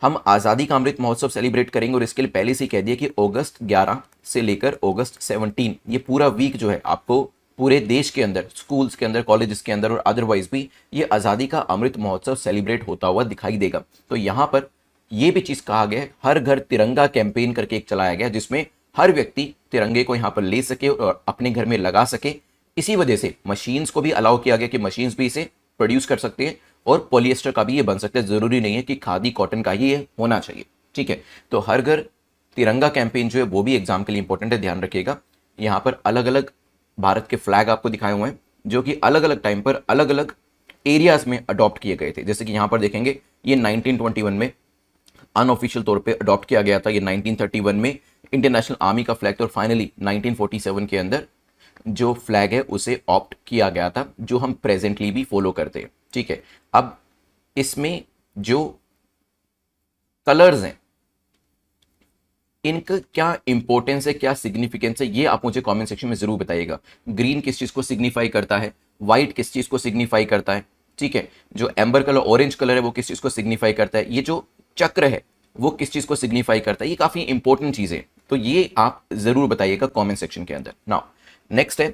[SPEAKER 2] हम आज़ादी का अमृत महोत्सव सेलिब्रेट करेंगे, और इसके लिए पहले से ही कह दिया कि अगस्त 11 से लेकर अगस्त 17 ये पूरा वीक जो है आपको पूरे देश के अंदर, स्कूल्स के अंदर, कॉलेजेस के अंदर और अदरवाइज भी ये आज़ादी का अमृत महोत्सव सेलिब्रेट होता हुआ दिखाई देगा। तो यहाँ पर ये भी चीज़ कहा गया है, हर घर तिरंगा कैंपेन करके एक चलाया गया, जिसमें हर व्यक्ति तिरंगे को यहाँ पर ले सके और अपने घर में लगा सके। इसी वजह से मशीन्स को भी अलाउ किया गया कि मशीन्स भी इसे प्रोड्यूस कर सकते हैं, और पॉलिएस्टर का भी ये बन सकता है, जरूरी नहीं है कि खादी कॉटन का ही ये होना चाहिए, ठीक है। तो हर घर तिरंगा कैंपेन जो है वो भी एग्जाम के लिए इंपॉर्टेंट है, ध्यान रखिएगा। यहाँ पर अलग अलग भारत के फ्लैग आपको दिखाए हुए हैं, जो कि अलग अलग टाइम पर अलग अलग एरियाज में अडॉप्ट किए गए थे। जैसे कि यहाँ पर देखेंगे ये 1921 में अनऑफिशियल तौर पे अडॉप्ट किया गया था, ये 1931 में इंडियन नेशनल आर्मी का फ्लैग था, और फाइनली 1947 के अंदर जो फ्लैग है उसे ऑप्ट किया गया था, जो हम प्रेजेंटली भी फॉलो करते हैं, ठीक है। अब इसमें जो कलर्स हैं इनका क्या इंपॉर्टेंस है, क्या सिग्निफिकेंस है, ये आप मुझे कमेंट सेक्शन में जरूर बताइएगा। ग्रीन किस चीज को सिग्निफाई करता है, व्हाइट किस चीज को सिग्निफाई करता है, ठीक है। जो एम्बर कलर ऑरेंज कलर है वो किस चीज को सिग्निफाई करता है, ये जो चक्र है वो किस चीज को सिग्निफाई करता है, ये काफी इंपॉर्टेंट चीज है, तो ये आप जरूर बताइएगा कमेंट सेक्शन के अंदर। नाउ नेक्स्ट है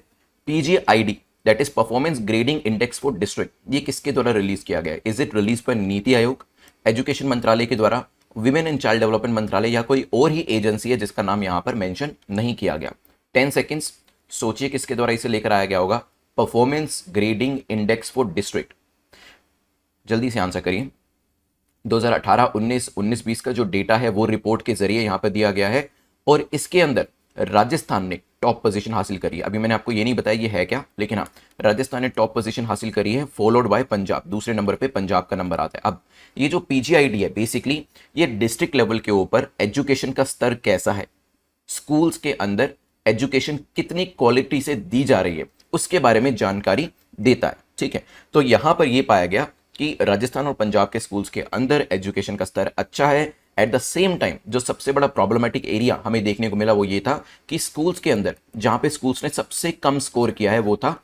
[SPEAKER 2] PGID, that is performance grading index for district. ये किसके द्वारा रिलीज किया गया है? Is it release by NITI Aayog, education मंत्रालय के द्वारा, विमेन एंड चाइल्ड डेवलपमेंट मंत्रालय, या कोई और ही एजेंसी है जिसका नाम यहां पर मेंशन नहीं किया गया? 10 सेकेंड्स सोचिए किसके द्वारा इसे लेकर आया गया होगा। Performance grading index for district, जल्दी से आंसर करिए। 2018, 19, 19-20 का जो डेटा है वो रिपोर्ट के जरिए यहाँ पर दिया गया है और इसके अंदर राजस्थान ने टॉप पोजीशन हासिल करी है। अभी मैंने आपको ये नहीं बताया ये है क्या, लेकिन हाँ, राजस्थान ने टॉप पोजीशन हासिल करी है, फॉलोड बाय पंजाब। दूसरे नंबर पे पंजाब का नंबर आता है। अब ये जो पीजीआईडी है बेसिकली ये डिस्ट्रिक्ट लेवल के ऊपर एजुकेशन का स्तर कैसा है, स्कूल्स के अंदर एजुकेशन कितनी क्वालिटी से दी जा रही है उसके बारे में जानकारी देता है। ठीक है, तो यहां पर यह पाया गया कि राजस्थान और पंजाब के स्कूल्स के अंदर एजुकेशन का स्तर अच्छा है। एट द सेम टाइम जो सबसे बड़ा प्रॉब्लमेटिक एरिया हमें देखने को मिला वो ये था कि स्कूल्स के अंदर जहां पे स्कूल्स ने सबसे कम स्कोर किया है वो था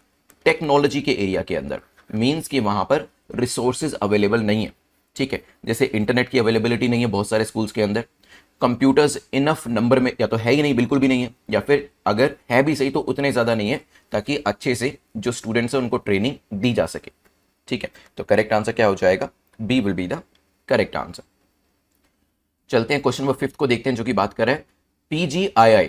[SPEAKER 2] टेक्नोलॉजी के एरिया के अंदर। मींस कि वहां पर रिसोर्सेज अवेलेबल नहीं है। ठीक है, जैसे इंटरनेट की अवेलेबिलिटी नहीं है बहुत सारे स्कूल्स के अंदर, कंप्यूटर्स इनफ नंबर में या तो है ही नहीं, बिल्कुल भी नहीं है, या फिर अगर है भी सही तो उतने ज़्यादा नहीं है ताकि अच्छे से जो स्टूडेंट्स हैं उनको ट्रेनिंग दी जा सके। ठीक है, तो करेक्ट आंसर क्या हो जाएगा? B will be the correct answer. चलते हैं क्वेश्चन नंबर 5 को देखते हैं जो कि बात कर रहा है PGII,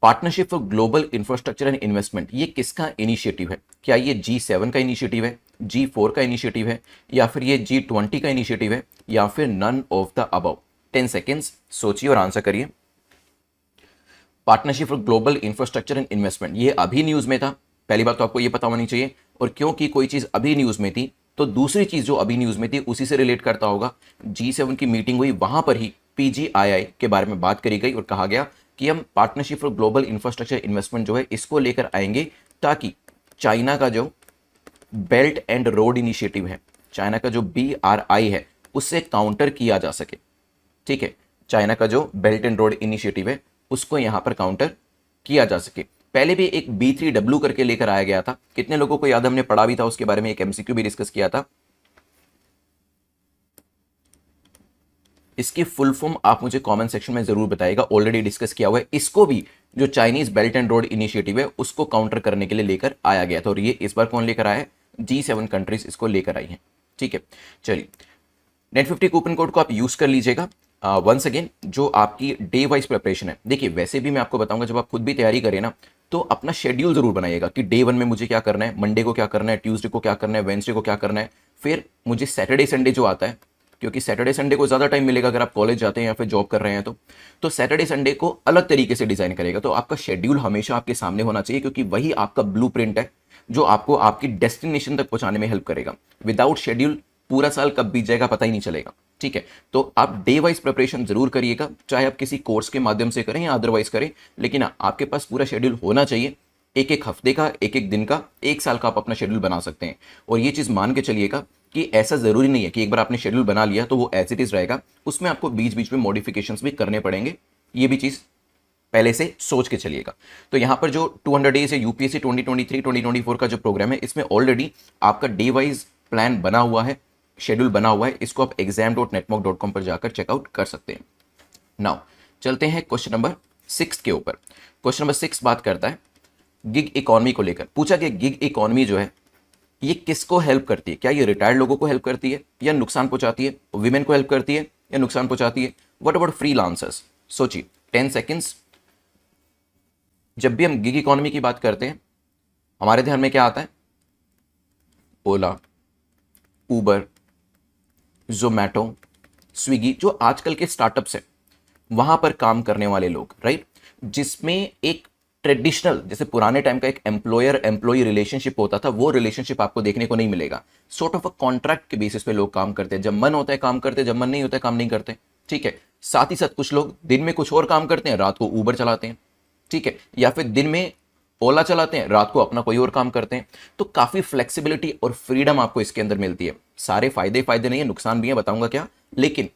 [SPEAKER 2] partnership for global infrastructure and investment. ये किसका इनिशिएटिव है? क्या ये G7 का इनिशिएटिव है, G4 का इनिशिएटिव है, या फिर ये G20 का इनिशिएटिव है, या फिर none of the above? 10 seconds सोचिए और आंसर करिए। Partnership for global infrastructure and investment, ये अभी न्यूज में था। पहली बात तो आपको ये पता होनी चाहिए, और क्योंकि कोई चीज अभी न्यूज में थी तो दूसरी चीज जो अभी न्यूज में थी उसी से रिलेट करता होगा। G7 की मीटिंग हुई, वहां पर ही पीजीआईआई के बारे में बात करी गई और कहा गया कि हम partnership for global infrastructure investment जो है इसको लेकर आएंगे ताकि चाइना का जो बेल्ट एंड रोड इनिशिएटिव है, चाइना का जो BRI है, उससे काउंटर किया जा सके। ठीक है, चाइना का जो बेल्ट एंड रोड इनिशिएटिव है उसको यहां पर काउंटर किया जा सके। पहले भी एक B3W करके लेकर आया गया था, कितने लोगों को याद, हमने पढ़ा भी था उसके बारे में, एक MCQ भी डिस्कस किया था। इसकी फुल फॉर्म आप मुझे कमेंट सेक्शन में जरूर बताइएगा, ऑलरेडी डिस्कस किया हुआ है। इसको भी जो Chinese belt and road initiative है उसको काउंटर करने के लिए लेकर आया गया था, और ये इस बार कौन लेकर आया है? G7 कंट्रीज इसको लेकर आई हैं। ठीक है, चलिए नेट 50 कूपन कोड को आप यूज कर लीजिएगा। वंस अगेन जो आपकी डे वाइज प्रिपरेशन है, देखिए वैसे भी मैं आपको बताऊंगा जब आप खुद भी तैयारी करें ना तो अपना शेड्यूल जरूर बनाइएगा कि डे 1 में मुझे क्या करना है, मंडे को क्या करना है, ट्यूसडे को क्या करना है, वेडनेसडे को क्या करना है, फिर मुझे सैटरडे संडे जो आता है, क्योंकि सैटरडे संडे को ज़्यादा टाइम मिलेगा अगर आप कॉलेज जाते हैं या फिर जॉब कर रहे हैं तो सैटरडे संडे को अलग तरीके से डिज़ाइन करेगा। तो आपका शेड्यूल हमेशा आपके सामने होना चाहिए, क्योंकि वही आपका ब्लूप्रिंट है जो आपको आपकी डेस्टिनेशन तक पहुंचाने में हेल्प करेगा। विदाउट शेड्यूल पूरा साल कब बीत जाएगा पता ही नहीं चलेगा। ठीक है, तो आप डे वाइज प्रिपरेशन जरूर करिएगा, चाहे आप किसी कोर्स के माध्यम से करें या अदरवाइज करें, लेकिन आपके पास पूरा शेड्यूल होना चाहिए। एक एक हफ्ते का, एक एक दिन का, एक साल का आप अपना शेड्यूल बना सकते हैं। और ये चीज़ मान के चलिएगा कि ऐसा ज़रूरी नहीं है कि एक बार आपने शेड्यूल बना लिया तो वो एज इट इज़ रहेगा, उसमें आपको बीच बीच में मॉडिफिकेशंस भी करने पड़ेंगे। ये भी चीज़ पहले से सोच के चलिएगा। तो यहाँ पर जो 200 डेज है यूपीएससी 2023-2024 का जो प्रोग्राम है, इसमें ऑलरेडी आपका डे वाइज प्लान बना हुआ है, शेड्यूल बना हुआ है। इसको आप exam.netmock.com पर जाकर चेकआउट कर सकते हैं। नाउ चलते हैं क्वेश्चन नंबर 6 के ऊपर। क्वेश्चन नंबर 6 बात करता है गिग इकोनॉमी को लेकर। पूछा कि गिग इकोनॉमी जो है ये किसको हेल्प करती है? क्या ये रिटायर्ड लोगों को हेल्प करती है या नुकसान पहुंचाती है? विमेन को हेल्प करती है या नुकसान पहुंचाती है? What about freelancers? सोचिए, 10 सेकेंड्स। जब भी हम गिग इकोनॉमी की बात करते हैं हमारे ध्यान में क्या आता है? ओला, उबर, जोमैटो, स्विगी, जो आजकल के स्टार्टअप्स हैं वहां पर काम करने वाले लोग, राइट? जिसमें एक ट्रेडिशनल, जैसे पुराने टाइम का एक एम्प्लॉयर एम्प्लॉई रिलेशनशिप होता था, वो रिलेशनशिप आपको देखने को नहीं मिलेगा। सॉर्ट ऑफ अ कॉन्ट्रैक्ट के बेसिस पे लोग काम करते हैं, जब मन होता है काम करते हैं, जब मन नहीं होता है काम नहीं करते। ठीक है, साथ ही साथ कुछ लोग दिन में कुछ और काम करते हैं, रात को उबर चलाते हैं। ठीक है, या फिर दिन में ओला चलाते हैं, रात को अपना कोई और काम करते हैं। तो काफी फ्लेक्सिबिलिटी और फ्रीडम आपको इसके अंदर मिलती है। सारे फायदे फायदे नहीं है, नुकसान भी है, बताऊंगा क्या। लेकिन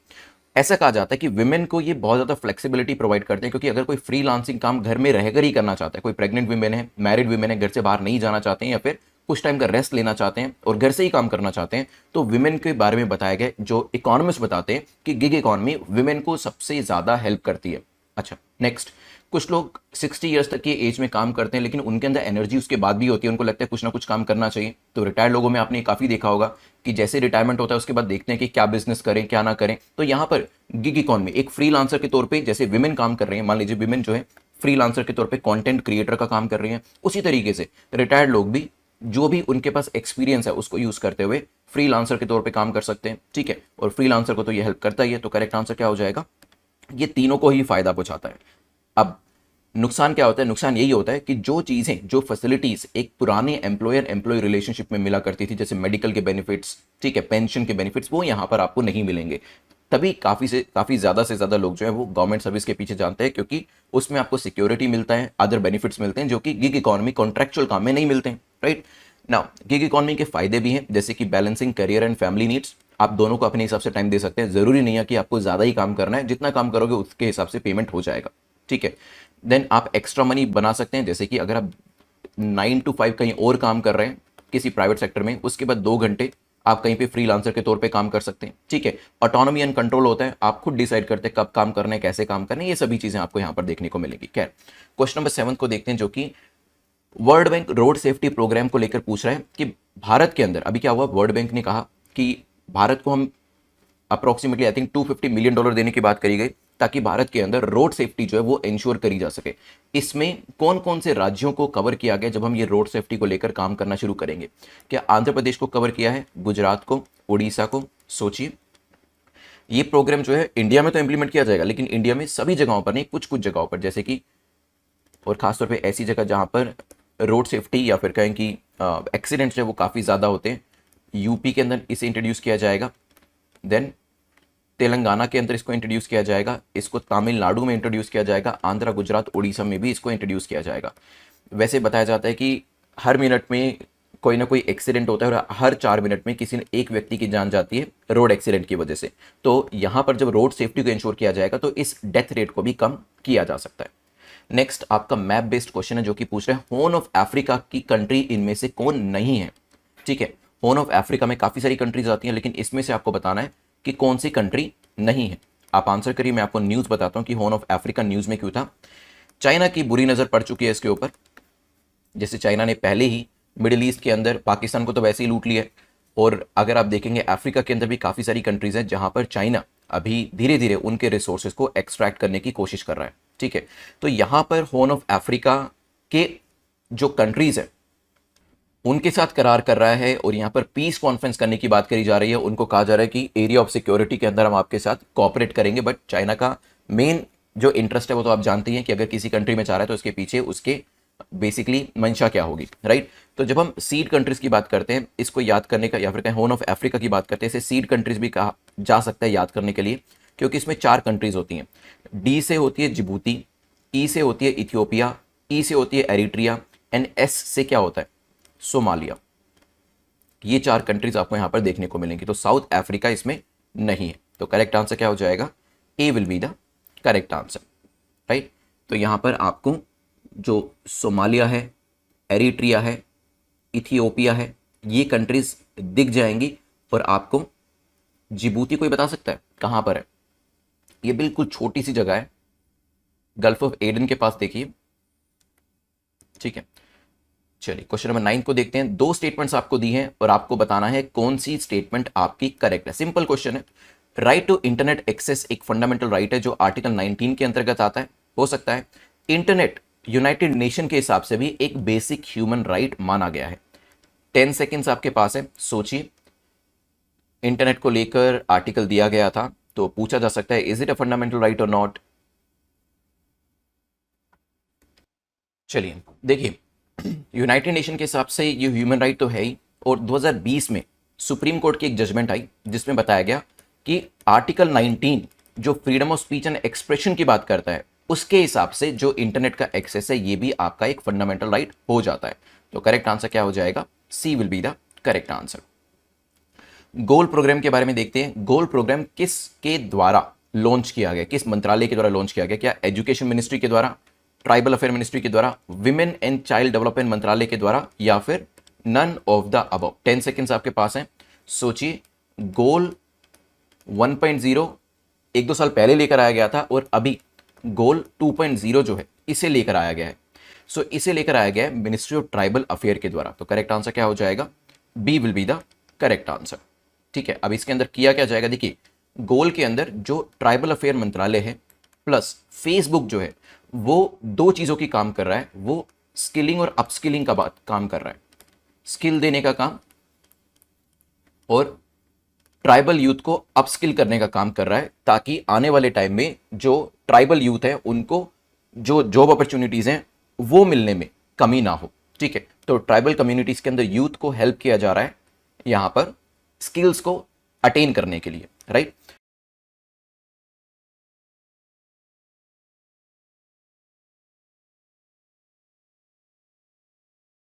[SPEAKER 2] ऐसा कहा जाता है कि विमेन को ये बहुत ज़्यादा फ्लेक्सिबिलिटी प्रोवाइड करते हैं, क्योंकि अगर कोई फ्रीलांसिंग काम घर में रहकर ही करना चाहता है, कोई प्रेग्नेंट विमेन है, मैरिड विमेन है, घर से बाहर नहीं जाना चाहते हैं या फिर कुछ टाइम का रेस्ट लेना चाहते हैं और घर से ही काम करना चाहते हैं, तो विमेन के बारे में बताया गया, जो इकोनॉमिस्ट बताते हैं कि गिग इकोनॉमी विमेन को सबसे ज़्यादा हेल्प करती है। अच्छा, नेक्स्ट, कुछ लोग 60 ईयर्स तक की एज में काम करते हैं लेकिन उनके अंदर एनर्जी उसके बाद भी होती है, उनको लगता है कुछ ना कुछ काम करना चाहिए। तो रिटायर्ड लोगों में आपने काफ़ी देखा होगा कि जैसे रिटायरमेंट होता है उसके बाद देखते हैं कि क्या बिजनेस करें क्या ना करें। तो यहाँ पर गिग इकोनॉमी एक फ्रीलांसर के तौर पे, जैसे विमेन काम कर रही हैं, मान लीजिए विमेन जो है फ्रीलांसर के तौर पे कंटेंट क्रिएटर का काम कर रही हैं, उसी तरीके से रिटायर्ड लोग भी जो भी उनके पास एक्सपीरियंस है उसको यूज करते हुए फ्रीलांसर के तौर पे काम कर सकते हैं, ठीक है, और फ्रीलांसर को तो ये हेल्प करता ही है। तो करेक्ट आंसर क्या हो जाएगा, ये तीनों को ही फायदा पहुंचाता है। अब नुकसान क्या होता है, नुकसान यही होता है कि जो चीजें, जो फैसिलिटीज एक पुराने एम्प्लॉयर एम्प्लॉय रिलेशनशिप में मिला करती थी, जैसे मेडिकल के बेनिफिट्स, ठीक है, पेंशन के बेनिफिट्स, वो यहाँ पर आपको नहीं मिलेंगे। तभी काफी ज्यादा से ज्यादा लोग जो है वो गवर्नमेंट सर्विस के पीछे जानते हैं, क्योंकि उसमें आपको सिक्योरिटी मिलता है, अदर बेनिफिट्स मिलते हैं जो कि गिग इकोनॉमी कॉन्ट्रेक्चुअल काम में नहीं मिलते हैं, राइट। नाउ गिग इकोनॉमी के फायदे भी हैं, जैसे कि balancing career and family needs, आप दोनों को अपने हिसाब से टाइम दे सकते हैं, जरूरी नहीं है कि आपको ज्यादा ही काम करना है, जितना काम करोगे उसके हिसाब से पेमेंट हो जाएगा, ठीक है। देन आप एक्स्ट्रा मनी बना सकते हैं, जैसे कि अगर आप 9 to 5 कहीं और काम कर रहे हैं किसी प्राइवेट सेक्टर में, उसके बाद 2 घंटे आप कहीं पे फ्रीलांसर के तौर पे काम कर सकते हैं, ठीक है। ऑटोनॉमी एंड कंट्रोल होता है, आप खुद डिसाइड करते हैं कब काम करना है, कैसे काम करना है, ये सभी चीजें आपको यहाँ पर देखने को मिलेगी। खैर, क्वेश्चन नंबर 7 को देखते हैं, जो कि world bank road safety programme को लेकर पूछ रहा है कि भारत के अंदर अभी क्या हुआ, वर्ल्ड बैंक ने कहा कि भारत को हम अप्रोक्सीमेटली आई थिंक $250 मिलियन देने की बात करी गई, ताकि भारत के अंदर रोड सेफ्टी जो है वो इंश्योर करी जा सके। इसमें कौन कौन से राज्यों को कवर किया गया जब हम ये रोड सेफ्टी को लेकर काम करना शुरू करेंगे? क्या आंध्र प्रदेश को कवर किया है, गुजरात को, उड़ीसा को? सोचिए, ये प्रोग्राम जो है इंडिया में तो इंप्लीमेंट किया जाएगा, लेकिन इंडिया में सभी जगहों पर नहीं, कुछ कुछ जगहों पर, जैसे कि और खासतौर पे ऐसी जगह जहां पर रोड सेफ्टी या फिर कहें कि एक्सीडेंट्स जो है वो काफ़ी ज़्यादा होते हैं, यूपी के अंदर इसे इंट्रोड्यूस किया जाएगा, देन तेलंगाना के अंदर इसको इंट्रोड्यूस किया जाएगा, इसको तमिलनाडु में इंट्रोड्यूस किया जाएगा, आंध्र, गुजरात, उड़ीसा में भी इसको इंट्रोड्यूस किया जाएगा। वैसे बताया जाता है कि हर मिनट में कोई ना कोई एक्सीडेंट होता है और हर 4 मिनट में किसी न एक व्यक्ति की जान जाती है रोड एक्सीडेंट की वजह से। तो यहाँ पर जब रोड सेफ्टी को इंश्योर किया जाएगा तो इस डेथ रेट को भी कम किया जा सकता है। नेक्स्ट आपका मैप बेस्ड क्वेश्चन है, जो कि पूछ रहे हैं हॉर्न ऑफ अफ्रीका की कंट्री इनमें से कौन नहीं है, ठीक है। हॉर्न ऑफ अफ्रीका में काफ़ी सारी कंट्रीज आती हैं, लेकिन इसमें से आपको बताना है कि कौन सी कंट्री नहीं है। आप आंसर करिए, मैं आपको न्यूज़ बताता हूं कि हॉर्न ऑफ अफ्रीका न्यूज़ में क्यों था। चाइना की बुरी नज़र पड़ चुकी है इसके ऊपर, जैसे चाइना ने पहले ही मिडिल ईस्ट के अंदर पाकिस्तान को तो वैसे ही लूट लिया है, और अगर आप देखेंगे अफ्रीका के अंदर भी काफ़ी सारी कंट्रीज हैं जहां पर चाइना अभी धीरे धीरे उनके रिसोर्सेज को एक्सट्रैक्ट करने की कोशिश कर रहा है, ठीक है। तो यहां पर हॉर्न ऑफ अफ्रीका के जो कंट्रीज है उनके साथ करार कर रहा है, और यहां पर पीस कॉन्फ्रेंस करने की बात करी जा रही है। उनको कहा जा रहा है कि एरिया ऑफ सिक्योरिटी के अंदर हम आपके साथ कोऑपरेट करेंगे, बट चाइना का मेन जो इंटरेस्ट है वो तो आप जानते हैं कि अगर किसी कंट्री में चाह रहा है तो उसके पीछे उसके बेसिकली मंशा क्या होगी, राइट। तो जब हम सीड कंट्रीज की बात करते हैं, इसको याद करने का, या फिर कहें हॉर्न ऑफ अफ्रीका की बात करते हैं, इसे सीड कंट्रीज भी कहा जा सकता है याद करने के लिए, क्योंकि इसमें 4 कंट्रीज होती हैं। डी से होती है जिबूती, ई से होती है इथियोपिया, ई से होती है एरिट्रिया, एंड एस से क्या होता है, सोमालिया। ये 4 कंट्रीज आपको यहां पर देखने को मिलेंगी। तो साउथ अफ्रीका इसमें नहीं है। तो करेक्ट आंसर क्या हो जाएगा, A will be the correct answer, right. तो यहां पर आपको जो सोमालिया है, एरिट्रिया है, इथियोपिया है, ये कंट्रीज दिख जाएंगी, और आपको जिबूती कोई बता सकता है कहां पर है? ये बिल्कुल छोटी सी जगह है, गल्फ ऑफ एडन के पास, देखिए, ठीक है। चलिए क्वेश्चन नंबर 9 को देखते हैं। 2 स्टेटमेंट्स आपको दी हैं और आपको बताना है कौन सी स्टेटमेंट आपकी करेक्ट है। सिंपल क्वेश्चन है। राइट टू इंटरनेट एक्सेस एक फंडामेंटल राइट है जो आर्टिकल 19 के अंतर्गत आता है। हो सकता है इंटरनेट यूनाइटेड नेशन के हिसाब से भी एक बेसिक ह्यूमन राइट माना गया है। 10 सेकेंड्स आपके पास है, सोचिए। इंटरनेट को लेकर आर्टिकल दिया गया था, तो पूछा जा सकता है is it a fundamental right और नॉट। चलिए देखिए, यूनाइटेड नेशन के हिसाब से ये ह्यूमन राइट तो है ही, और 2020 में सुप्रीम कोर्ट की एक जजमेंट आई जिसमें बताया गया कि आर्टिकल 19 जो freedom of speech and expression की बात करता है, उसके हिसाब से जो इंटरनेट का एक्सेस है ये भी आपका एक फंडामेंटल राइट हो जाता है। तो करेक्ट आंसर क्या हो जाएगा, C will be the correct answer. Goal programme के बारे में देखते हैं। गोल प्रोग्राम किसके द्वारा लॉन्च किया गया, किस मंत्रालय के द्वारा लॉन्च किया गया? क्या एजुकेशन मिनिस्ट्री के द्वारा, ट्राइबल अफेयर मिनिस्ट्री के द्वारा, विमेन एंड चाइल्ड डेवलपमेंट मंत्रालय के द्वारा, या फिर none of the above? 10 seconds आपके पास हैं, सोचिए। गोल 1.0 1-2 साल पहले लेकर आया गया था, और अभी गोल 2.0 जो है इसे लेकर आया गया है। सो इसे लेकर आया गया है मिनिस्ट्री ऑफ ट्राइबल अफेयर के द्वारा। तो करेक्ट आंसर क्या हो जाएगा, B will be the correct answer, ठीक है। अब इसके अंदर किया क्या जाएगा, देखिए गोल के अंदर जो ट्राइबल अफेयर मंत्रालय है प्लस फेसबुक जो है वो 2 चीज़ों की काम कर रहा है। वो स्किलिंग और अपस्किलिंग का बात काम कर रहा है। स्किल देने का काम और ट्राइबल यूथ को अपस्किल करने का काम कर रहा है, ताकि आने वाले टाइम में जो ट्राइबल यूथ है उनको जो जॉब अपॉर्चुनिटीज हैं वो मिलने में कमी ना हो। ठीक है, तो ट्राइबल कम्युनिटीज के अंदर यूथ को हेल्प किया जा रहा है यहां पर स्किल्स को अटेन करने के लिए, राइट।